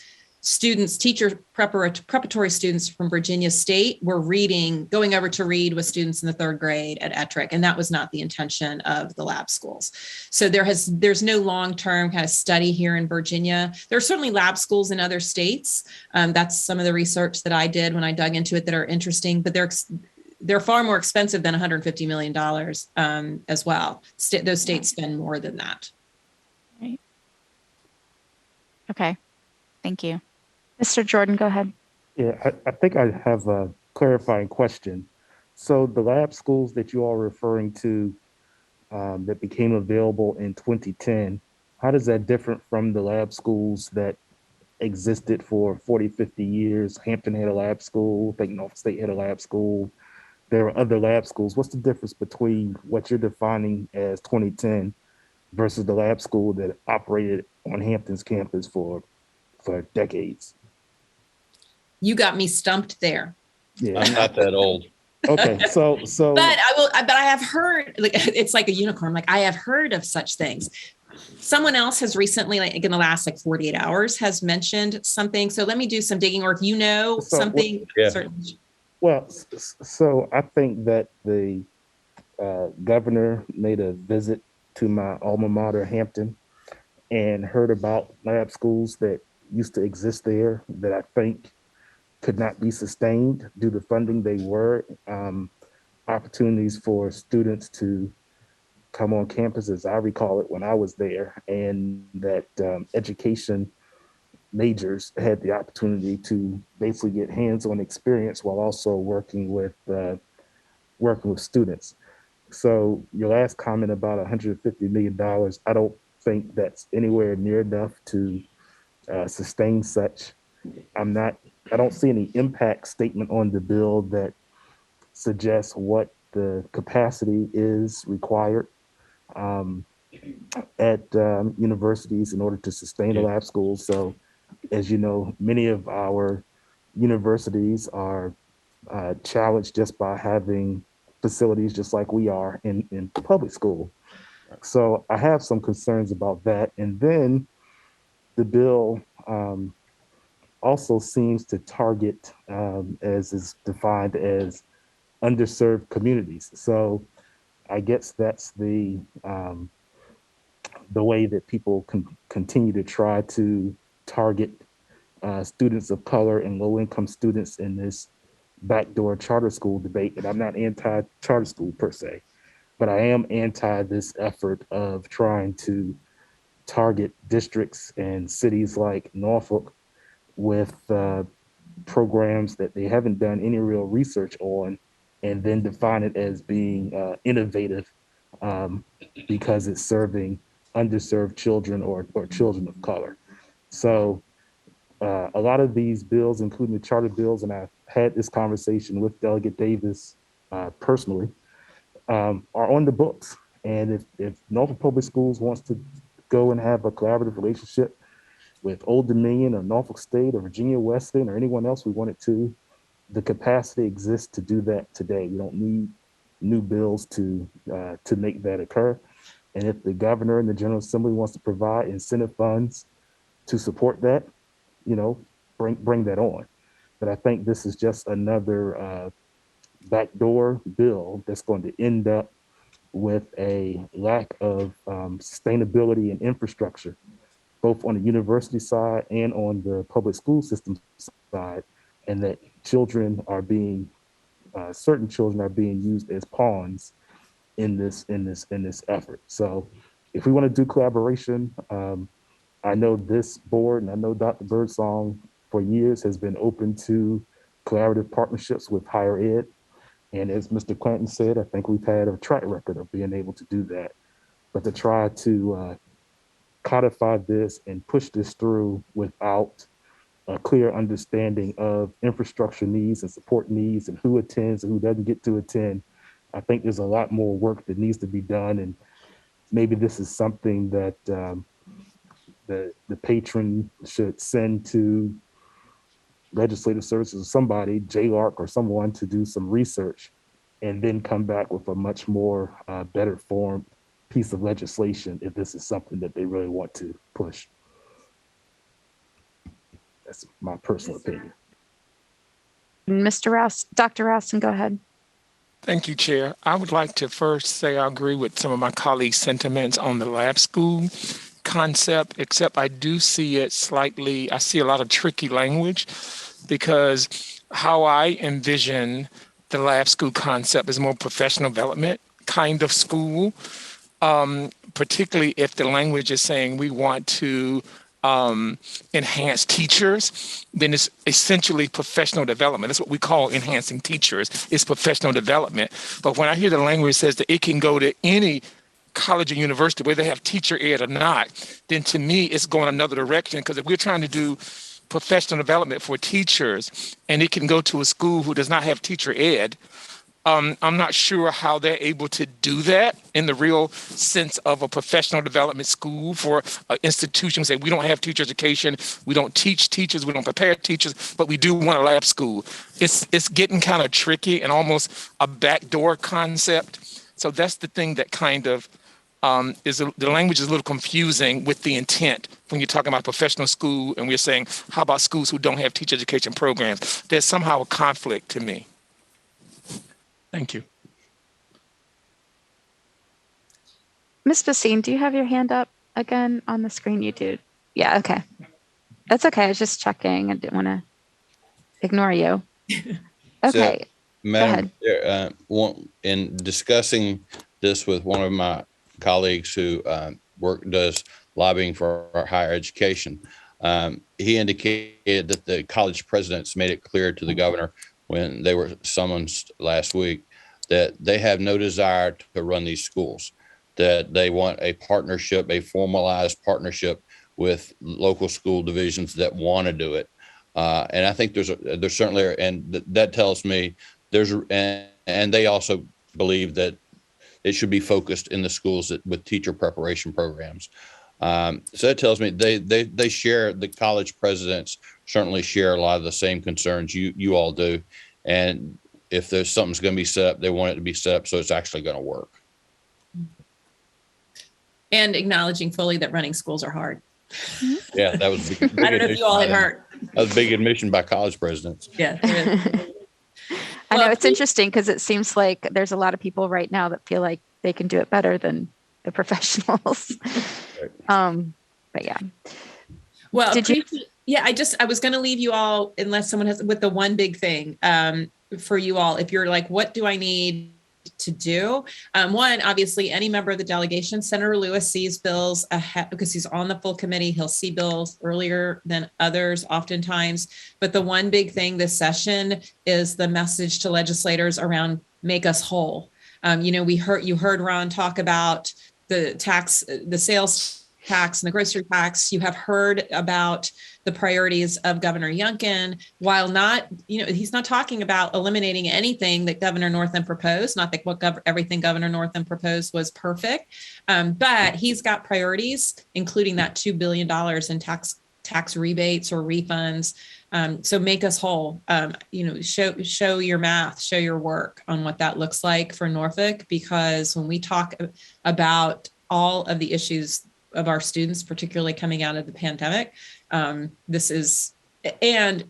preparatory students from Virginia State were going over to read with students in the 3rd grade at Ettrick. And that was not the intention of the lab schools. So there's no long-term kind of study here in Virginia. There are certainly lab schools in other states. That's some of the research that I did when I dug into it that are interesting, but they're far more expensive than $150 million as well. Those states spend more than that. Right. Okay. Thank you. Mr. Jordan, go ahead. Yeah, I think I have a clarifying question. So the lab schools that you are referring to that became available in 2010, how does that differ from the lab schools that existed for 40, 50 years? Hampton had a lab school, I think Norfolk State had a lab school. There are other lab schools. What's the difference between what you're defining as 2010 versus the lab school that operated on Hampton's campus for decades? You got me stumped there. Yeah, I'm not that old. Okay, so but I have heard, like, it's like a unicorn. Like, I have heard of such things. Someone else has recently, like in the last 48 hours, has mentioned something. So let me do some digging, or if you know something. Yeah. Certainly. Well, so I think that the governor made a visit to my alma mater, Hampton, and heard about lab schools that used to exist there that I think could not be sustained due to funding. They were opportunities for students to come on campus, as I recall it when I was there, and that education majors had the opportunity to basically get hands-on experience while also working with students. So your last comment about $150 million, I don't think that's anywhere near enough to sustain such. I don't see any impact statement on the bill that suggests what the capacity is required um, at universities in order to sustain the lab schools. So, as you know, many of our universities are challenged just by having facilities just like we are in public school. So I have some concerns about that. And then the bill also seems to target, as is defined as underserved communities. So I guess that's the way that people can continue to try to target students of color and low income students in this backdoor charter school debate. And I'm not anti charter school per se, but I am anti this effort of trying to target districts and cities like Norfolk with programs that they haven't done any real research on, and then define it as being innovative because it's serving underserved children or children of color. So a lot of these bills, including the charter bills, and I've had this conversation with Delegate Davis personally, are on the books. And if Norfolk Public Schools wants to go and have a collaborative relationship with Old Dominion or Norfolk State or Virginia Wesleyan or anyone else we wanted to, the capacity exists to do that today. We don't need new bills to make that occur. And if the governor and the General Assembly wants to provide incentive funds to support that, bring that on. But I think this is just another backdoor bill that's going to end up with a lack of sustainability and infrastructure, both on the university side and on the public school system side, and that certain children are being used as pawns in this effort. So, if we want to do collaboration, I know this board and I know Dr. Birdsong for years has been open to collaborative partnerships with higher ed. And as Mr. Clanton said, I think we've had a track record of being able to do that. But to try to codify this and push this through without a clear understanding of infrastructure needs and support needs and who attends and who doesn't get to attend, I think there's a lot more work that needs to be done. And maybe this is something that the patron should send to legislative services or somebody, JLARC or someone, to do some research and then come back with a much more better formed piece of legislation if this is something that they really want to push. That's my personal opinion. Mr. Rouse, Dr. Rousen, go ahead. Thank you, Chair. I would like to first say I agree with some of my colleagues' sentiments on the lab school concept, except I do see it slightly, I see a lot of tricky language, because how I envision the lab school concept is more professional development kind of school, particularly if the language is saying we want to enhance teachers, then it's essentially professional development. That's what we call enhancing teachers, is professional development. But when I hear the language says that it can go to any college or university, whether they have teacher ed or not, then to me it's going another direction. Because if we're trying to do professional development for teachers and it can go to a school who does not have teacher ed, I'm not sure how they're able to do that in the real sense of a professional development school for an institution. Say we don't have teacher education, we don't teach teachers, we don't prepare teachers, but we do want a lab school. It's getting kind of tricky and almost a backdoor concept. So that's the thing that kind of the language is a little confusing with the intent when you're talking about professional school and we're saying, how about schools who don't have teacher education programs? There's somehow a conflict to me. Thank you. Ms. Basine, do you have your hand up again on the screen? You do. Yeah, okay. That's okay. I was just checking. I didn't want to ignore you. Okay. So, Madam Chair, in discussing this with one of my colleagues who does lobbying for our higher education, he indicated that the college presidents made it clear to the governor when they were summoned last week that they have no desire to run these schools, that they want a partnership, a formalized partnership with local school divisions that want to do it. And I think there's certainly, and that tells me and they also believe that it should be focused in the schools with teacher preparation programs. So that tells me they share, the college presidents certainly share a lot of the same concerns you all do. And if there's something's going to be set up, they want it to be set up so it's actually going to work. And acknowledging fully that running schools are hard. Yeah, that was big. I don't know if you all had heard. That was a big admission by college presidents. Yeah. I know it's interesting because it seems like there's a lot of people right now that feel like they can do it better than the professionals. But yeah. Well, I was going to leave you all, unless someone has, with the one big thing for you all. If you're like, what do I need to do? One, obviously, any member of the delegation, Senator Lewis sees bills ahead because he's on the full committee. He'll see bills earlier than others oftentimes. But the one big thing this session is the message to legislators around make us whole. You heard Ron talk about the sales tax and the grocery tax. You have heard about the priorities of Governor Youngkin, while not, he's not talking about eliminating anything that Governor Northam proposed. Not that everything Governor Northam proposed was perfect, but he's got priorities, including that $2 billion in tax rebates or refunds. So make us whole. Show your math, show your work on what that looks like for Norfolk, because when we talk about all of the issues of our students, particularly coming out of the pandemic, and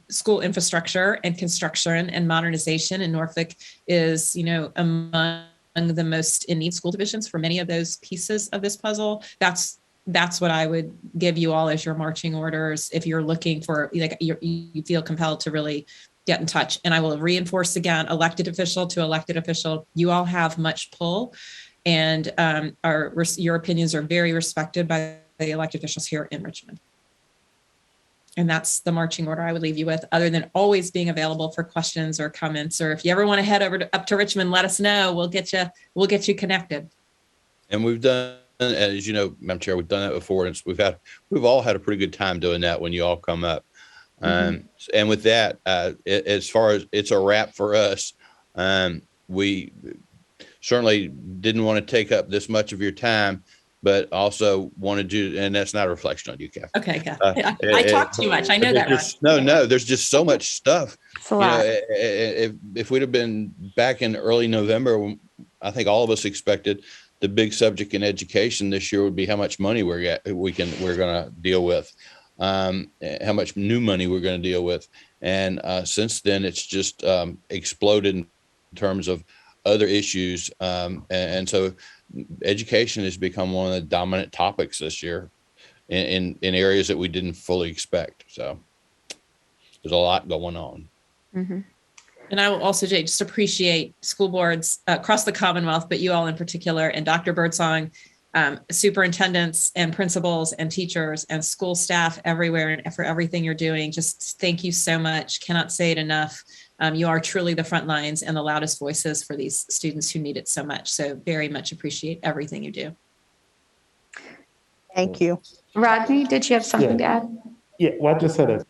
school infrastructure and construction and modernization in Norfolk is, among the most in need school divisions for many of those pieces of this puzzle. That's what I would give you all as your marching orders if you're looking for, you feel compelled to really get in touch. And I will reinforce again, elected official to elected official, you all have much pull, and your opinions are very respected by the elected officials here in Richmond. And that's the marching order I would leave you with, other than always being available for questions or comments. Or if you ever want to head up to Richmond, let us know. We'll get you connected. And we've done, as you know, Madam Chair, we've done that before. And we've all had a pretty good time doing that when you all come up. And with that, as far as it's a wrap for us, we certainly didn't want to take up this much of your time, but also wanted you, and that's not a reflection on you, Kathy. Okay, Kathy. I talk too much. I know that. No, there's just so much stuff. It's a lot. If we'd have been back in early November, I think all of us expected the big subject in education this year would be how much money we're going to deal with, how much new money we're going to deal with, and since then it's just exploded in terms of other issues, and so education has become one of the dominant topics this year in areas that we didn't fully expect. So there's a lot going on. Mm-hmm. And I will also, Jay, just appreciate school boards across the Commonwealth, but you all in particular, and Dr. Birdsong, superintendents and principals and teachers and school staff everywhere, and for everything you're doing. Just thank you so much. Cannot say it enough. You are truly the front lines and the loudest voices for these students who need it so much. So very much appreciate everything you do. Thank you. Rodney, did you have something to add? Yeah, well, I just had a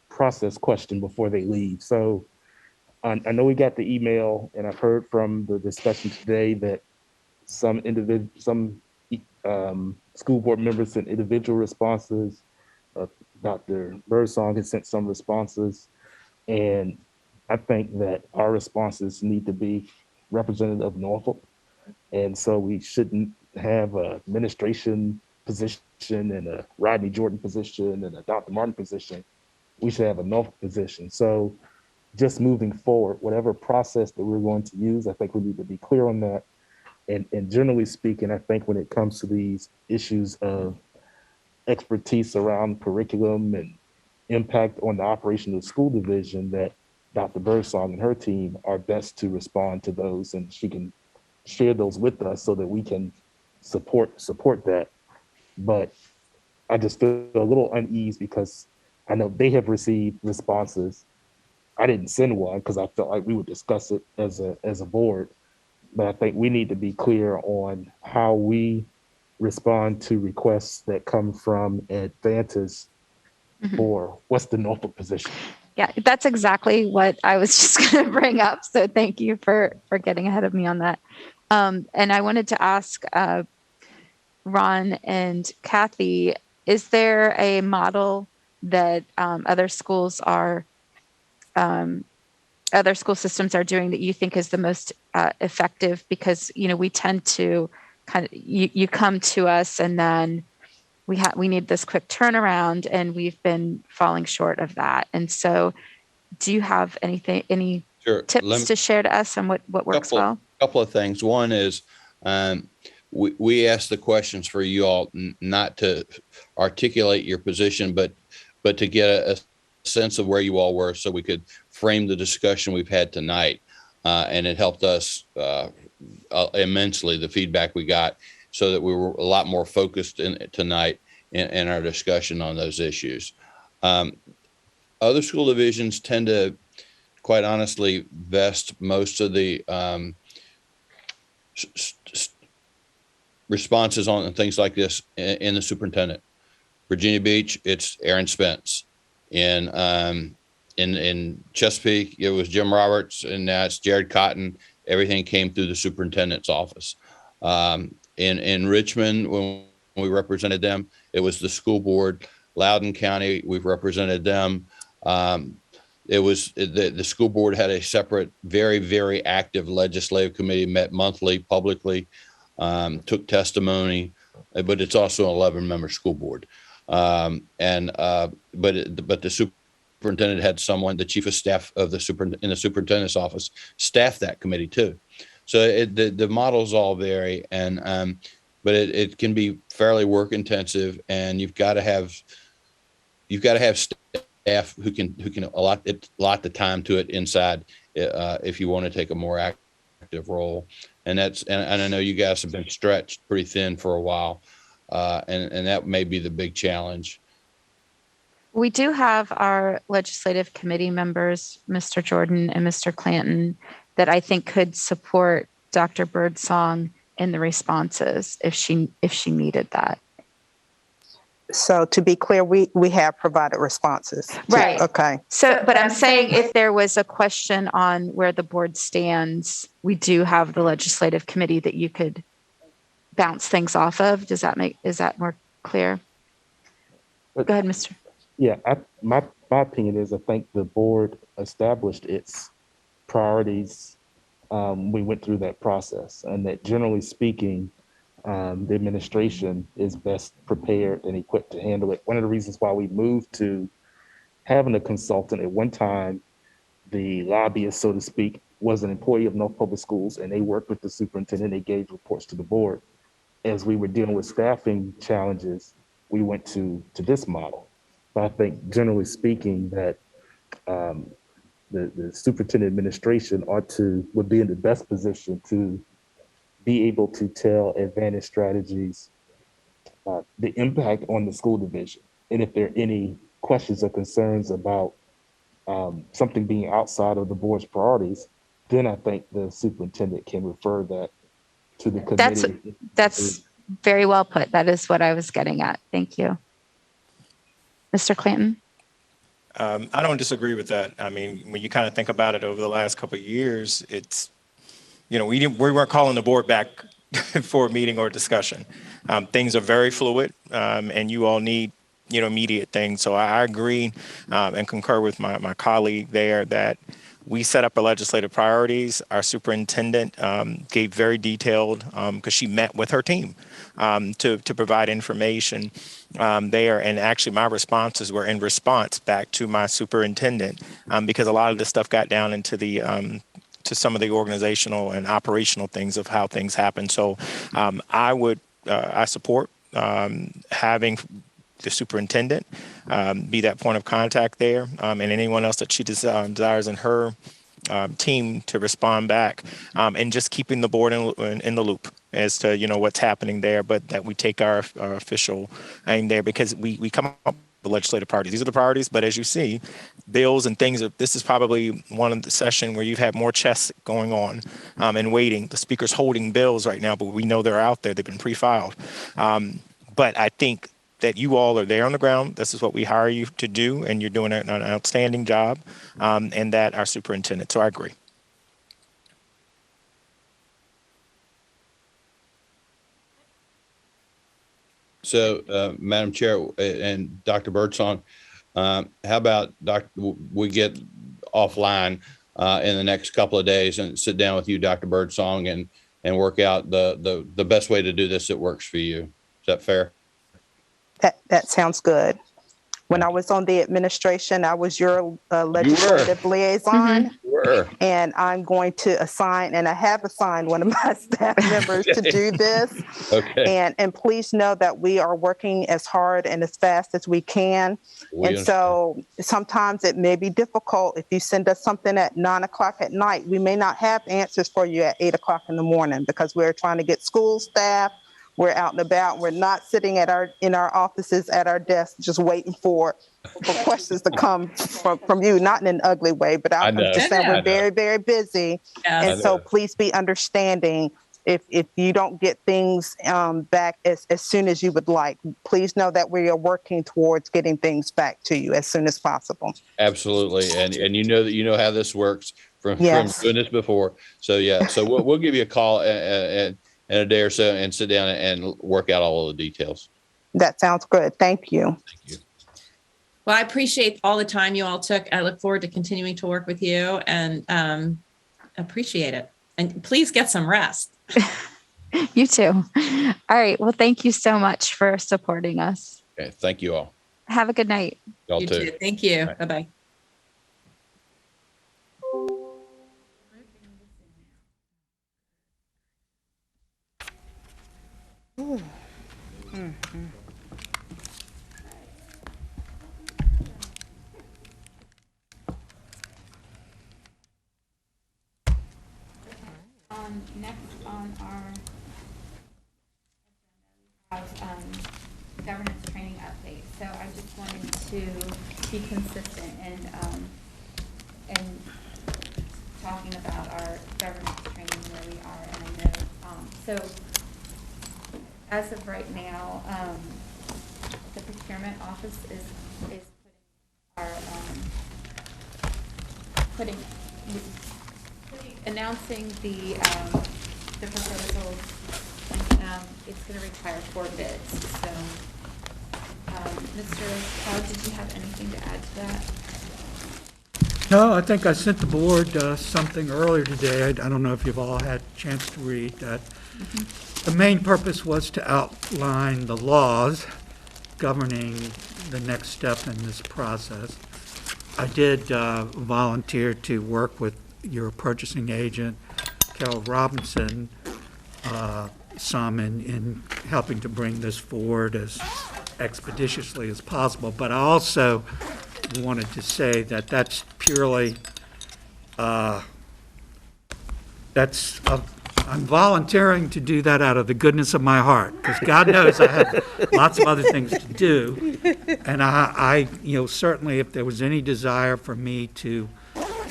process question before they leave. So I know we got the email, and I've heard from the discussion today that some school board members sent individual responses. Dr. Birdsong has sent some responses, and I think that our responses need to be representative of Norfolk. And so we shouldn't have a administration position and a Rodney Jordan position and a Dr. Martin position. We should have a Norfolk position. So just moving forward, whatever process that we're going to use, I think we need to be clear on that. And generally speaking, I think when it comes to these issues of expertise around curriculum and impact on the operation of the school division, that Dr. Birdsong and her team are best to respond to those, and she can share those with us so that we can support that. But I just feel a little uneasy because I know they have received responses. I didn't send one because I felt like we would discuss it as a board. But I think we need to be clear on how we respond to requests that come from Advantis for what's the Norfolk position. Yeah, that's exactly what I was just going to bring up. So thank you for getting ahead of me on that. And I wanted to ask Ron and Kathy, is there a model that other school systems are doing that you think is the most effective? Because, you know, we tend to kind of, you come to us and then we need this quick turnaround, and we've been falling short of that. And so do you have any tips to share to us on what works well? Couple of things. One is we asked the questions for you all not to articulate your position, but to get a sense of where you all were so we could frame the discussion we've had tonight. And it helped us immensely, the feedback we got, so that we were a lot more focused tonight in our discussion on those issues. Other school divisions tend to, quite honestly, vest most of the responses on things like this in the superintendent. Virginia Beach, it's Aaron Spence. In Chesapeake, it was Jim Roberts, and now it's Jared Cotton. Everything came through the superintendent's office. In Richmond, when we represented them, it was the school board. Loudoun County, we've represented them. It was the school board had a separate, very, very active legislative committee, met monthly, publicly, took testimony, but it's also an 11-member school board. But the superintendent had someone, the chief of staff of the superintendent's office, staff that committee too. So the models all vary, and but it can be fairly work intensive, and you've got to have staff who can allot the time to it inside if you want to take a more active role. And I know you guys have been stretched pretty thin for a while, and that may be the big challenge. We do have our legislative committee members, Mr. Jordan and Mr. Clanton, that I think could support Dr. Birdsong in the responses if she needed that. So to be clear, we have provided responses. Right. Okay. So, but I'm saying if there was a question on where the board stands, we do have the legislative committee that you could bounce things off of. Is that more clear? Go ahead, Mr. Yeah, my opinion is I think the board established its priorities. We went through that process, and that generally speaking, the administration is best prepared and equipped to handle it. One of the reasons why we moved to having a consultant at one time, the lobbyist, so to speak, was an employee of North Public Schools, and they worked with the superintendent. They gave reports to the board. As we were dealing with staffing challenges, we went to this model. But I think generally speaking that the superintendent administration would be in the best position to be able to tell Advantage Strategies the impact on the school division. And if there are any questions or concerns about something being outside of the board's priorities, then I think the superintendent can refer that to the committee. That's very well put. That is what I was getting at. Thank you. Mr. Clanton? I don't disagree with that. I mean, when you kind of think about it over the last couple of years, it's, we weren't calling the board back for a meeting or a discussion. Things are very fluid, and you all need, immediate things. So I agree and concur with my colleague there that we set up our legislative priorities. Our superintendent gave very detailed, because she met with her team to provide information there. And actually, my responses were in response back to my superintendent, because a lot of this stuff got down into the to some of the organizational and operational things of how things happen. So I support having the superintendent be that point of contact there, and anyone else that she desires in her team to respond back, and just keeping the board in the loop as to what's happening there, but that we take our official aim there, because we come up with the legislative priorities. These are the priorities, but as you see, bills and things, this is probably one of the session where you've had more chess going on and waiting. The speaker's holding bills right now, but we know they're out there. They've been pre-filed. But I think that you all are there on the ground. This is what we hire you to do, and you're doing an outstanding job, and that our superintendent. So I agree. So, Madam Chair and Dr. Birdsong, how about we get offline in the next couple of days and sit down with you, Dr. Birdsong, and work out the best way to do this that works for you. Is that fair? That sounds good. When I was on the administration, I was your legislative liaison. You were. And I'm going to assign, and I have assigned one of my staff members to do this. Okay. And please know that we are working as hard and as fast as we can. So sometimes it may be difficult if you send us something at 9 o'clock at night. We may not have answers for you at 8 o'clock in the morning, because we're trying to get school staff. We're out and about. We're not sitting in our offices at our desks just waiting for questions to come from you, not in an ugly way, but I'm just saying we're very, very busy. Yes. And so please be understanding if you don't get things back as soon as you would like. Please know that we are working towards getting things back to you as soon as possible. Absolutely. And you know how this works from doing this before. So yeah, so we'll give you a call and in a day or so and sit down and work out all of the details. That sounds good. Thank you. Thank you. Well, I appreciate all the time you all took. I look forward to continuing to work with you and appreciate it. And please get some rest. You too. All right. Well, thank you so much for supporting us. Okay. Thank you all. Have a good night. Y'all You too. Thank you. Right. Bye-bye. Next on our governance training update. So I just wanted to be consistent and talking about our governance training where we are, and I know so as of right now, the procurement office is announcing the proposals. It's going to require 4 bids. So, Mr. Cloud, did you have anything to add to that? No, I think I sent the board something earlier today. I don't know if you've all had a chance to read that. The main purpose was to outline the laws governing the next step in this process. I did volunteer to work with your purchasing agent, Carol Robinson, some in helping to bring this forward as expeditiously as possible. But I also wanted to say that that's purely, I'm volunteering to do that out of the goodness of my heart, because God knows I have lots of other things to do. And I certainly if there was any desire for me to,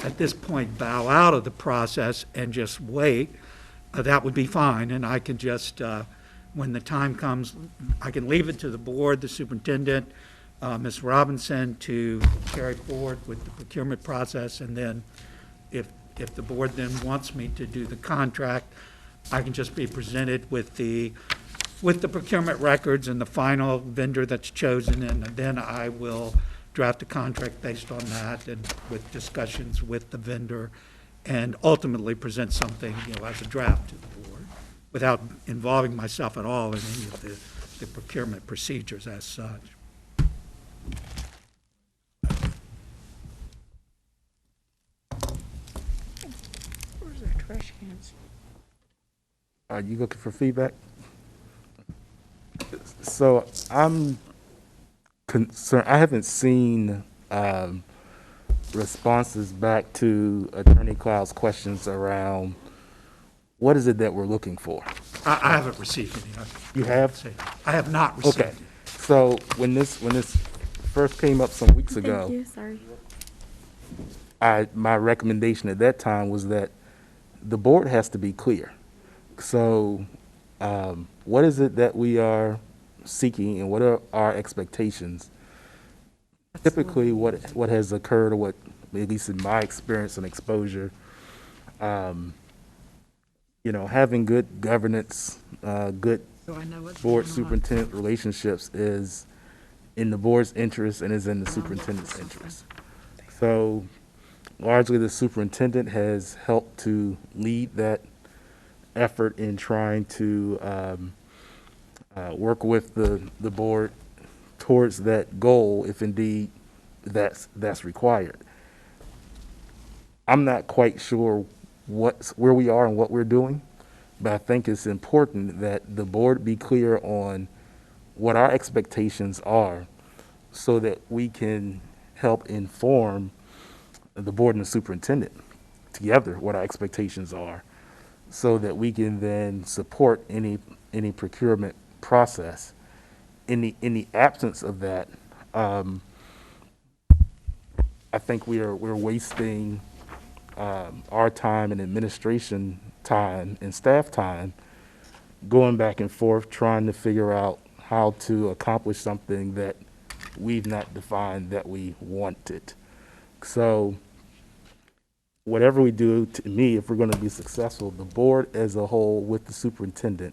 at this point, bow out of the process and just wait, that would be fine. And I can just, when the time comes, I can leave it to the board, the superintendent, Ms. Robinson, to carry forward with the procurement process. And then if the board then wants me to do the contract, I can just be presented with the procurement records and the final vendor that's chosen, and then I will draft a contract based on that and with discussions with the vendor, and ultimately present something, as a draft to the board, without involving myself at all in any of the procurement procedures as such. Where's our trash cans? Are you looking for feedback? So I'm concerned, I haven't seen responses back to Attorney Cloud's questions around what is it that we're looking for? I haven't received any. You have? I have not received Okay. any. So when this first came up some weeks ago, Thank you, sorry. my recommendation at that time was that the board has to be clear. So what is it that we are seeking and what are our expectations? Typically, what has occurred, or what, at least in my experience and exposure, having good governance, good board superintendent relationships is in the board's interest and is in the superintendent's interest. So largely the superintendent has helped to lead that effort in trying to work with the board towards that goal, if indeed that's required. I'm not quite sure where we are and what we're doing, but I think it's important that the board be clear on what our expectations are so that we can help inform the board and the superintendent together what our expectations are, so that we can then support any procurement process. In the absence of that, I think we're wasting our time and administration time and staff time going back and forth trying to figure out how to accomplish something that we've not defined that we wanted. So whatever we do, to me, if we're going to be successful, the board as a whole with the superintendent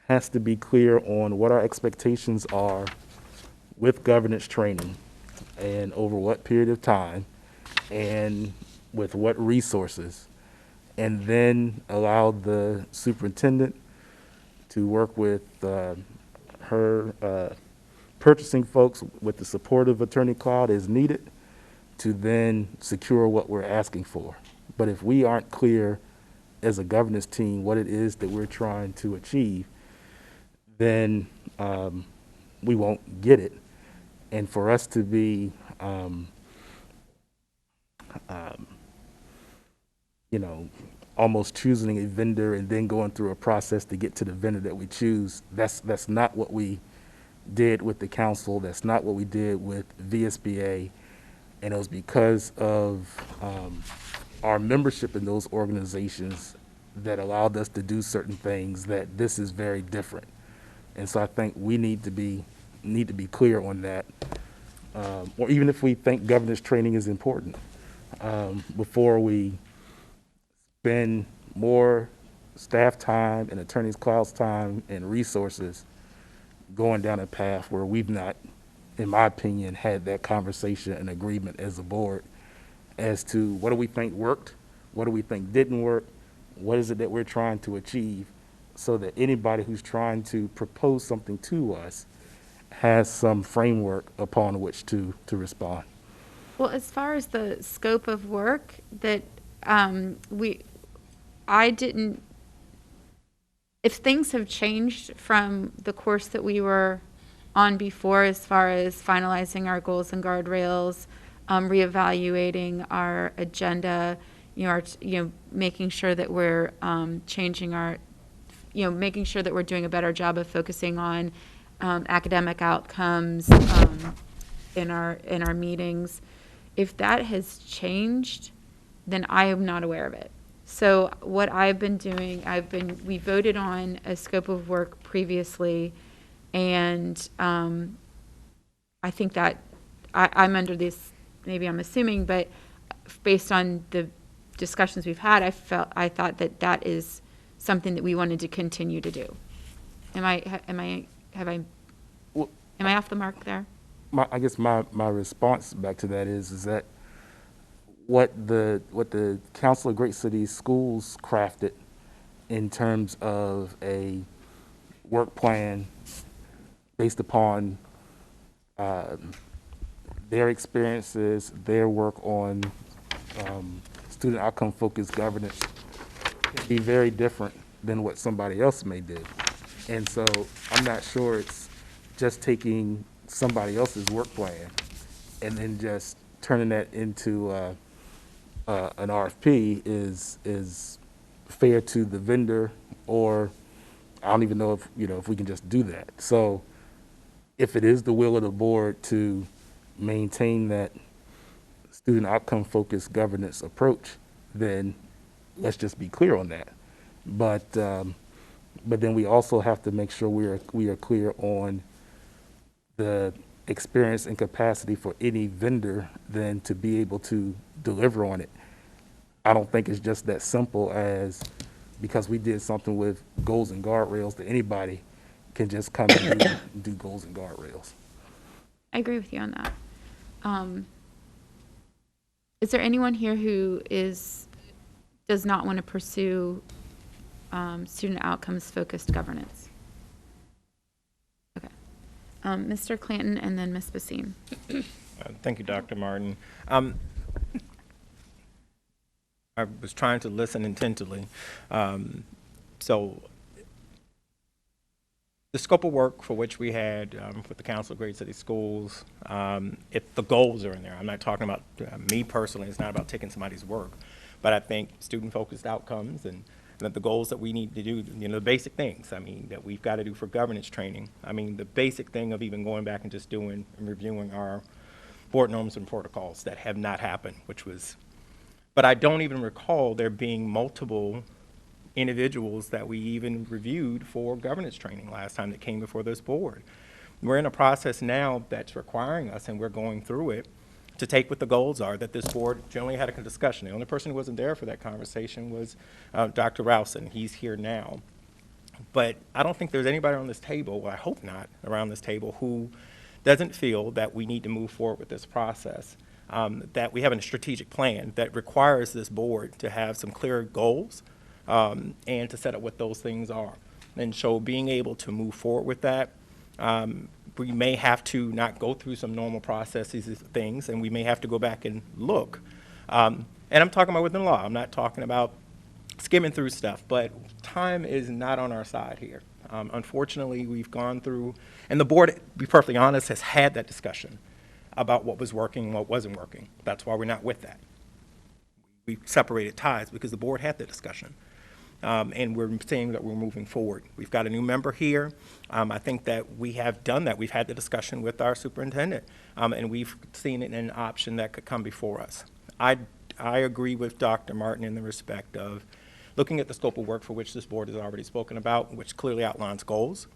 has to be clear on what our expectations are with governance training and over what period of time and with what resources, and then allow the superintendent to work with her purchasing folks with the support of Attorney Cloud as needed to then secure what we're asking for. But if we aren't clear as a governance team what it is that we're trying to achieve, then we won't get it. And for us to be, almost choosing a vendor and then going through a process to get to the vendor that we choose, that's not what we did with the council. That's not what we did with VSBA. And it was because of our membership in those organizations that allowed us to do certain things that this is very different. And so I think we need to be clear on that, or even if we think governance training is important, before we spend more staff time and Attorney Cloud's time and resources going down a path where we've not, in my opinion, had that conversation and agreement as a board as to what do we think worked, what do we think didn't work, what is it that we're trying to achieve, so that anybody who's trying to propose something to us has some framework upon which to respond. Well, as far as the scope of work, that if things have changed from the course that we were on before, as far as finalizing our goals and guardrails, reevaluating our agenda, making sure that we're changing our, making sure that we're doing a better job of focusing on academic outcomes in our meetings. If that has changed, then I am not aware of it. So what I've been doing, we voted on a scope of work previously, and I think that I'm under this, maybe I'm assuming, but based on the discussions we've had, I thought that is something that we wanted to continue to do. Am I off the mark there? I guess my response back to that is that what the Council of Great Cities Schools crafted in terms of a work plan based upon their experiences, their work on student outcome focused governance can be very different than what somebody else may do. And so I'm not sure it's just taking somebody else's work plan and then just turning that into an RFP is fair to the vendor, or I don't even know if we can just do that. So if it is the will of the board to maintain that student outcome focused governance approach, then let's just be clear on that. But then we also have to make sure we are clear on the experience and capacity for any vendor then to be able to deliver on it. I don't think it's just that simple as because we did something with goals and guardrails that anybody can just come and do goals and guardrails. I agree with you on that. Is there anyone here who does not want to pursue student outcomes focused governance? Okay. Mr. Clanton and then Ms. Basine. Thank you, Dr. Martin. I was trying to listen intently. So the scope of work for which we had with the Council of Great City Schools, if the goals are in there, I'm not talking about me personally, it's not about taking somebody's work, but I think student-focused outcomes and the goals that we need to do, the basic things, that we've got to do for governance training. The basic thing of even going back and just doing and reviewing our board norms and protocols that have not happened, but I don't even recall there being multiple individuals that we even reviewed for governance training last time that came before this board. We're in a process now that's requiring us, and we're going through it, to take what the goals are that this board generally had a discussion. The only person who wasn't there for that conversation was Dr. Rowson. He's here now. But I don't think there's anybody on this table, well, I hope not, around this table who doesn't feel that we need to move forward with this process, that we have a strategic plan that requires this board to have some clear goals and to set up what those things are. And so being able to move forward with that, we may have to not go through some normal processes of things, and we may have to go back and look. And I'm talking about within law. I'm not talking about skimming through stuff, but time is not on our side here. Unfortunately, we've gone through, and the board, to be perfectly honest, has had that discussion about what was working and what wasn't working. That's why we're not with that. We separated ties because the board had the discussion. And we're saying that we're moving forward. We've got a new member here. I think that we have done that. We've had the discussion with our superintendent, and we've seen it an option that could come before us. I agree with Dr. Martin in the respect of looking at the scope of work for which this board has already spoken about, which clearly outlines goals,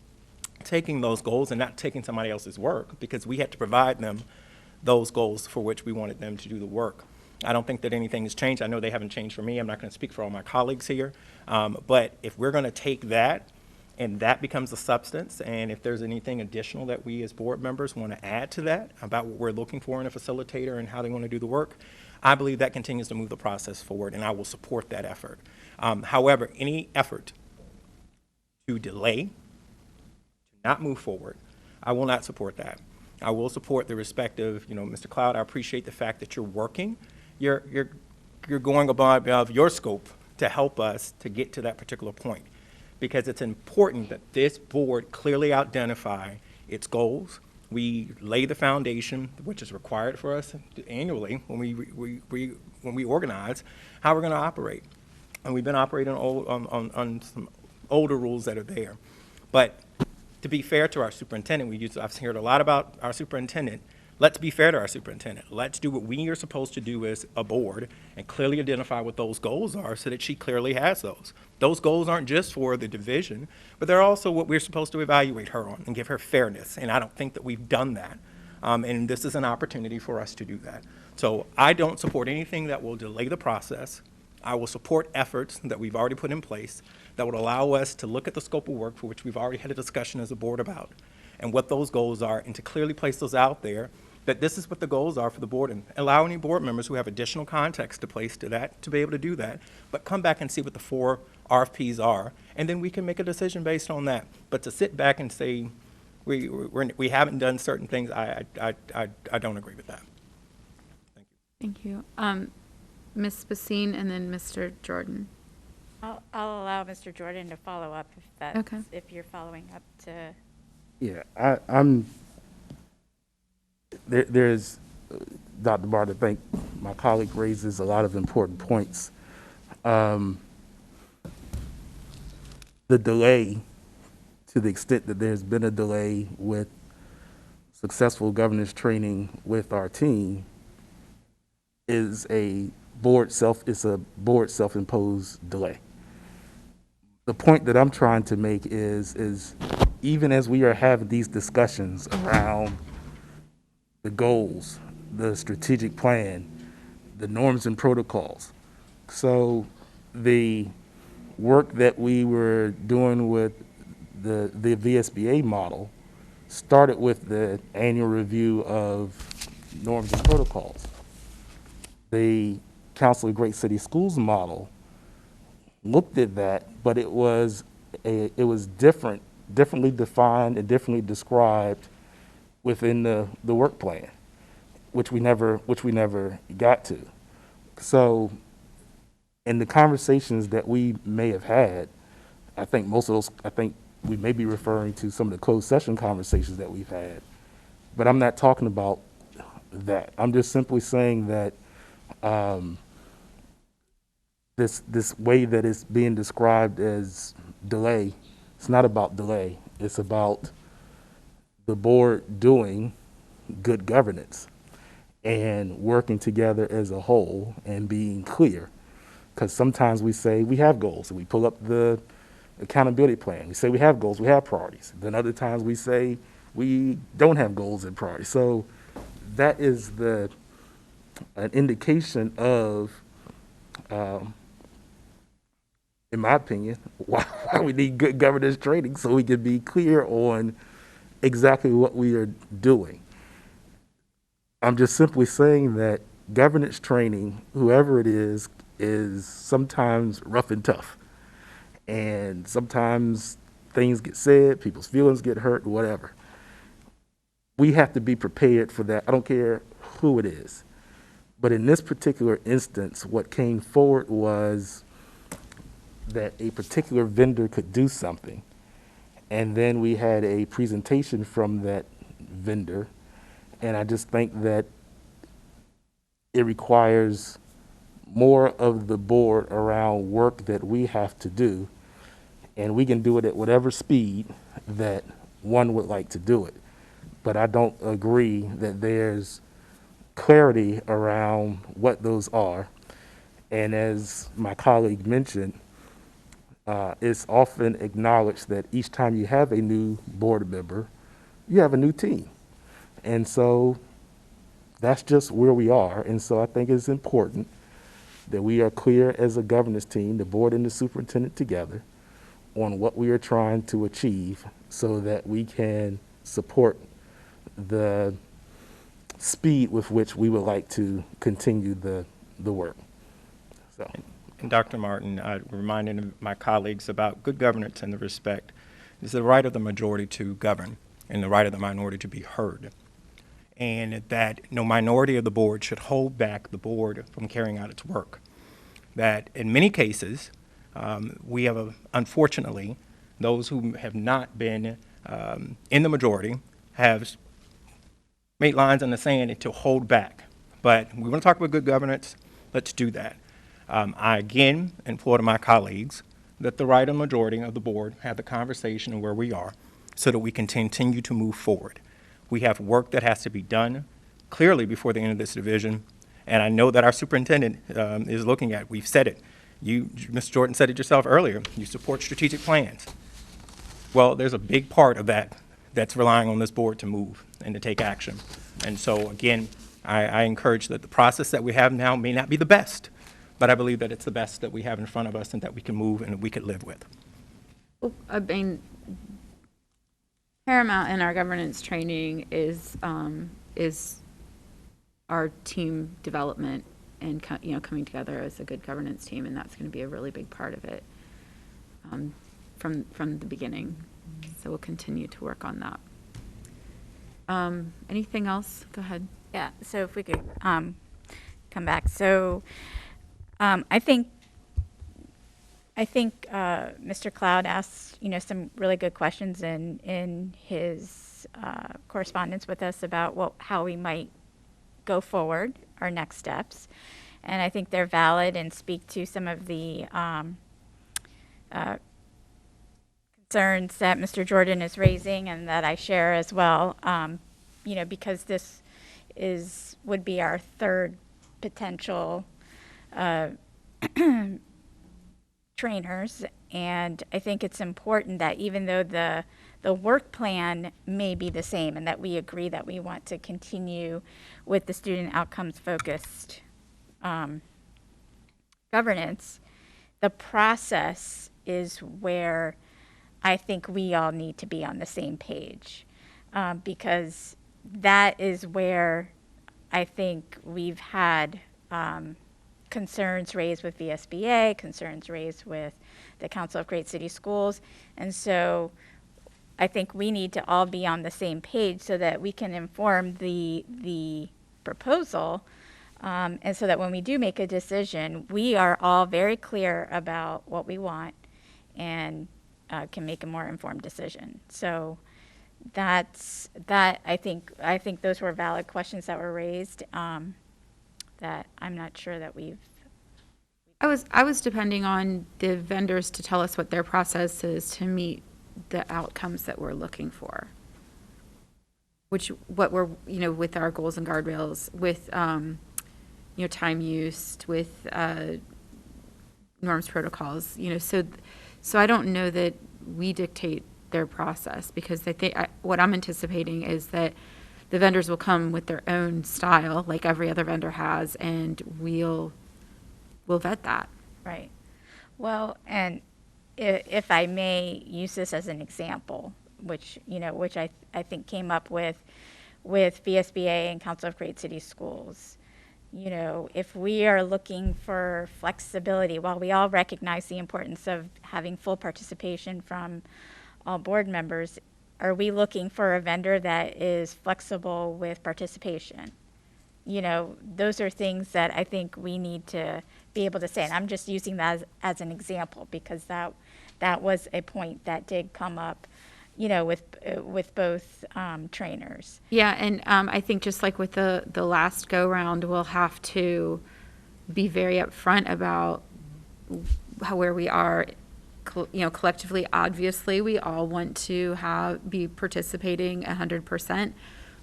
taking those goals and not taking somebody else's work, because we had to provide them those goals for which we wanted them to do the work. I don't think that anything has changed. I know they haven't changed for me. I'm not going to speak for all my colleagues here. But if we're going to take that and that becomes the substance, and if there's anything additional that we as board members want to add to that about what we're looking for in a facilitator and how they want to do the work, I believe that continues to move the process forward, and I will support that effort. However, any effort to delay, to not move forward, I will not support that. I will support the respective, Mr. Cloud, I appreciate the fact that you're working. You're going above your scope to help us to get to that particular point, because it's important that this board clearly identify its goals. We lay the foundation, which is required for us annually when we organize how we're going to operate, and we've been operating on some older rules that are there. But to be fair to our superintendent, I've heard a lot about our superintendent. Let's be fair to our superintendent. Let's do what we are supposed to do as a board and clearly identify what those goals are so that she clearly has those. Those goals aren't just for the division, but they're also what we're supposed to evaluate her on and give her fairness. And I don't think that we've done that. And this is an opportunity for us to do that. So I don't support anything that will delay the process. I will support efforts that we've already put in place that would allow us to look at the scope of work for which we've already had a discussion as a board about, and what those goals are, and to clearly place those out there, that this is what the goals are for the board, and allow any board members who have additional context to place to that to be able to do that, but come back and see what the 4 RFPs are, and then we can make a decision based on that. But to sit back and say we haven't done certain things, I don't agree with that. Thank you. Ms. Basine and then Mr. Jordan. I'll allow Mr. Jordan to follow up if that's, Okay. if you're following up to. Yeah, I'm, there's, Dr. Bart, I think my colleague raises a lot of important points. The delay, to the extent that there's been a delay with successful governance training with our team, is a board self-imposed delay. The point that I'm trying to make is even as we are having these discussions around the goals, the strategic plan, the norms and protocols. So the work that we were doing with the VSBA model started with the annual review of norms and protocols. The Council of Great City Schools model looked at that, but it was differently defined and differently described within the work plan, which we never got to. So in the conversations that we may have had, I think we may be referring to some of the closed session conversations that we've had, but I'm not talking about that. I'm just simply saying that this way that it's being described as delay, it's not about delay. It's about the board doing good governance and working together as a whole and being clear. Because sometimes we say we have goals and we pull up the accountability plan. We say we have goals, we have priorities. Then other times we say we don't have goals and priorities. So that is an indication of, in my opinion, why we need good governance training, so we can be clear on exactly what we are doing. I'm just simply saying that governance training, whoever it is sometimes rough and tough. And sometimes things get said, people's feelings get hurt, whatever. We have to be prepared for that. I don't care who it is. But in this particular instance, what came forward was that a particular vendor could do something. And then we had a presentation from that vendor. And I just think that it requires more of the board around work that we have to do. And we can do it at whatever speed that one would like to do it. But I don't agree that there's clarity around what those are. And as my colleague mentioned, it's often acknowledged that each time you have a new board member, you have a new team. And so that's just where we are. And so I think it's important that we are clear as a governance team, the board and the superintendent together, on what we are trying to achieve so that we can support the speed with which we would like to continue the work. So. And Dr. Martin, I reminded my colleagues about good governance and the respect. It's the right of the majority to govern and the right of the minority to be heard. And that no minority of the board should hold back the board from carrying out its work. That in many cases, we have, unfortunately, those who have not been in the majority have made lines in the sand to hold back. But we want to talk about good governance, let's do that. I again implore to my colleagues that the right of majority of the board have the conversation of where we are so that we can continue to move forward. We have work that has to be done clearly before the end of this division, and I know that our superintendent is looking at it. We've said it. You, Mr. Jordan, said it yourself earlier. You support strategic plans. Well, there's a big part of that that's relying on this board to move and to take action. And so, again, I encourage that the process that we have now may not be the best, but I believe that it's the best that we have in front of us and that we can move and we could live with. Well, I mean, Paramount in our governance training is our team development and, coming together as a good governance team, and that's going to be a really big part of it from the beginning. So we'll continue to work on that. Anything else? Go ahead. Yeah, so if we could come back. So I think Mr. Cloud asked, some really good questions in his correspondence with us about how we might go forward, our next steps. And I think they're valid and speak to some of the concerns that Mr. Jordan is raising and that I share as well, because this would be our third potential trainers. And I think it's important that even though the work plan may be the same and that we agree that we want to continue with the student outcomes focused governance, the process is where I think we all need to be on the same page, because that is where I think we've had concerns raised with VSBA, concerns raised with the Council of Great City Schools. And so I think we need to all be on the same page so that we can inform the proposal, and so that when we do make a decision, we are all very clear about what we want and can make a more informed decision. So that I think those were valid questions that were raised, that I'm not sure that we've. I was depending on the vendors to tell us what their process is to meet the outcomes that we're looking for. What we're, with our goals and guardrails, with, time used, with norms, protocols, so I don't know that we dictate their process, because I think what I'm anticipating is that the vendors will come with their own style, like every other vendor has, and we'll vet that. Right. Well, and if I may use this as an example, which I think came up with VSBA and Council of Great City Schools. If we are looking for flexibility, while we all recognize the importance of having full participation from all board members, are we looking for a vendor that is flexible with participation? Those are things that I think we need to be able to say. And I'm just using that as an example, because that was a point that did come up, with both trainers. Yeah, and I think just like with the last go-round, we'll have to be very upfront about where we are, collectively. Obviously, we all want to be participating 100%,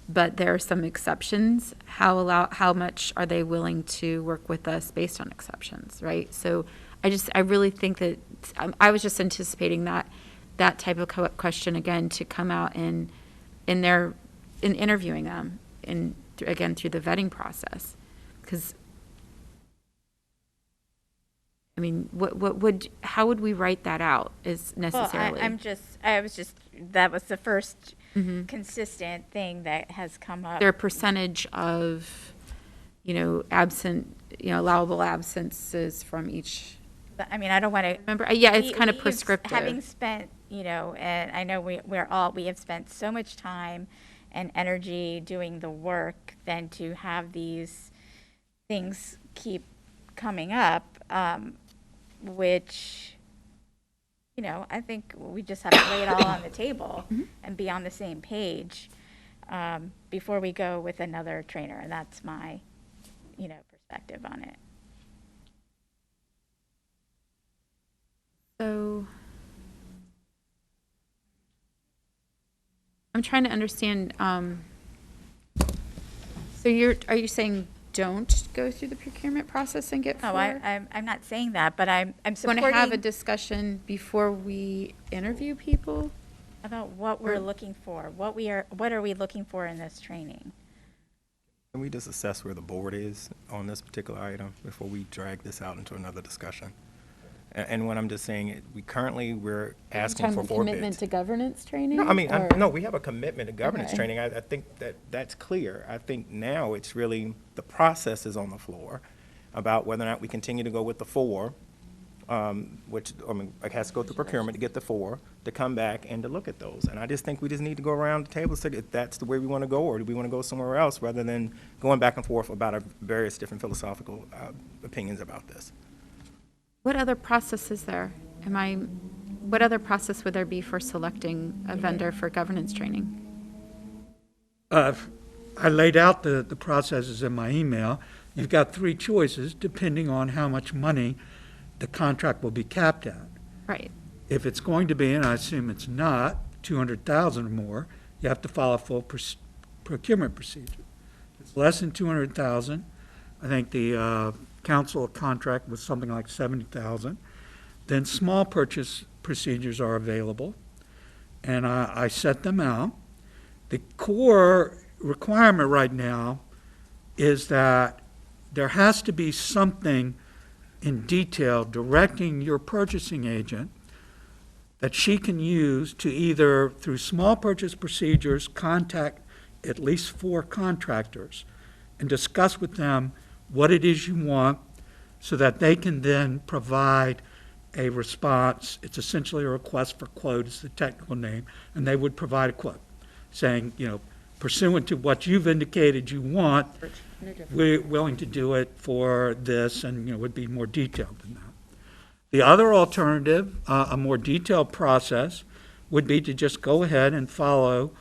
but there are some exceptions. How much are they willing to work with us based on exceptions, right? So I really think that I was just anticipating that type of question again to come out in interviewing them, again through the vetting process, because I mean, how would we write that out is necessarily? Well, that was the first consistent thing that has come up. Their percentage of, absent, allowable absences from each. I mean, I don't want to remember. Yeah, it's kind of prescriptive. Having spent, and I know we have spent so much time and energy doing the work, then to have these things keep coming up, which, I think we just have to lay it all on the table and be on the same page before we go with another trainer. And that's my, perspective on it. So I'm trying to understand. So are you saying don't go through the procurement process and get? No, I'm not saying that, but I'm supporting. Want to have a discussion before we interview people about what we're looking for. What are we looking for in this training? Can we just assess where the board is on this particular item before we drag this out into another discussion? And when I'm just saying, we're asking Talking for about 4 commitment bids. to governance training? No, I mean, or- no, we have a commitment to governance Okay. training. I think that's clear. I think now it's really, the process is on the floor about whether or not we continue to go with the 4, which, I mean, it has to go through procurement to get the 4, to come back and to look at those. And I just think we just need to go around the table and say if that's the way we want to go, or do we want to go somewhere else, rather than going back and forth about our various different philosophical opinions about this. What other process is there? What other process would there be for selecting a vendor for governance training? I laid out the processes in my email. You've got 3 choices depending on how much money the contract will be capped at. Right. If it's going to be, and I assume it's not, 200,000 or more, you have to follow a full procurement procedure. If it's less than 200,000, I think the council contract was something like 70,000. Then small purchase procedures are available, and I set them out. The core requirement right now is that there has to be something in detail directing your purchasing agent that she can use to either, through small purchase procedures, contact at least 4 contractors and discuss with them what it is you want so that they can then provide a response. It's essentially a request for quote is the technical name, and they would provide a quote saying, pursuant to what you've indicated you want, we're willing to do it for this, and, it would be more detailed than that. The other alternative, a more detailed process, would be to just go ahead and follow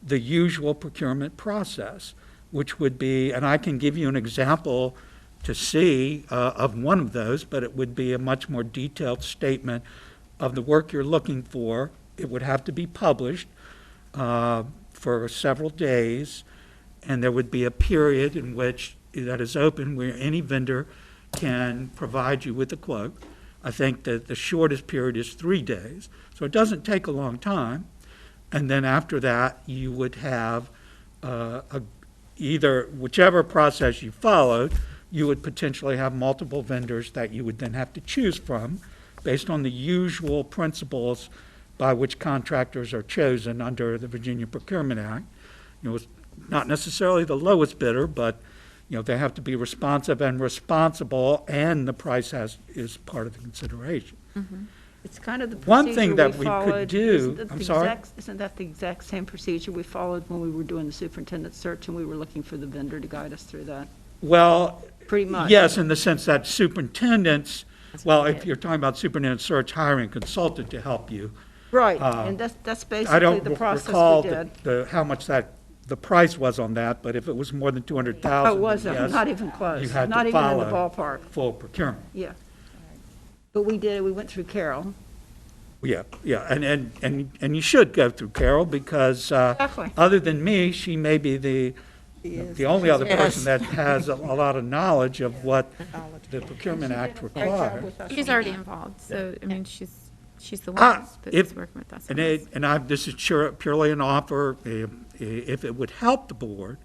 the usual procurement process, which would be, and I can give you an example to see of one of those, but it would be a much more detailed statement of the work you're looking for. It would have to be published for several days, and there would be a period in which that is open where any vendor can provide you with a quote. I think that the shortest period is 3 days, so it doesn't take a long time. And then after that, you would have either whichever process you followed, you would potentially have multiple vendors that you would then have to choose from based on the usual principles by which contractors are chosen under the Virginia Procurement Act. It's not necessarily the lowest bidder, but they have to be responsive and responsible, and the price is part of the consideration. Mm-hmm. It's kind of the One thing procedure that we we could followed. do- I'm sorry? Isn't that the exact same procedure we followed when we were doing the superintendent search and we were looking for the vendor to guide us through that? Well, Pretty much. yes, in the sense that superintendents, well, if you're talking about superintendent search, hiring a consultant to help you. Right, and that's I basically don't the process recall we did. how much the price was on that, but if it was more than 200,000, Oh, it wasn't, yes, not even close, you had not to even in the follow ballpark, full procurement. yeah. But we did, we went through Carol. Yeah, and you should go through Carol because Exactly. other than me, she may be the only other person Yes. that has a lot of knowledge of what the Procurement Act requires. She's already involved, so, I mean, she's the Ah, one that's if- working with us. on And this. this is purely an offer, if it would help the board,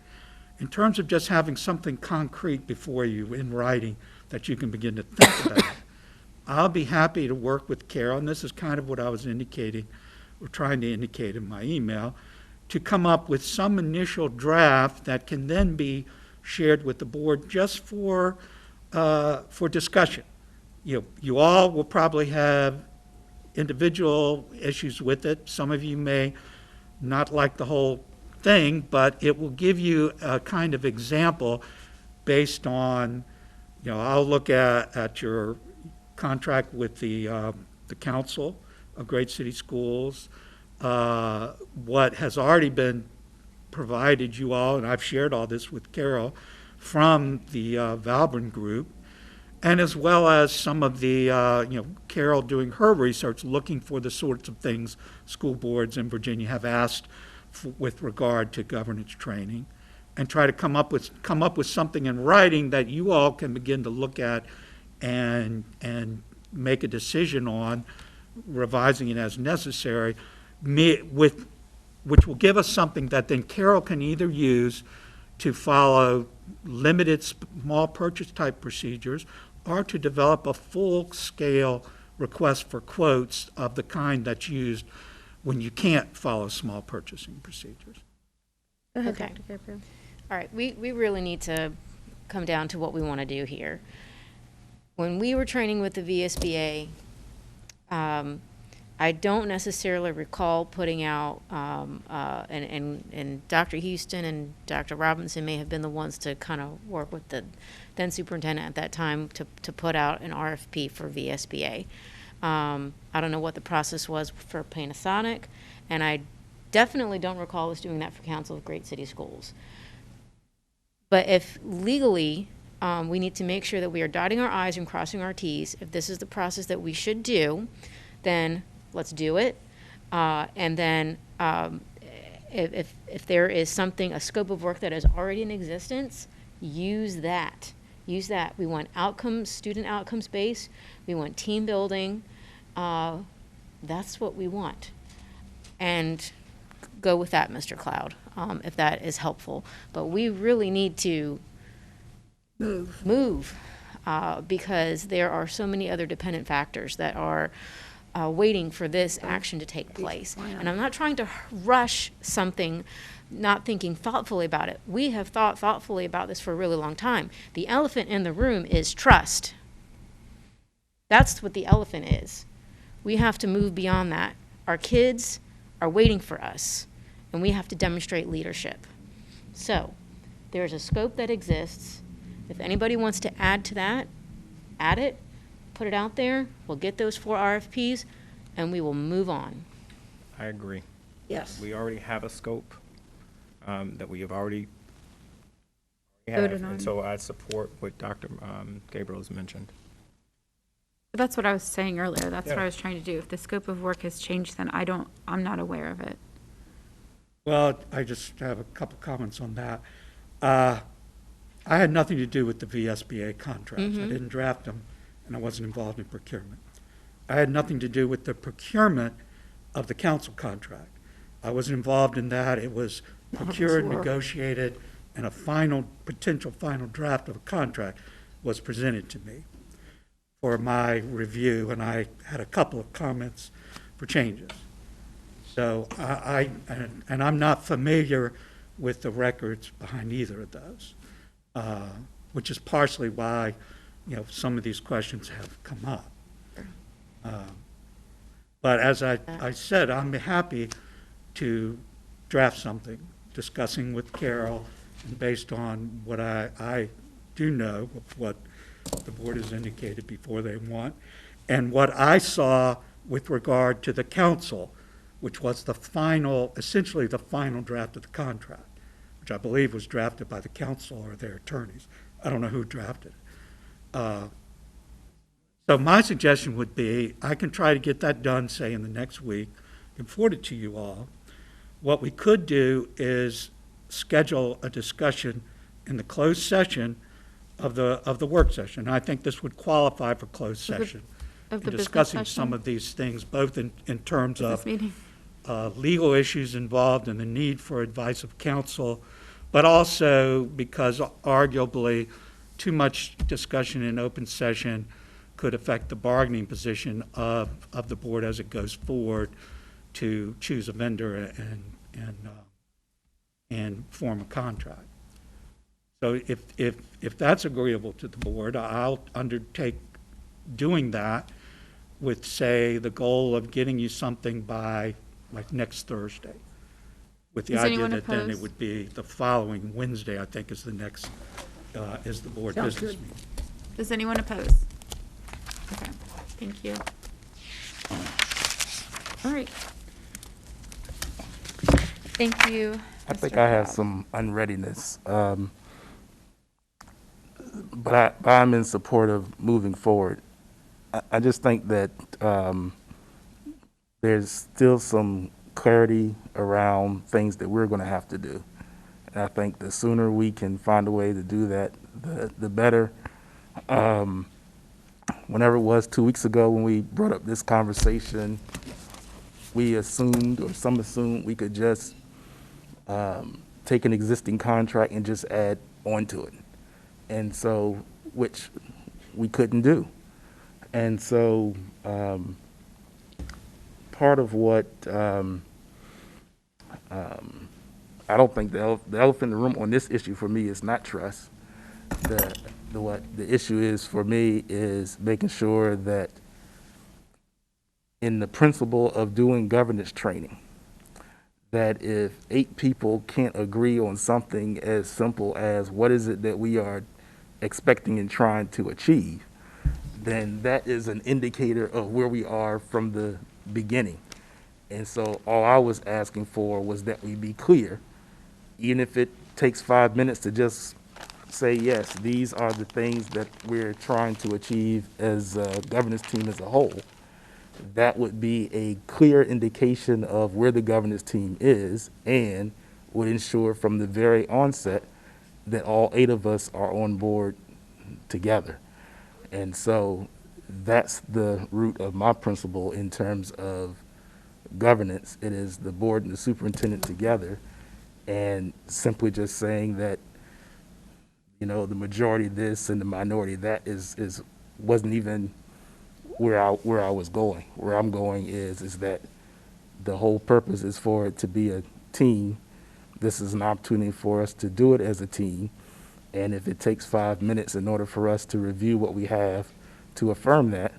in terms of just having something concrete before you in writing that you can begin to think about. I'll be happy to work with Carol, and this is kind of what I was indicating, or trying to indicate in my email, to come up with some initial draft that can then be shared with the board just for discussion. You all will probably have individual issues with it. Some of you may not like the whole thing, but it will give you a kind of example based on, I'll look at your contract with the Council of Great City Schools, what has already been provided you all, and I've shared all this with Carol, from the Valbrun Group, and as well as some of the, Carol doing her research, looking for the sorts of things school boards in Virginia have asked with regard to governance training, and try to come up with something in writing that you all can begin to look at and make a decision on, revising it as necessary, which will give us something that then Carol can either use to follow limited small purchase type procedures or to develop a full-scale requests for quotes of the kind that's used when you can't follow small purchasing procedures. Okay. All right, we really need to come down to what we want to do here. When we were training with the VSBA, I don't necessarily recall putting out, and Dr. Houston and Dr. Robinson may have been the ones to kind of work with the then superintendent at that time to put out an RFP for VSBA. I don't know what the process was for Panasonic, and I definitely don't recall us doing that for Council of Great City Schools. But if legally, we need to make sure that we are dotting our I's and crossing our T's, if this is the process that we should do, then let's do it. And then if there is something, a scope of work that is already in existence, use that. Use that. We want outcomes, student outcomes based. We want team building. That's what we want. And go with that, Mr. Cloud, if that is helpful. But we really need to move because there are so many other dependent factors that are waiting for this action to take place. And I'm not trying to rush something, not thinking thoughtfully about it. We have thought thoughtfully about this for a really long time. The elephant in the room is trust. That's what the elephant is. We have to move beyond that. Our kids are waiting for us, and we have to demonstrate leadership. So there's a scope that exists. If anybody wants to add to that, add it, put it out there. We'll get those 4 RFPs, and we will move on. I agree. Yes. We already have a scope that we have already Voted on. and so I support what Dr. Gabriel has mentioned. But that's what I was saying earlier. That's what Yeah. I was trying to do. If the scope of work has changed, then I'm not aware of it. Well, I just have a couple comments on that. I had nothing to do with the VSBA contracts. I didn't draft them, and I wasn't involved in procurement. I had nothing to do with the procurement of the council contract. I wasn't involved in that. It was procured, negotiated, and a potential final draft of a contract was presented to me for my review, and I had a couple of comments for changes. So I'm not familiar with the records behind either of those, which is partially why, some of these questions have come up. But as I said, I'm happy to draft something, discussing with Carol, and based on what I do know of what the board has indicated before they want, and what I saw with regard to the council, which was essentially the final draft of the contract, which I believe was drafted by the council or their attorneys. I don't know who drafted it. So my suggestion would be, I can try to get that done, say, in the next week, and forward it to you all. What we could do is schedule a discussion in the closed session of the work session. I think this would qualify for closed session. Of the in business discussing session? some of these things, both in terms This of meeting. legal issues involved and the need for advice of counsel, but also because arguably too much discussion in open session could affect the bargaining position of the board as it goes forward to choose a vendor and form a contract. So if that's agreeable to the board, I'll undertake doing that with, say, the goal of getting you something by like next Thursday, with the Is idea anyone that then it opposed? would be the following Wednesday, I think, is the next, is the board Sounds business good. meeting. Does anyone oppose? Okay, thank you. All right. Thank you. I think Mr. I have Cobb. some unreadiness, but I'm in support of moving forward. I just think that there's still some clarity around things that we're going to have to do. And I think the sooner we can find a way to do that, the better. Whenever it was 2 weeks ago when we brought up this conversation, we assumed, or some assumed, we could just take an existing contract and just add on to it. And so, which we couldn't do. And so part of what I don't think the elephant in the room on this issue for me is not trust. What the issue is for me is making sure that in the principle of doing governance training, that if 8 people can't agree on something as simple as what is it that we are expecting and trying to achieve, then that is an indicator of where we are from the beginning. And so all I was asking for was that we be clear, even if it takes 5 minutes to just say, yes, these are the things that we're trying to achieve as a governance team as a whole. That would be a clear indication of where the governance team is and would ensure from the very onset that all 8 of us are on board together. And so that's the root of my principle in terms of governance. It is the board and the superintendent together, and simply just saying that, you know, the majority this and the minority that wasn't even where I was going. Where I'm going is that the whole purpose is for it to be a team. This is an opportunity for us to do it as a team. And if it takes 5 minutes in order for us to review what we have to affirm that,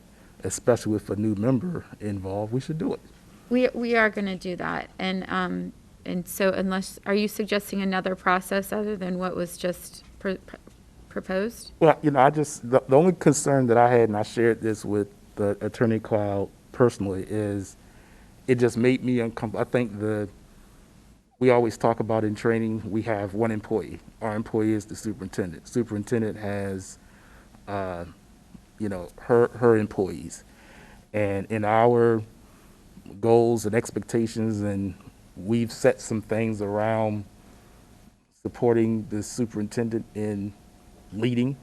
especially with a new member involved, we should do it. We are going to do that. And so are you suggesting another process other than what was just proposed? Well, you know, the only concern that I had, and I shared this with the Attorney Cloud personally, is it just made me uncomfortable. I think we always talk about in training, we have one employee. Our employee is the superintendent. Superintendent has, you know, her employees. And in our goals and expectations, and we've set some things around supporting the superintendent in leading.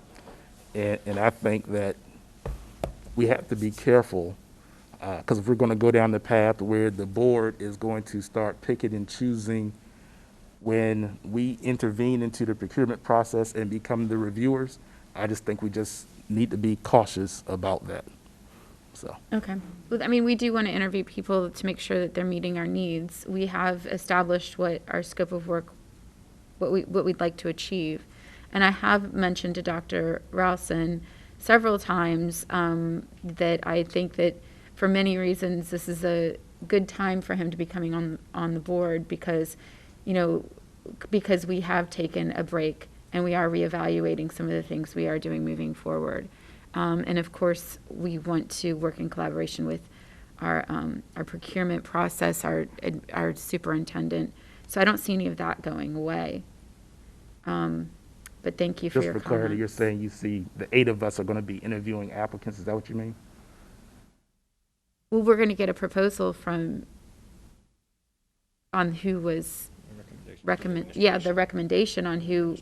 And I think that we have to be careful, because if we're going to go down the path where the board is going to start picking and choosing when we intervene into the procurement process and become the reviewers, I just think we just need to be cautious about that. So. Okay. Well, I mean, we do want to interview people to make sure that they're meeting our needs. We have established what our scope of work, what we'd like to achieve. And I have mentioned to Dr. Rowson several times that I think that for many reasons this is a good time for him to be coming on the board because, you know, because we have taken a break and we are reevaluating some of the things we are doing moving forward. And of course, we want to work in collaboration with our procurement process, our superintendent. So I don't see any of that going away. But thank you for your comments. Just for clarity, you're saying you see the 8 of us are going to be interviewing applicants. Is that what you mean? Well, we're going to get a proposal on who was the recommendation on who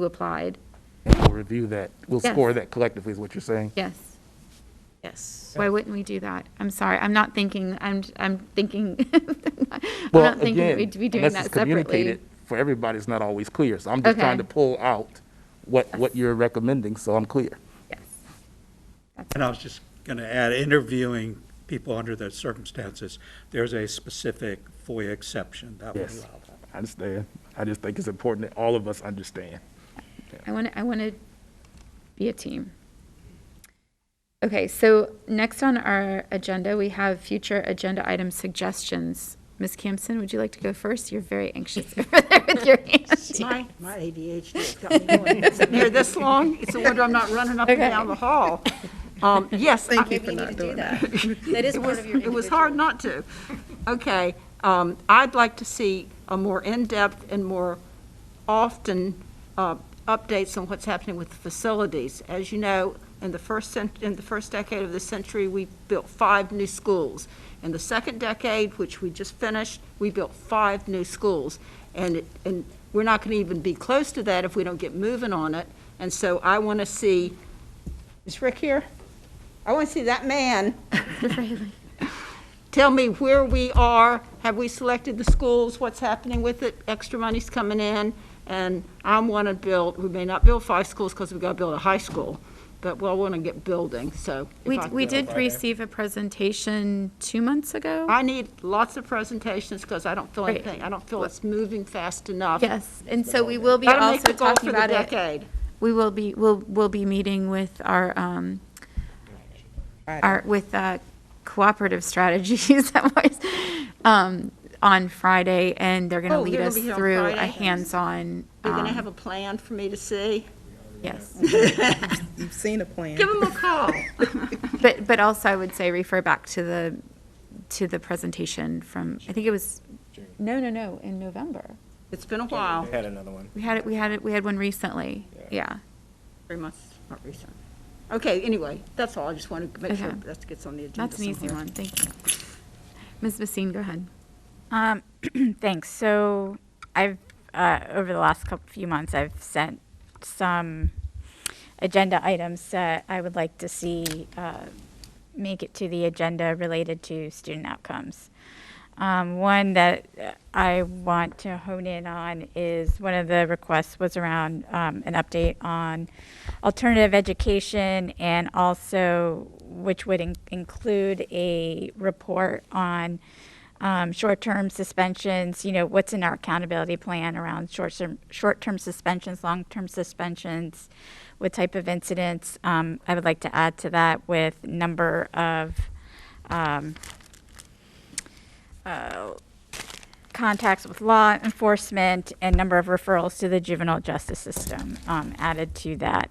applied. And we'll review that. We'll Yes. score that collectively is what you're saying? Yes. Yes. Why wouldn't we do that? I'm sorry. I'm not thinking, I'm thinking, Well, I'm not thinking again, we'd be doing unless that it's separately. communicated, for everybody, it's not always clear. So I'm just Okay. trying to pull out what you're recommending, so I'm clear. Yes. And I was just going to add, interviewing people under those circumstances, there's a specific FOIA exception that would Yes, allow that. I understand. I just think it's important that all of us understand. I want to be a team. Okay, so next on our agenda, we have future agenda item suggestions. Ms. Campson, would you like to go first? You're very anxious over there with your hand. My ADHD has got me going. Sitting here this long, it's a wonder I'm not running up and down the hall. Yes. Thank you for not doing that. That is part of your It was hard not to. Okay, I'd like to see a more in-depth and more often updates on what's happening with the facilities. As you know, in the first decade of the century, we built 5 new schools. In the second decade, which we just finished, we built 5 new schools. And we're not going to even be close to that if we don't get moving on it. And so I want to see, is Rick here? I want to see that man tell me where we are. Have we selected the schools? What's happening with it? Extra money's coming in. And I want to build, we may not build 5 schools because we've got to build a high school. but we'll want to get building, so. if We, I we could. did receive a presentation 2 months ago. I need lots of presentations because I don't feel Right. anything, I don't feel it's moving fast enough. Yes, and so we will be Gotta make also the goal talking for the about it. decade. We will be, we'll be meeting with with cooperative strategies on Friday, and they're going to Oh, lead they're gonna us be here on through a Friday? hands-on. You're going to have a plan for me to see? Yes. You've seen a plan. Give them a call. But also, I would say refer back to the presentation from, I think it was, no, in November. It's been a while. We had another one. We had one recently, yeah. Very much, not recent. Okay, anyway, that's all. I just wanted to make sure Okay. that gets on the agenda That's an easy somewhere. one, thank you. Ms. Basine, go ahead. Thanks. So I've, over the last few months, I've sent some agenda items that I would like to see make it to the agenda related to student outcomes. One that I want to hone in on is one of the requests was around an update on alternative education, and also which would include a report on short-term suspensions, what's in our accountability plan around short-term suspensions, long-term suspensions, what type of incidents. I would like to add to that with number of contacts with law enforcement and number of referrals to the juvenile justice system added to that.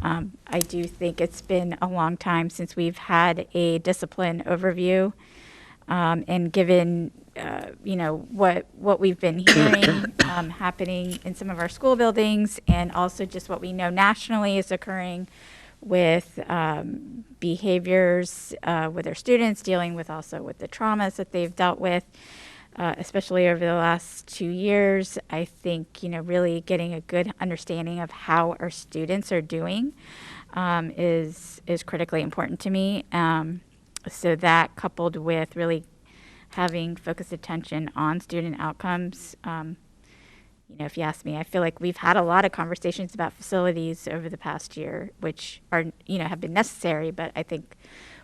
I do think it's been a long time since we've had a discipline overview. And given, what we've been hearing happening in some of our school buildings, and also just what we know nationally is occurring with behaviors with our students, dealing with also with the traumas that they've dealt with, especially over the last 2 years. I think, really getting a good understanding of how our students are doing is critically important to me. So that, coupled with really having focused attention on student outcomes, if you ask me, I feel like we've had a lot of conversations about facilities over the past year, which are, have been necessary, but I think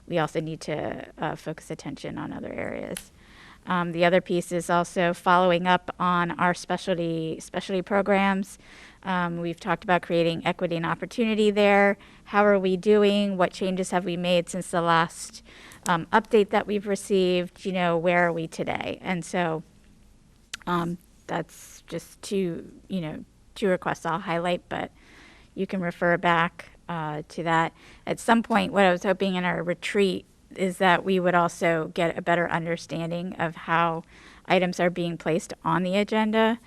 we also need to focus attention on other areas. The other piece is also following up on our specialty programs. We've talked about creating equity and opportunity there. How are we doing? What changes have we made since the last update that we've received? Where are we today? And so that's just two requests I'll highlight, but you can refer back to that. At some point, what I was hoping in our retreat is that we would also get a better understanding of how items are being placed on the agenda,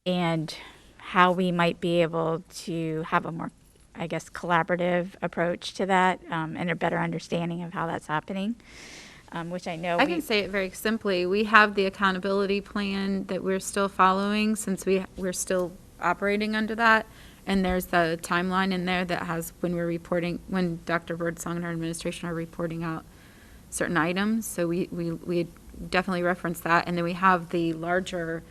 and how we might be able to have a more, collaborative approach to that, and a better understanding of how that's happening, which I know I can say it very simply. We have the accountability plan that we're still following, since we're still operating under that. And there's the timeline in there that has when Dr. Birdsong and her administration are reporting out certain items. So we definitely reference that. And then we have the larger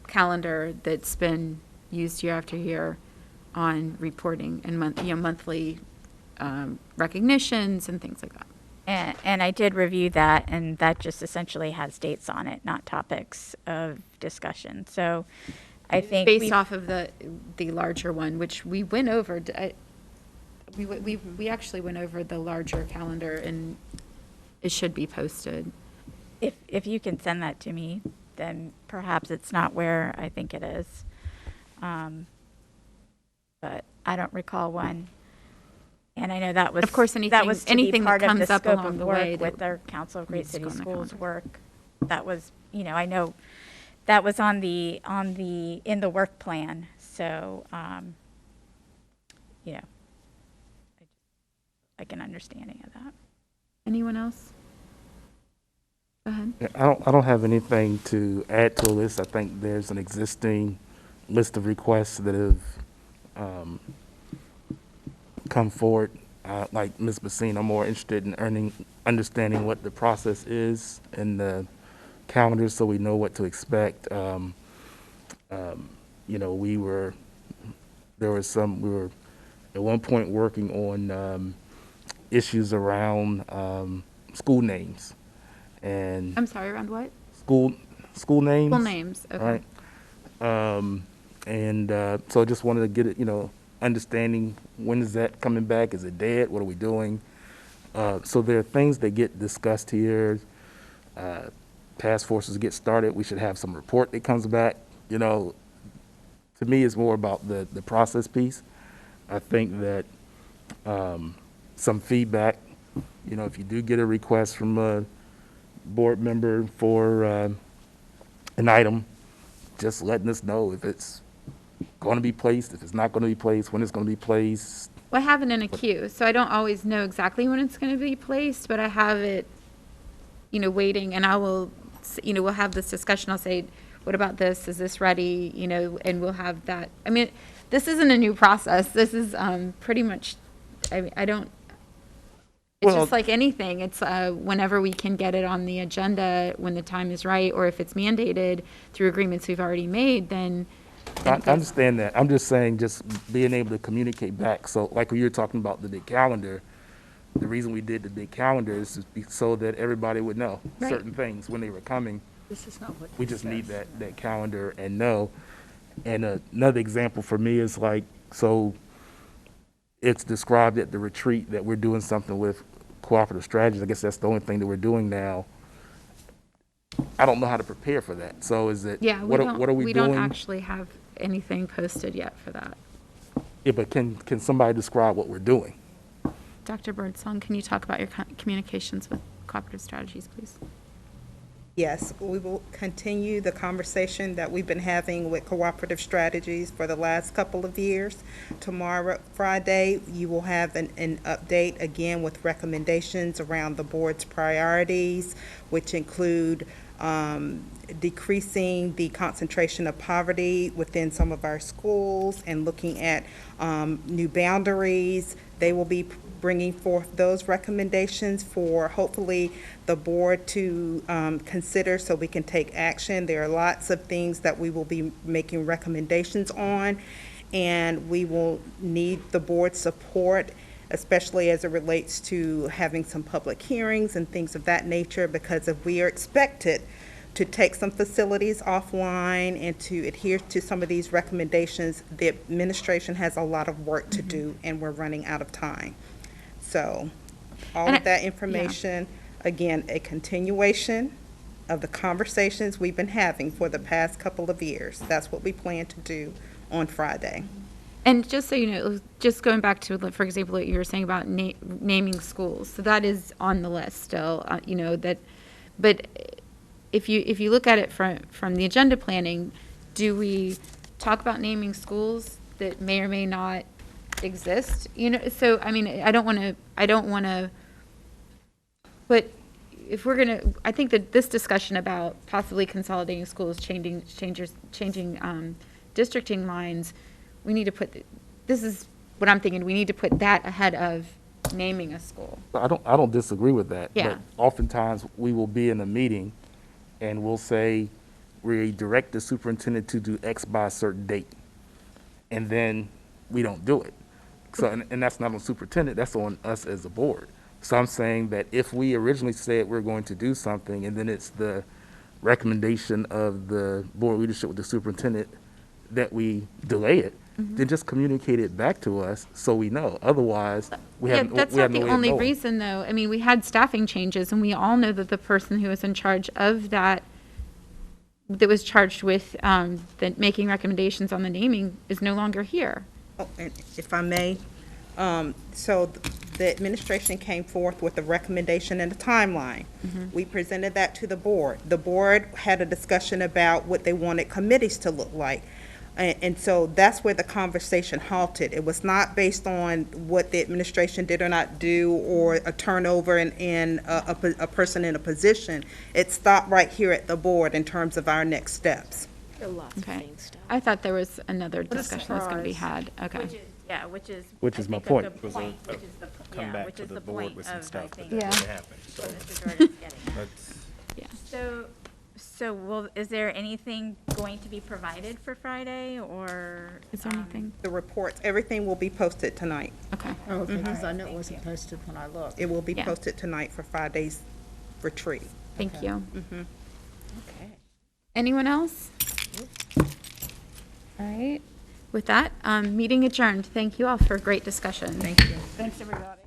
calendar that's been used year after year on reporting and monthly recognitions and things like that. And I did review that, and that just essentially has dates on it, not topics of discussion. So I think based off of the larger one, which we went over, we actually went over the larger calendar, and it should be posted. If you can send that to me, then perhaps it's not where I think it is. But I don't recall one. And I know that was, of course, anything that part comes of the up scope along of the work way with our Council of Great needs to go City on the Schools calendar. work. That was, I know that was in the work plan. So, I can understanding of that. Anyone else? Go ahead. Yeah, I don't have anything to add to the list. I think there's an existing list of requests that have come forward. Like Ms. Basine, I'm more interested in understanding what the process is in the calendar, so we know what to expect. We were there was some, we were at one point working on issues around school names and I'm sorry, around what? school names. School names, okay. Right. So I just wanted to get it, understanding when is that coming back? Is it dead? What are we doing? So there are things that get discussed here. Task forces get started. We should have some report that comes back. To me, it's more about the process piece. I think that some feedback, if you do get a request from a board member for an item, just letting us know if it's going to be placed, if it's not going to be placed, when it's going to be placed. Well, I have it in a queue, so I don't always know exactly when it's going to be placed, but I have it, waiting, and I will, we'll have this discussion. I'll say, what about this? Is this ready? And we'll have that. I mean, this isn't a new process. This is pretty much, it's just like anything. It's whenever we can get it on the agenda, when the time is right, or if it's mandated through agreements we've already made, then I understand that. I'm just saying, just being able to communicate back. So like when you were talking about the big calendar, the reason we did the big calendar is so that everybody would know certain things when they were coming. This is not what. We just need that calendar and know. And another example for me is so it's described at the retreat that we're doing something with cooperative strategies. I guess that's the only thing that we're doing now. I don't know how to prepare for that. So is it, what are we doing? We don't actually have anything posted yet for that. Yeah, but can somebody describe what we're doing? Dr. Birdsong, can you talk about your communications with cooperative strategies, please? Yes, we will continue the conversation that we've been having with cooperative strategies for the last couple of years. Tomorrow, Friday, you will have an update again with recommendations around the board's priorities, which include decreasing the concentration of poverty within some of our schools and looking at new boundaries. They will be bringing forth those recommendations for hopefully the board to consider so we can take action. There are lots of things that we will be making recommendations on, and we will need the board's support, especially as it relates to having some public hearings and things of that nature, because if we are expected to take some facilities offline and to adhere to some of these recommendations, the administration has a lot of work to do, and we're running out of time. So all of that information, again, a continuation of the conversations we've been having for the past couple of years. That's what we plan to do on Friday. And just so you know, just going back to, for example, what you were saying about naming schools, so that is on the list still, but if you look at it from the agenda planning, do we talk about naming schools that may or may not exist? So I mean, I don't want to, but if we're going to, I think that this discussion about possibly consolidating schools, changing districting lines, we need to put, this is what I'm thinking, we need to put that ahead of naming a school. I don't disagree with that. Yeah. But oftentimes we will be in a meeting and we'll say we direct the superintendent to do X by a certain date, and then we don't do it. So, and that's not on superintendent, that's on us as a board. So I'm saying that if we originally said we're going to do something and then it's the recommendation of the board leadership with the superintendent that we delay it, then just communicate it back to us so we know. Otherwise, we have that's we have not no the way of only knowing. reason, though. I mean, we had staffing changes, and we all know that the person who was in charge of that was charged with making recommendations on the naming is no longer here. Oh, and if I may, so the administration came forth with a recommendation and a timeline. We presented that to the board. The board had a discussion about what they wanted committees to look like. And so that's where the conversation halted. It was not based on what the administration did or not do, or a turnover in a person in a position. It stopped right here at the board in terms of our next steps. There are lots of things still. I thought there was another discussion that's going to be had. Okay. Which is my point. Come back to the board with some stuff that Yeah. happened. So Yeah. So is there anything going to be provided for Friday, or? Is there anything? The reports, everything will be posted tonight. Okay. Oh, okay, because I know it wasn't posted when I looked. It will be Yeah. posted tonight for Friday's retreat. Thank you. Okay. Anyone else? All right. With that, meeting adjourned. Thank you all for a great discussion. Thank you. Thanks, everybody.